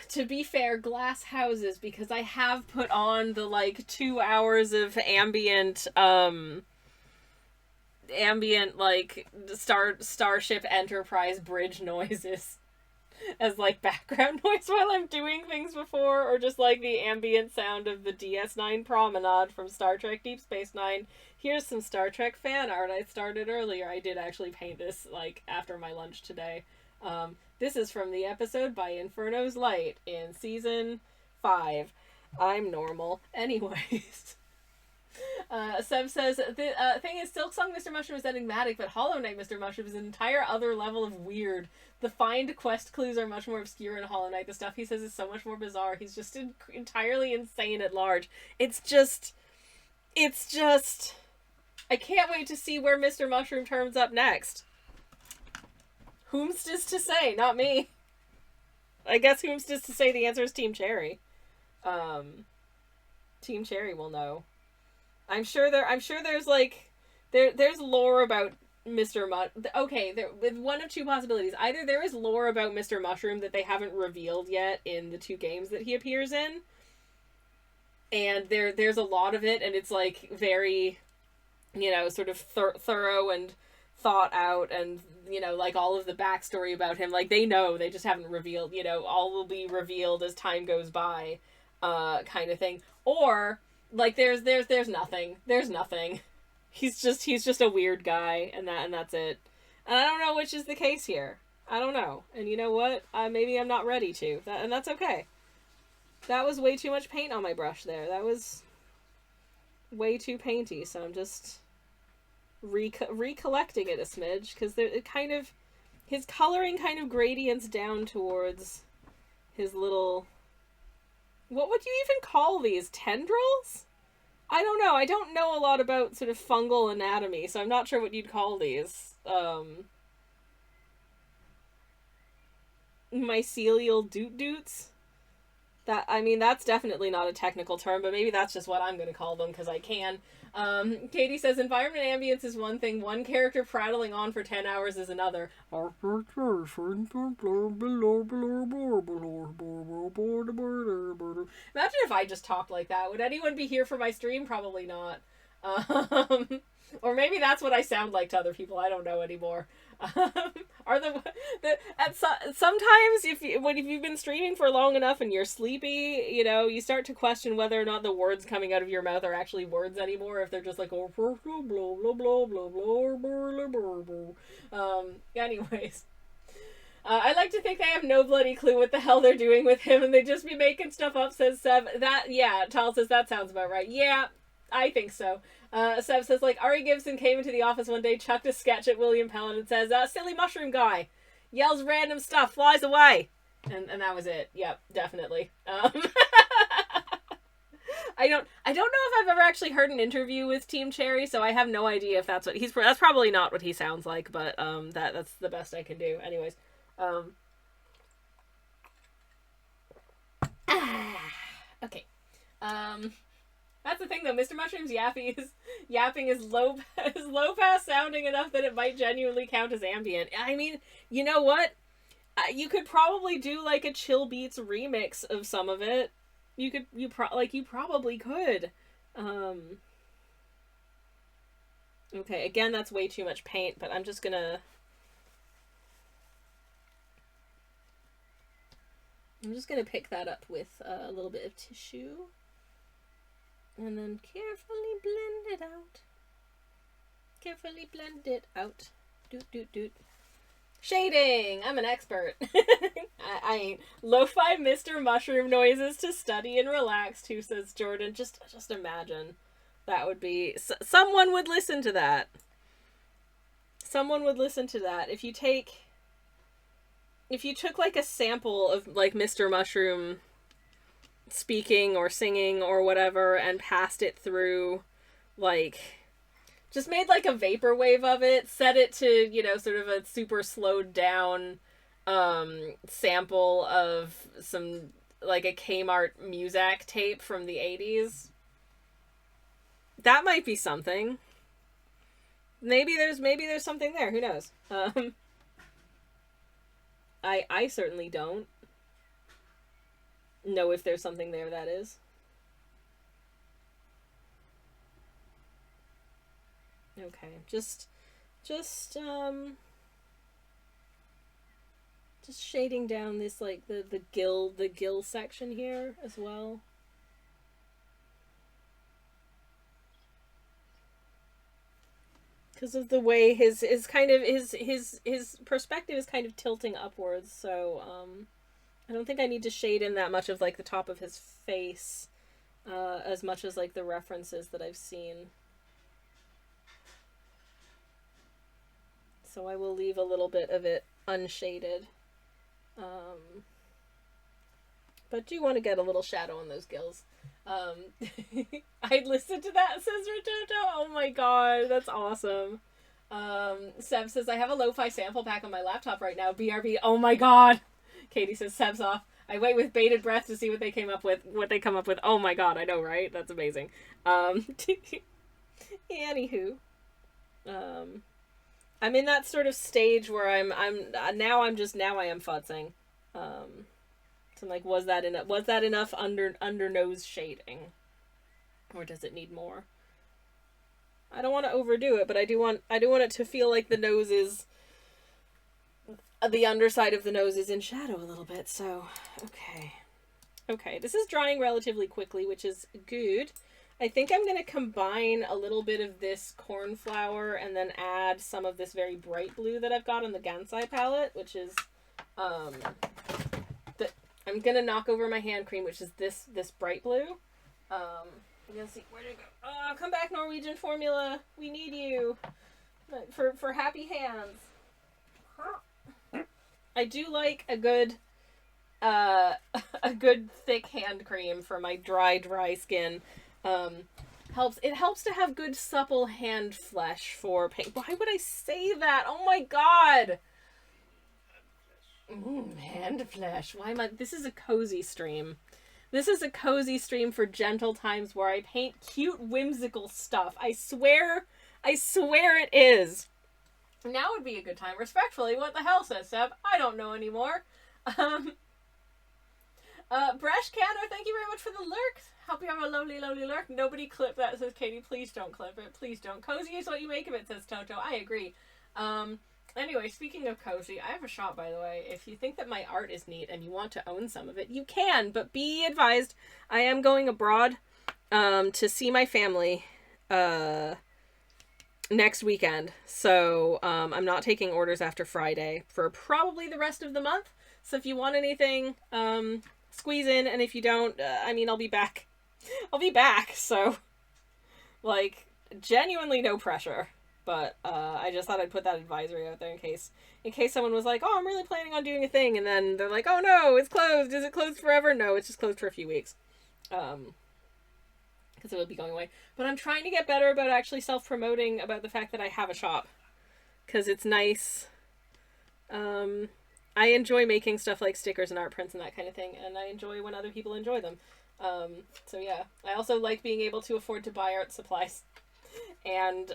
to be fair, glass houses, because I have put on the, like, 2 hours of ambient, like, Starship Enterprise bridge noises as, like, background noise while I'm doing things before, or just, like, the ambient sound of the DS9 promenade from Star Trek Deep Space Nine. Here's some Star Trek fan art I started earlier. I did actually paint this, like, after my lunch today. This is from the episode by Inferno's Light in season 5. I'm normal. Anyways. Seb says, the thing is, Silksong Mr. Mushroom is enigmatic, but Hollow Knight Mr. Mushroom is an entire other level of weird. The find quest clues are much more obscure in Hollow Knight. The stuff he says is so much more bizarre. He's just entirely insane at large. It's just... I can't wait to see where Mr. Mushroom turns up next. Whomst is to say, not me. I guess whomst is to say the answer is Team Cherry. Team Cherry will know. I'm sure there's like there's lore about Mr. Okay, with one of two possibilities. Either there is lore about Mr. Mushroom that they haven't revealed yet in the 2 games that he appears in. And there's a lot of it, and it's like very, you know, sort of thorough and thought out, and, you know, like all of the backstory about him, like they know, they just haven't revealed, you know, all will be revealed as time goes by, kind of thing. Or like there's nothing. There's nothing. He's just a weird guy, and that's it. And I don't know which is the case here. I don't know. And you know what? Maybe I'm not ready to. And that's okay. That was way too much paint on my brush there. That was way too painty, so I'm just recollecting it a smidge, because it kind of, his coloring kind of gradients down towards his little, what would you even call these, tendrils? I don't know. I don't know a lot about sort of fungal anatomy, so I'm not sure what you'd call these. Mycelial doot-doots? That, I mean, that's definitely not a technical term, but maybe that's just what I'm going to call them, because I can. Katie says, environment ambience is one thing, one character prattling on for 10 hours is another. Imagine if I just talked like that. Would anyone be here for my stream? Probably not. Or maybe that's what I sound like to other people. I don't know anymore. Sometimes if you've been streaming for long enough and you're sleepy, you know, you start to question whether or not the words coming out of your mouth are actually words anymore, if they're just like blah blah blah blah blah blah blah blah blah. Anyways, I like to think they have no bloody clue what the hell they're doing with him, and they just be making stuff up. Says Seb. Tal says that sounds about right. Yeah, I think so. Seb says, like, Ari Gibson came into the office one day, chucked a sketch at William Pellin and says, silly mushroom guy. Yells random stuff, flies away. And that was it. Yep, definitely. I don't know if I've ever actually heard an interview with Team Cherry, so I have no idea if that's what that's probably not what he sounds like, but that's the best I can do. Anyways. Okay. That's the thing, though. Mr. Mushroom's yapping is low pass sounding enough that it might genuinely count as ambient. I mean, you know what? You could probably do like a Chill Beats remix of some of it. You probably could. Okay, again, that's way too much paint, but I'm just gonna pick that up with a little bit of tissue. And then carefully blend it out. Carefully blend it out. Doot, doot, doot. Shading! I'm an expert. I ain't. Lo-fi Mr. Mushroom noises to study and relax too, says Jordan. Just imagine. That would be... someone would listen to that. Someone would listen to that. If you took like a sample of like Mr. Mushroom speaking or singing or whatever and passed it through, like, just made like a vaporwave of it, set it to, you know, sort of a super slowed down sample of some, like, a Kmart Muzak tape from the 80s. That might be something. Maybe there's something there, who knows. I certainly don't know if there's something there, that is. Okay, just shading down this, like, the gill section here as well. Because of the way his perspective is kind of tilting upwards, so I don't think I need to shade in that much of, like, the top of his face, as much as, like, the references that I've seen. So I will leave a little bit of it unshaded. But do want to get a little shadow on those gills. I'd listen to that, says Rototo. Oh my god, that's awesome. Seb says, I have a lo-fi sample pack on my laptop right now. BRB, oh my god. Katie says, Seb's off. I wait with bated breath to see what they come up with. Oh my god, I know, right? That's amazing. Anywho. I'm in that sort of stage where I am futzing. So I'm like, was that enough under nose shading? Or does it need more? I don't want to overdo it, but I do want it to feel like the nose is, the underside of the nose is in shadow a little bit, so, okay, this is drying relatively quickly, which is good. I think I'm going to combine a little bit of this cornflower and then add some of this very bright blue that I've got on the Gansai palette, which is, I'm going to knock over my hand cream, which is this bright blue. I'm gonna see where to go. Oh, come back, Norwegian formula. We need you for happy hands. I do like a good a good thick hand cream for my dry skin. It helps to have good supple hand flesh for paint. Why would I say that? Oh my god. Hand flesh. Why am I? This is a cozy stream. This is a cozy stream for gentle times where I paint cute, whimsical stuff. I swear it is. Now would be a good time. Respectfully, what the hell, says Seb? I don't know anymore. Bresh Canner, thank you very much for the lurk. Hope you have a lovely, lovely lurk. Nobody clip that, says Katie. Please don't clip it. Please don't. Cozy is what you make of it, says Toto. I agree. Anyway, speaking of cozy, I have a shop, by the way. If you think that my art is neat and you want to own some of it, you can, but be advised, I am going abroad to see my family next weekend. So I'm not taking orders after Friday for probably the rest of the month. So if you want anything, squeeze in, and if you don't, I mean, I'll be back. I'll be back, so, like, genuinely no pressure. But I just thought I'd put that advisory out there in case someone was like, oh, I'm really planning on doing a thing, and then they're like, oh no, it's closed. Is it closed forever? No, it's just closed for a few weeks. Because it will be going away. But I'm trying to get better about actually self-promoting about the fact that I have a shop. Because it's nice. I enjoy making stuff like stickers and art prints and that kind of thing, and I enjoy when other people enjoy them. So yeah. I also like being able to afford to buy art supplies. And,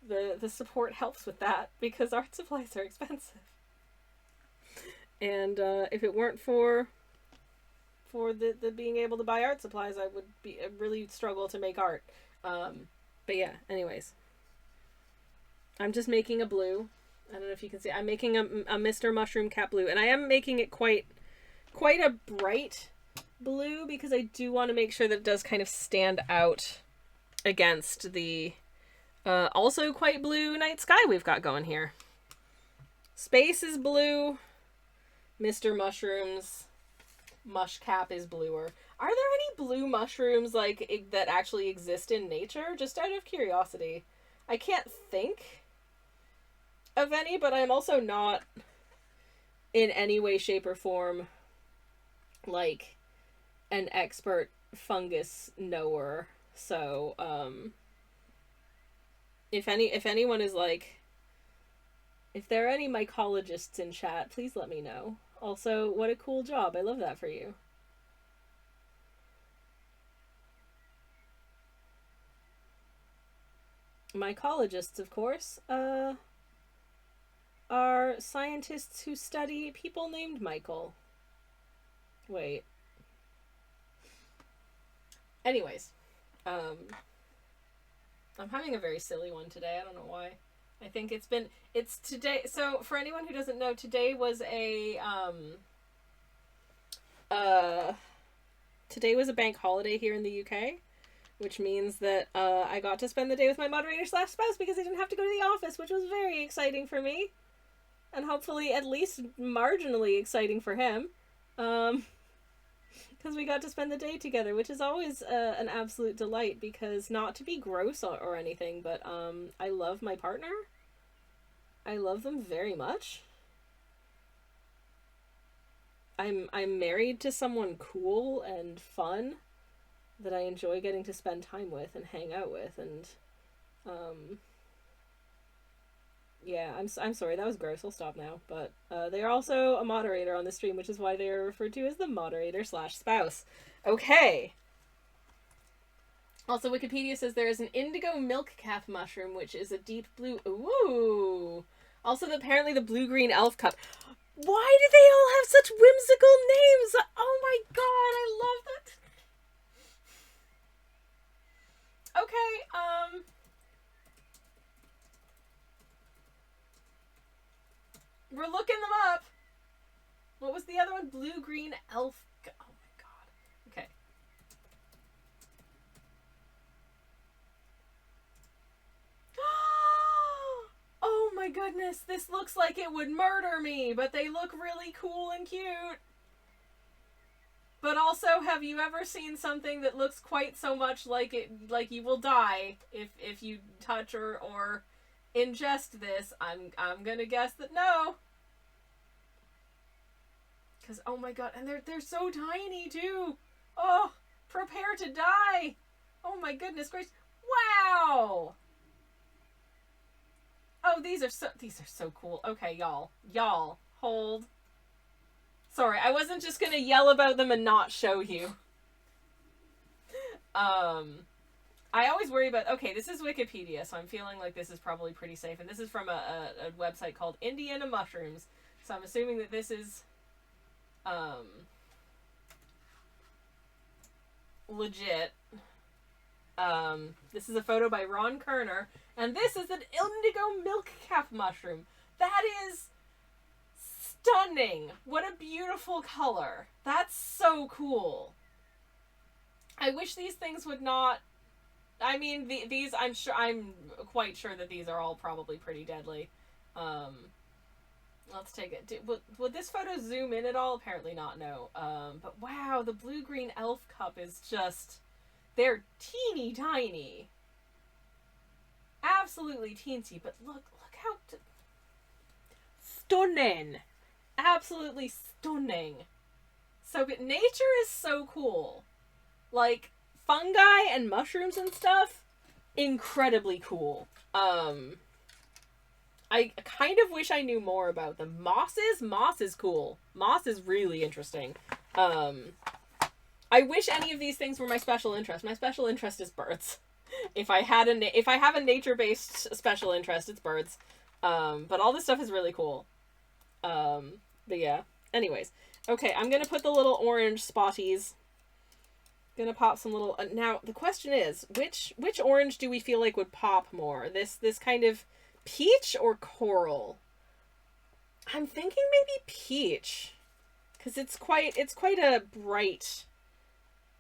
the support helps with that, because art supplies are expensive. And if it weren't for the being able to buy art supplies, I would really struggle to make art. But yeah, anyways. I'm just making a blue. I don't know if you can see. I'm making a Mr. Mushroom Cat blue, and I am making it quite a bright blue, because I do want to make sure that it does kind of stand out against the also quite blue night sky we've got going here. Space is blue. Mr. Mushroom's mush cap is bluer. Are there any blue mushrooms like that actually exist in nature? Just out of curiosity. I can't think of any, but I'm also not in any way, shape, or form like an expert fungus knower. So, if anyone is like, if there are any mycologists in chat, please let me know. Also, what a cool job. I love that for you. Mycologists, of course, are scientists who study people named Michael. Wait. Anyways, I'm having a very silly one today. I don't know why. I think it's today. So for anyone who doesn't know, today was a bank holiday here in the UK, which means that I got to spend the day with my moderator / spouse because I didn't have to go to the office, which was very exciting for me, and hopefully at least marginally exciting for him. Because we got to spend the day together, which is always an absolute delight, because not to be gross or anything, but I love my partner. I love them very much. I'm married to someone cool and fun that I enjoy getting to spend time with and hang out with, and yeah, I'm sorry, that was gross. I'll stop now. But they are also a moderator on the stream, which is why they are referred to as the moderator / spouse. Okay. Also, Wikipedia says there is an indigo milk cap mushroom, which is a deep blue. Ooh. Also, apparently the blue-green elf cup. Why do they all have such whimsical names? Oh my god, I love that. Okay, we're looking them up. What was the other one? Blue-green elf. Oh my god. Okay. Oh my goodness, this looks like it would murder me, but they look really cool and cute. But also, have you ever seen something that looks quite so much like like you will die if you touch or ingest this? I'm gonna guess that no. Because, oh my god, and they're so tiny too. Oh, prepare to die. Oh my goodness gracious. Wow. Oh, these are so cool. Okay, y'all, hold. Sorry, I wasn't just gonna yell about them and not show you. I always worry about, okay, this is Wikipedia, so I'm feeling like this is probably pretty safe, and this is from a website called Indiana Mushrooms, so I'm assuming that this is, legit. This is a photo by Ron Kerner, and this is an indigo milk cap mushroom. That is stunning. What a beautiful color. That's so cool. I wish these things would not, I mean, these, I'm quite sure that these are all probably pretty deadly. Let's take it. Would this photo zoom in at all? Apparently not, no. But wow, the blue-green elf cup is just, they're teeny tiny. Absolutely teensy, but look how stunning. Absolutely stunning. So good. Nature is so cool. Like, fungi and mushrooms and stuff, incredibly cool. I kind of wish I knew more about them. Moss is cool. Moss is really interesting. I wish any of these things were my special interest. My special interest is birds. If I have a nature-based special interest, it's birds. But all this stuff is really cool. But yeah. Anyways. Okay, I'm gonna put the little orange spotties. Gonna pop some little... now, the question is, which orange do we feel like would pop more? This kind of peach or coral? I'm thinking maybe peach. Because it's quite a bright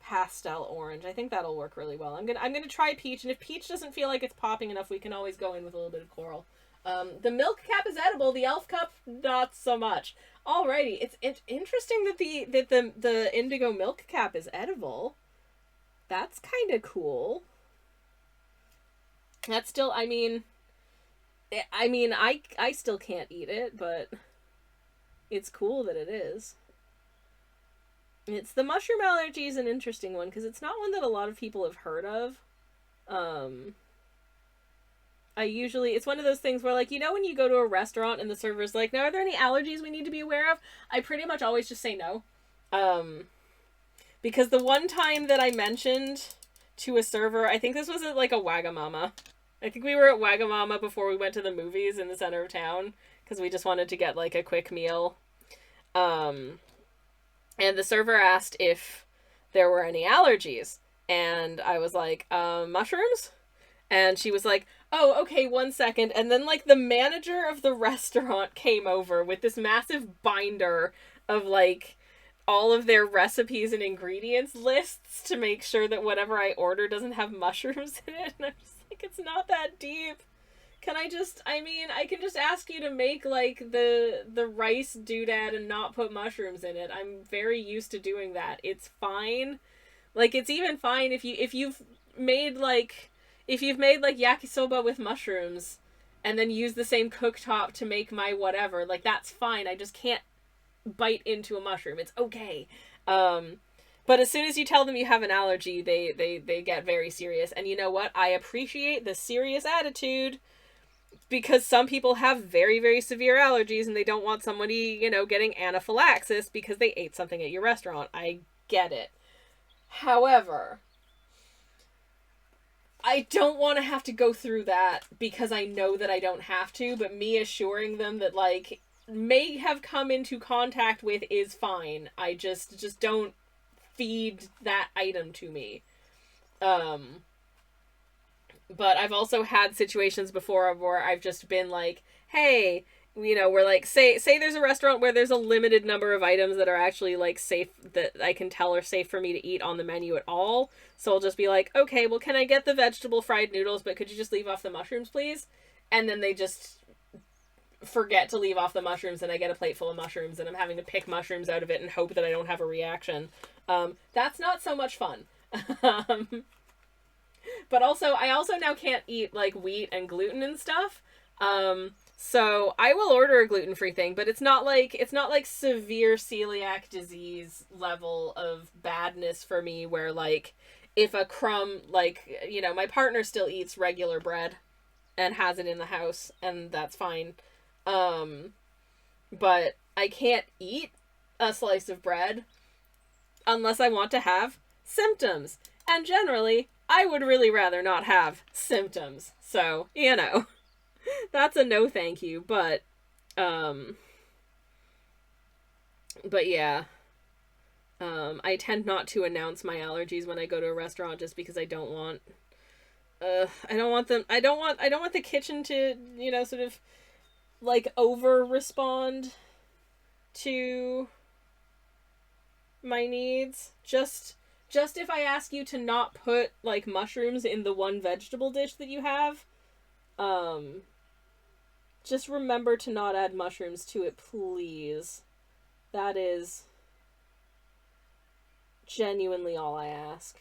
pastel orange. I think that'll work really well. I'm gonna try peach, and if peach doesn't feel like it's popping enough, we can always go in with a little bit of coral. The milk cap is edible. The elf cup, not so much. Alrighty, it's interesting that the indigo milk cap is edible. That's kind of cool. That's still, I mean, I still can't eat it, but it's cool that it is. It's the mushroom allergy is an interesting one because it's not one that a lot of people have heard of. It's one of those things where, like, you know when you go to a restaurant and the server's like, now are there any allergies we need to be aware of? I pretty much always just say no. Because the one time that I mentioned to a server, I think this was at, like, a Wagamama. I think we were at Wagamama before we went to the movies in the center of town, because we just wanted to get, like, a quick meal. And the server asked if there were any allergies. And I was like, mushrooms? And she was like, oh, okay, 1 second. And then, like, the manager of the restaurant came over with this massive binder of, like, all of their recipes and ingredients lists to make sure that whatever I order doesn't have mushrooms in it. And I'm just like, it's not that deep. Can I can just ask you to make, like, the rice doodad and not put mushrooms in it. I'm very used to doing that. It's fine. Like, it's even fine if you've made yakisoba with mushrooms and then use the same cooktop to make my whatever. Like, that's fine. I just can't bite into a mushroom. It's okay. But as soon as you tell them you have an allergy, they get very serious. And you know what? I appreciate the serious attitude, because some people have very, very severe allergies and they don't want somebody, getting anaphylaxis because they ate something at your restaurant. I get it. However, I don't want to have to go through that because I know that I don't have to, but me assuring them that, like, may have come into contact with is fine. I just don't feed that item to me. But I've also had situations before where I've just been like, hey, we're like, say there's a restaurant where there's a limited number of items that are actually, like, safe, that I can tell are safe for me to eat on the menu at all. So I'll just be like, okay, well, can I get the vegetable fried noodles, but could you just leave off the mushrooms, please? And then they just forget to leave off the mushrooms, and I get a plate full of mushrooms, and I'm having to pick mushrooms out of it and hope that I don't have a reaction. That's not so much fun. um, but also, I also now can't eat, like, wheat and gluten and stuff. So I will order a gluten-free thing, but it's not like severe celiac disease level of badness for me where, like, if a crumb, like, you know, my partner still eats regular bread and has it in the house, and that's fine. But I can't eat a slice of bread unless I want to have symptoms. And generally, I would really rather not have symptoms. So, you know, that's a no thank you, um but yeah. I tend not to announce my allergies when I go to a restaurant just because I don't want I don't want the kitchen to, you know, sort of like over respond to my needs. Just if I ask you to not put, like, mushrooms in the one vegetable dish that you have, just remember to not add mushrooms to it, please. That is genuinely all I ask.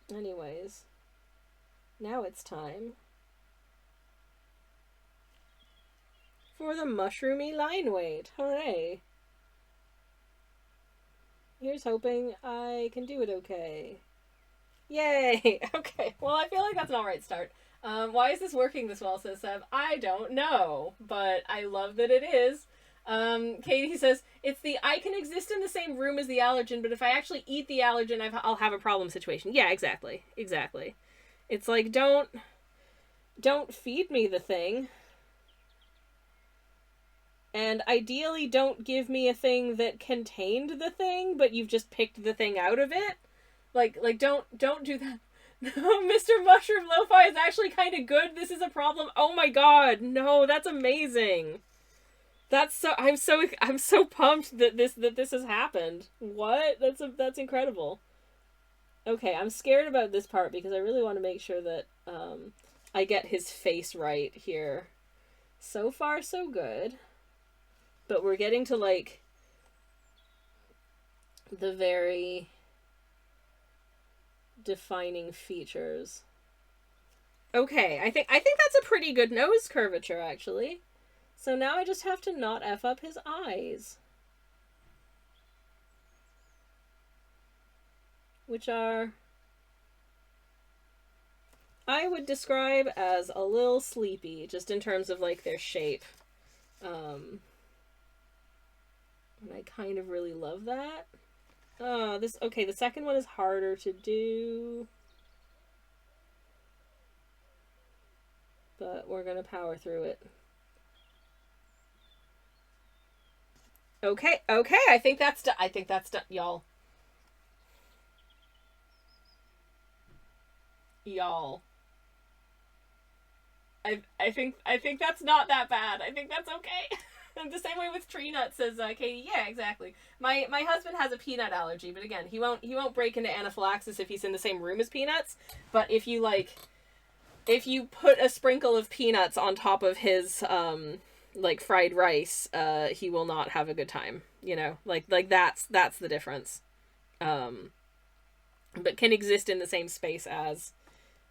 Anyways, now it's time for the mushroomy line weight. Hooray. Here's hoping I can do it okay. Yay! Okay, well, I feel like that's an alright start. Why is this working this well, says Seb? I don't know, but I love that it is. Katie says, it's the I can exist in the same room as the allergen, but if I actually eat the allergen, I'll have a problem situation. Yeah, exactly. Exactly. It's like, don't feed me the thing. And ideally, don't give me a thing that contained the thing, but you've just picked the thing out of it. Like, don't do that. Mr. Mushroom Lo-Fi is actually kind of good. This is a problem. Oh my god, no, that's amazing. I'm so pumped that this has happened. What? That's incredible. Okay, I'm scared about this part because I really want to make sure that I get his face right here. So far, so good. But we're getting to, like, the very defining features. Okay, I think that's a pretty good nose curvature, actually. So now I just have to not F up his eyes. Which are, I would describe as a little sleepy, just in terms of, like, their shape. And I kind of really love that. Okay, the second one is harder to do. But we're gonna power through it. Okay, I think that's done. Y'all. I think that's not that bad. I think that's okay. The same way with tree nuts, says Katie. Yeah, exactly. My husband has a peanut allergy, but again, he won't break into anaphylaxis if he's in the same room as peanuts. But if you put a sprinkle of peanuts on top of his like fried rice, he will not have a good time. You know, like that's the difference. But can exist in the same space as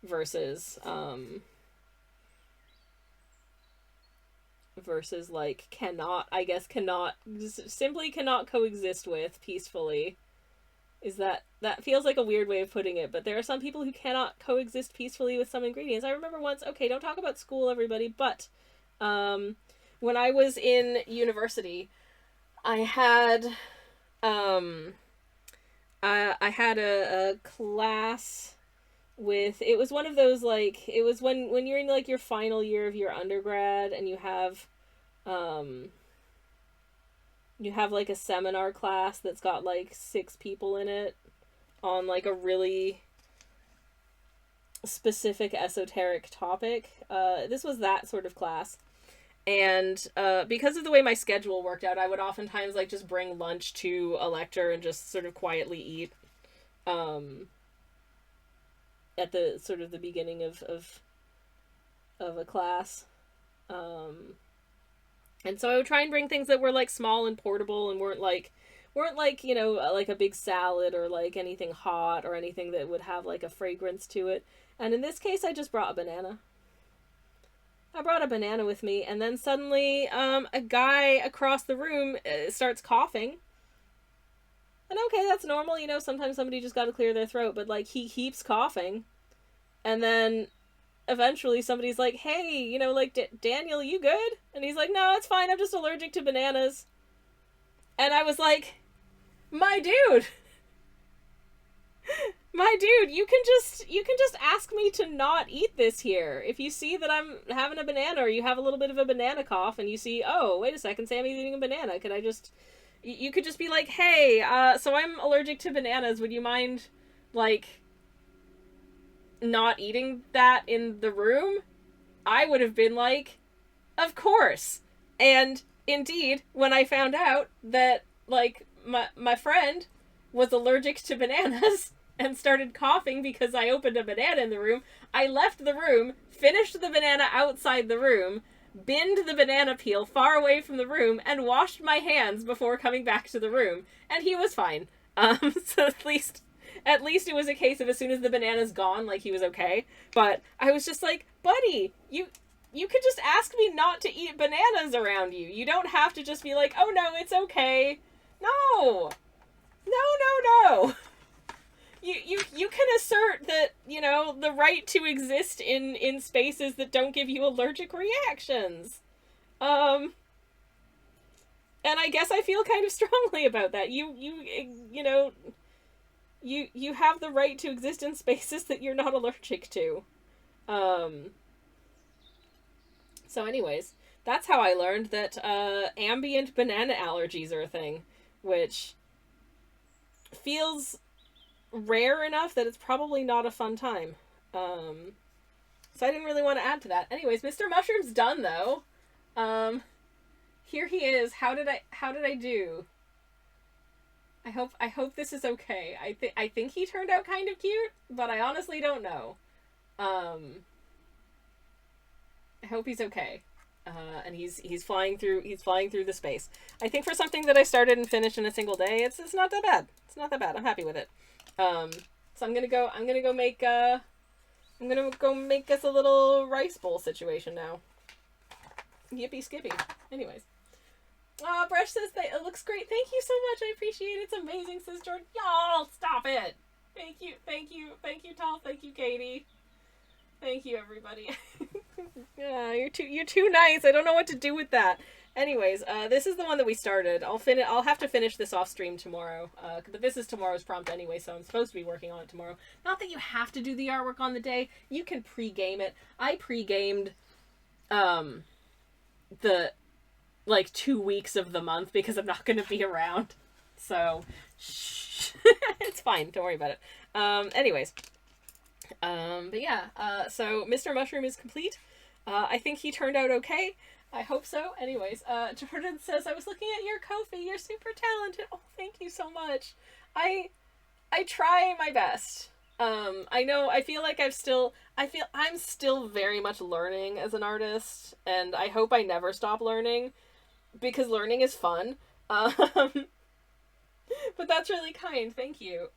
versus like simply cannot coexist with peacefully. That feels like a weird way of putting it, but there are some people who cannot coexist peacefully with some ingredients. I remember once, okay, don't talk about school, everybody, but when I was in university, I had I had a class with, it was one of those, like, it was when you're in, like, your final year of your undergrad and you have like a seminar class that's got like 6 people in it on like a really specific esoteric topic. This was that sort of class. And because of the way my schedule worked out, I would oftentimes like just bring lunch to a lecture and just sort of quietly eat at the sort of the beginning of a class. And so I would try and bring things that were like small and portable and weren't like, you know, like a big salad or like anything hot or anything that would have like a fragrance to it. And in this case, I just brought a banana. I brought a banana with me, and then suddenly a guy across the room starts coughing. And okay, that's normal, you know, sometimes somebody just gotta clear their throat, but like he keeps coughing. And then eventually somebody's like, hey, you know, like, Daniel, you good? And he's like, no, it's fine, I'm just allergic to bananas. And I was like, my dude, you can just ask me to not eat this here. If you see that I'm having a banana, or you have a little bit of a banana cough, and you see, oh, wait a second, Sammy's eating a banana, could I just, you could just be like, hey, so I'm allergic to bananas, would you mind, like, not eating that in the room? I would have been like, of course. And indeed, when I found out that, like, my friend was allergic to bananas and started coughing because I opened a banana in the room, I left the room, finished the banana outside the room, binned the banana peel far away from the room, and washed my hands before coming back to the room. And he was fine. So at least it was a case of as soon as the banana's gone, like, he was okay. But I was just like, buddy, you could just ask me not to eat bananas around you. You don't have to just be like, oh no, it's okay. No. No. You can assert that, you know, the right to exist in spaces that don't give you allergic reactions. And I guess I feel kind of strongly about that. You know, you have the right to exist in spaces that you're not allergic to. So anyways, that's how I learned that ambient banana allergies are a thing, which feels rare enough that it's probably not a fun time. So I didn't really want to add to that. Anyways, Mr. Mushroom's done though. Here he is. How did I do? I hope this is okay. I think he turned out kind of cute, but I honestly don't know. I hope he's okay. And he's flying through the space. I think for something that I started and finished in a single day, it's not that bad. It's not that bad. I'm happy with it. So I'm gonna go make us a little rice bowl situation now. Yippee skippy. Anyways. Brush says that it looks great. Thank you so much. I appreciate it. It's amazing, says Jordan. Y'all, stop it. Thank you, Tall. Thank you, Katie. Thank you, everybody. Yeah, you're too nice. I don't know what to do with that. Anyways, this is the one that we started. I'll have to finish this off stream tomorrow. But this is tomorrow's prompt anyway, so I'm supposed to be working on it tomorrow. Not that you have to do the artwork on the day. You can pre-game it. I pre-gamed the 2 weeks of the month because I'm not going to be around. So, shh. It's fine. Don't worry about it. Anyways. But yeah, so Mr. Mushroom is complete. I think he turned out okay. I hope so. Anyways, Jordan says, I was looking at your Ko-fi. You're super talented. Oh, thank you so much. I try my best. I feel like I'm still very much learning as an artist, and I hope I never stop learning, because learning is fun. But that's really kind. Thank you.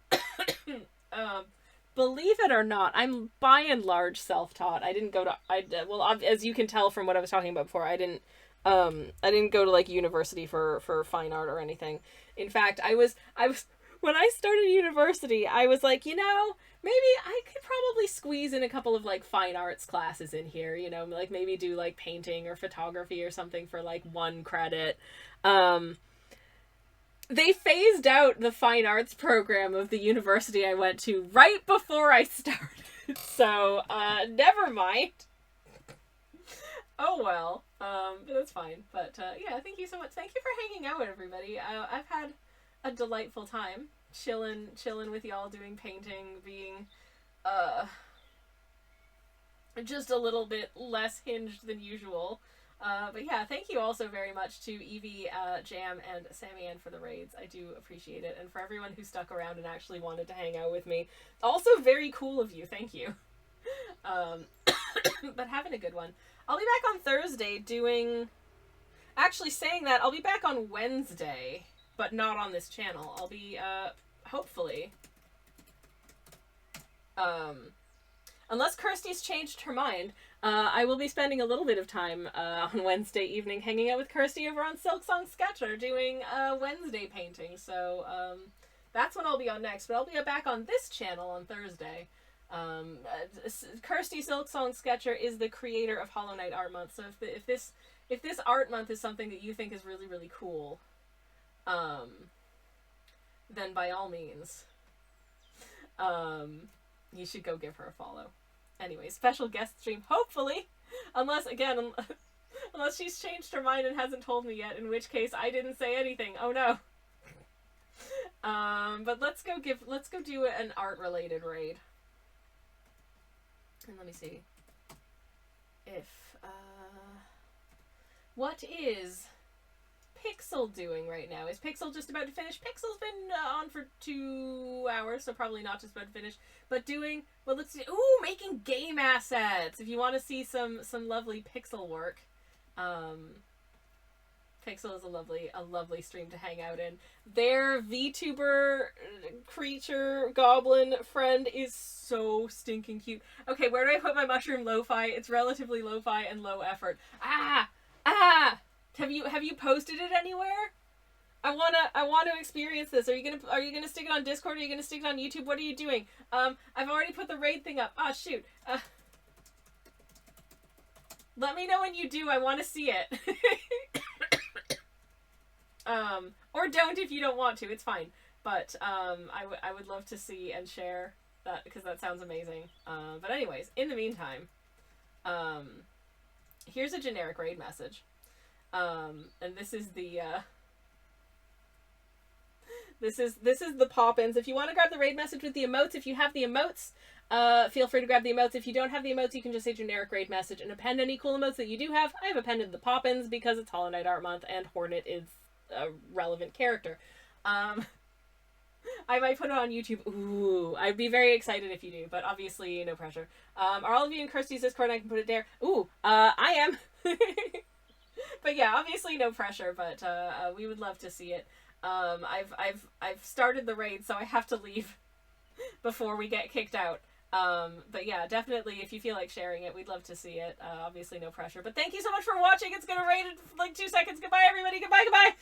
Believe it or not, I'm by and large self-taught. I didn't go to, as you can tell from what I was talking about before, I didn't go to university for fine art or anything. In fact, I was when I started university, I was like, maybe I could probably squeeze in a couple of fine arts classes in here, maybe do painting or photography or something for 1 credit. They phased out the fine arts program of the university I went to right before I started. So, never mind. Oh well. But that's fine. But, yeah, thank you so much. Thank you for hanging out, everybody. I've had a delightful time chilling with y'all, doing painting, being, just a little bit less hinged than usual. But yeah, thank you also very much to Evie, Jam, and Sammy Ann for the raids. I do appreciate it. And for everyone who stuck around and actually wanted to hang out with me. Also very cool of you. Thank you. But having a good one. I'll be back on Thursday doing... Actually, saying that, I'll be back on Wednesday, but not on this channel. I'll be, hopefully. Unless Kirsty's changed her mind, I will be spending a little bit of time on Wednesday evening hanging out with Kirsty over on Silksong Sketcher doing Wednesday painting. So that's when I'll be on next. But I'll be back on this channel on Thursday. Kirsty Silksong Sketcher is the creator of Hollow Knight Art Month. So if this art month is something that you think is really, really cool, then by all means, you should go give her a follow. Anyway, special guest stream, hopefully, unless she's changed her mind and hasn't told me yet, in which case I didn't say anything. Oh no. But let's go do an art related raid. And let me see if what is Pixel doing right now? Is Pixel just about to finish? Pixel's been on for 2 hours, so probably not just about to finish, but doing, well, let's see, ooh, making game assets. If you want to see some lovely Pixel work, Pixel is a lovely stream to hang out in. Their VTuber creature goblin friend is so stinking cute. Okay, where do I put my mushroom lo-fi? It's relatively lo-fi and low effort. Have you posted it anywhere? I wanna experience this. Are you gonna stick it on Discord? Are you gonna stick it on YouTube? What are you doing? I've already put the raid thing up. Ah, shoot. Let me know when you do. I want to see it. Or don't if you don't want to. It's fine. But I would love to see and share that because that sounds amazing. But anyways, in the meantime, here's a generic raid message. And this is the this is the pop-ins. If you want to grab the raid message with the emotes, if you have the emotes, feel free to grab the emotes. If you don't have the emotes, you can just say generic raid message and append any cool emotes that you do have. I have appended the pop-ins because it's Hollow Knight Art Month and Hornet is a relevant character. I might put it on YouTube. Ooh, I'd be very excited if you do, but obviously no pressure. Are all of you in Kirsty's Discord? I can put it there. Ooh, I am. But yeah, obviously no pressure, but we would love to see it. I've started the raid, so I have to leave before we get kicked out. But yeah, definitely if you feel like sharing it, we'd love to see it. Obviously no pressure. But thank you so much for watching. It's gonna raid in like 2 seconds. Goodbye everybody. Goodbye.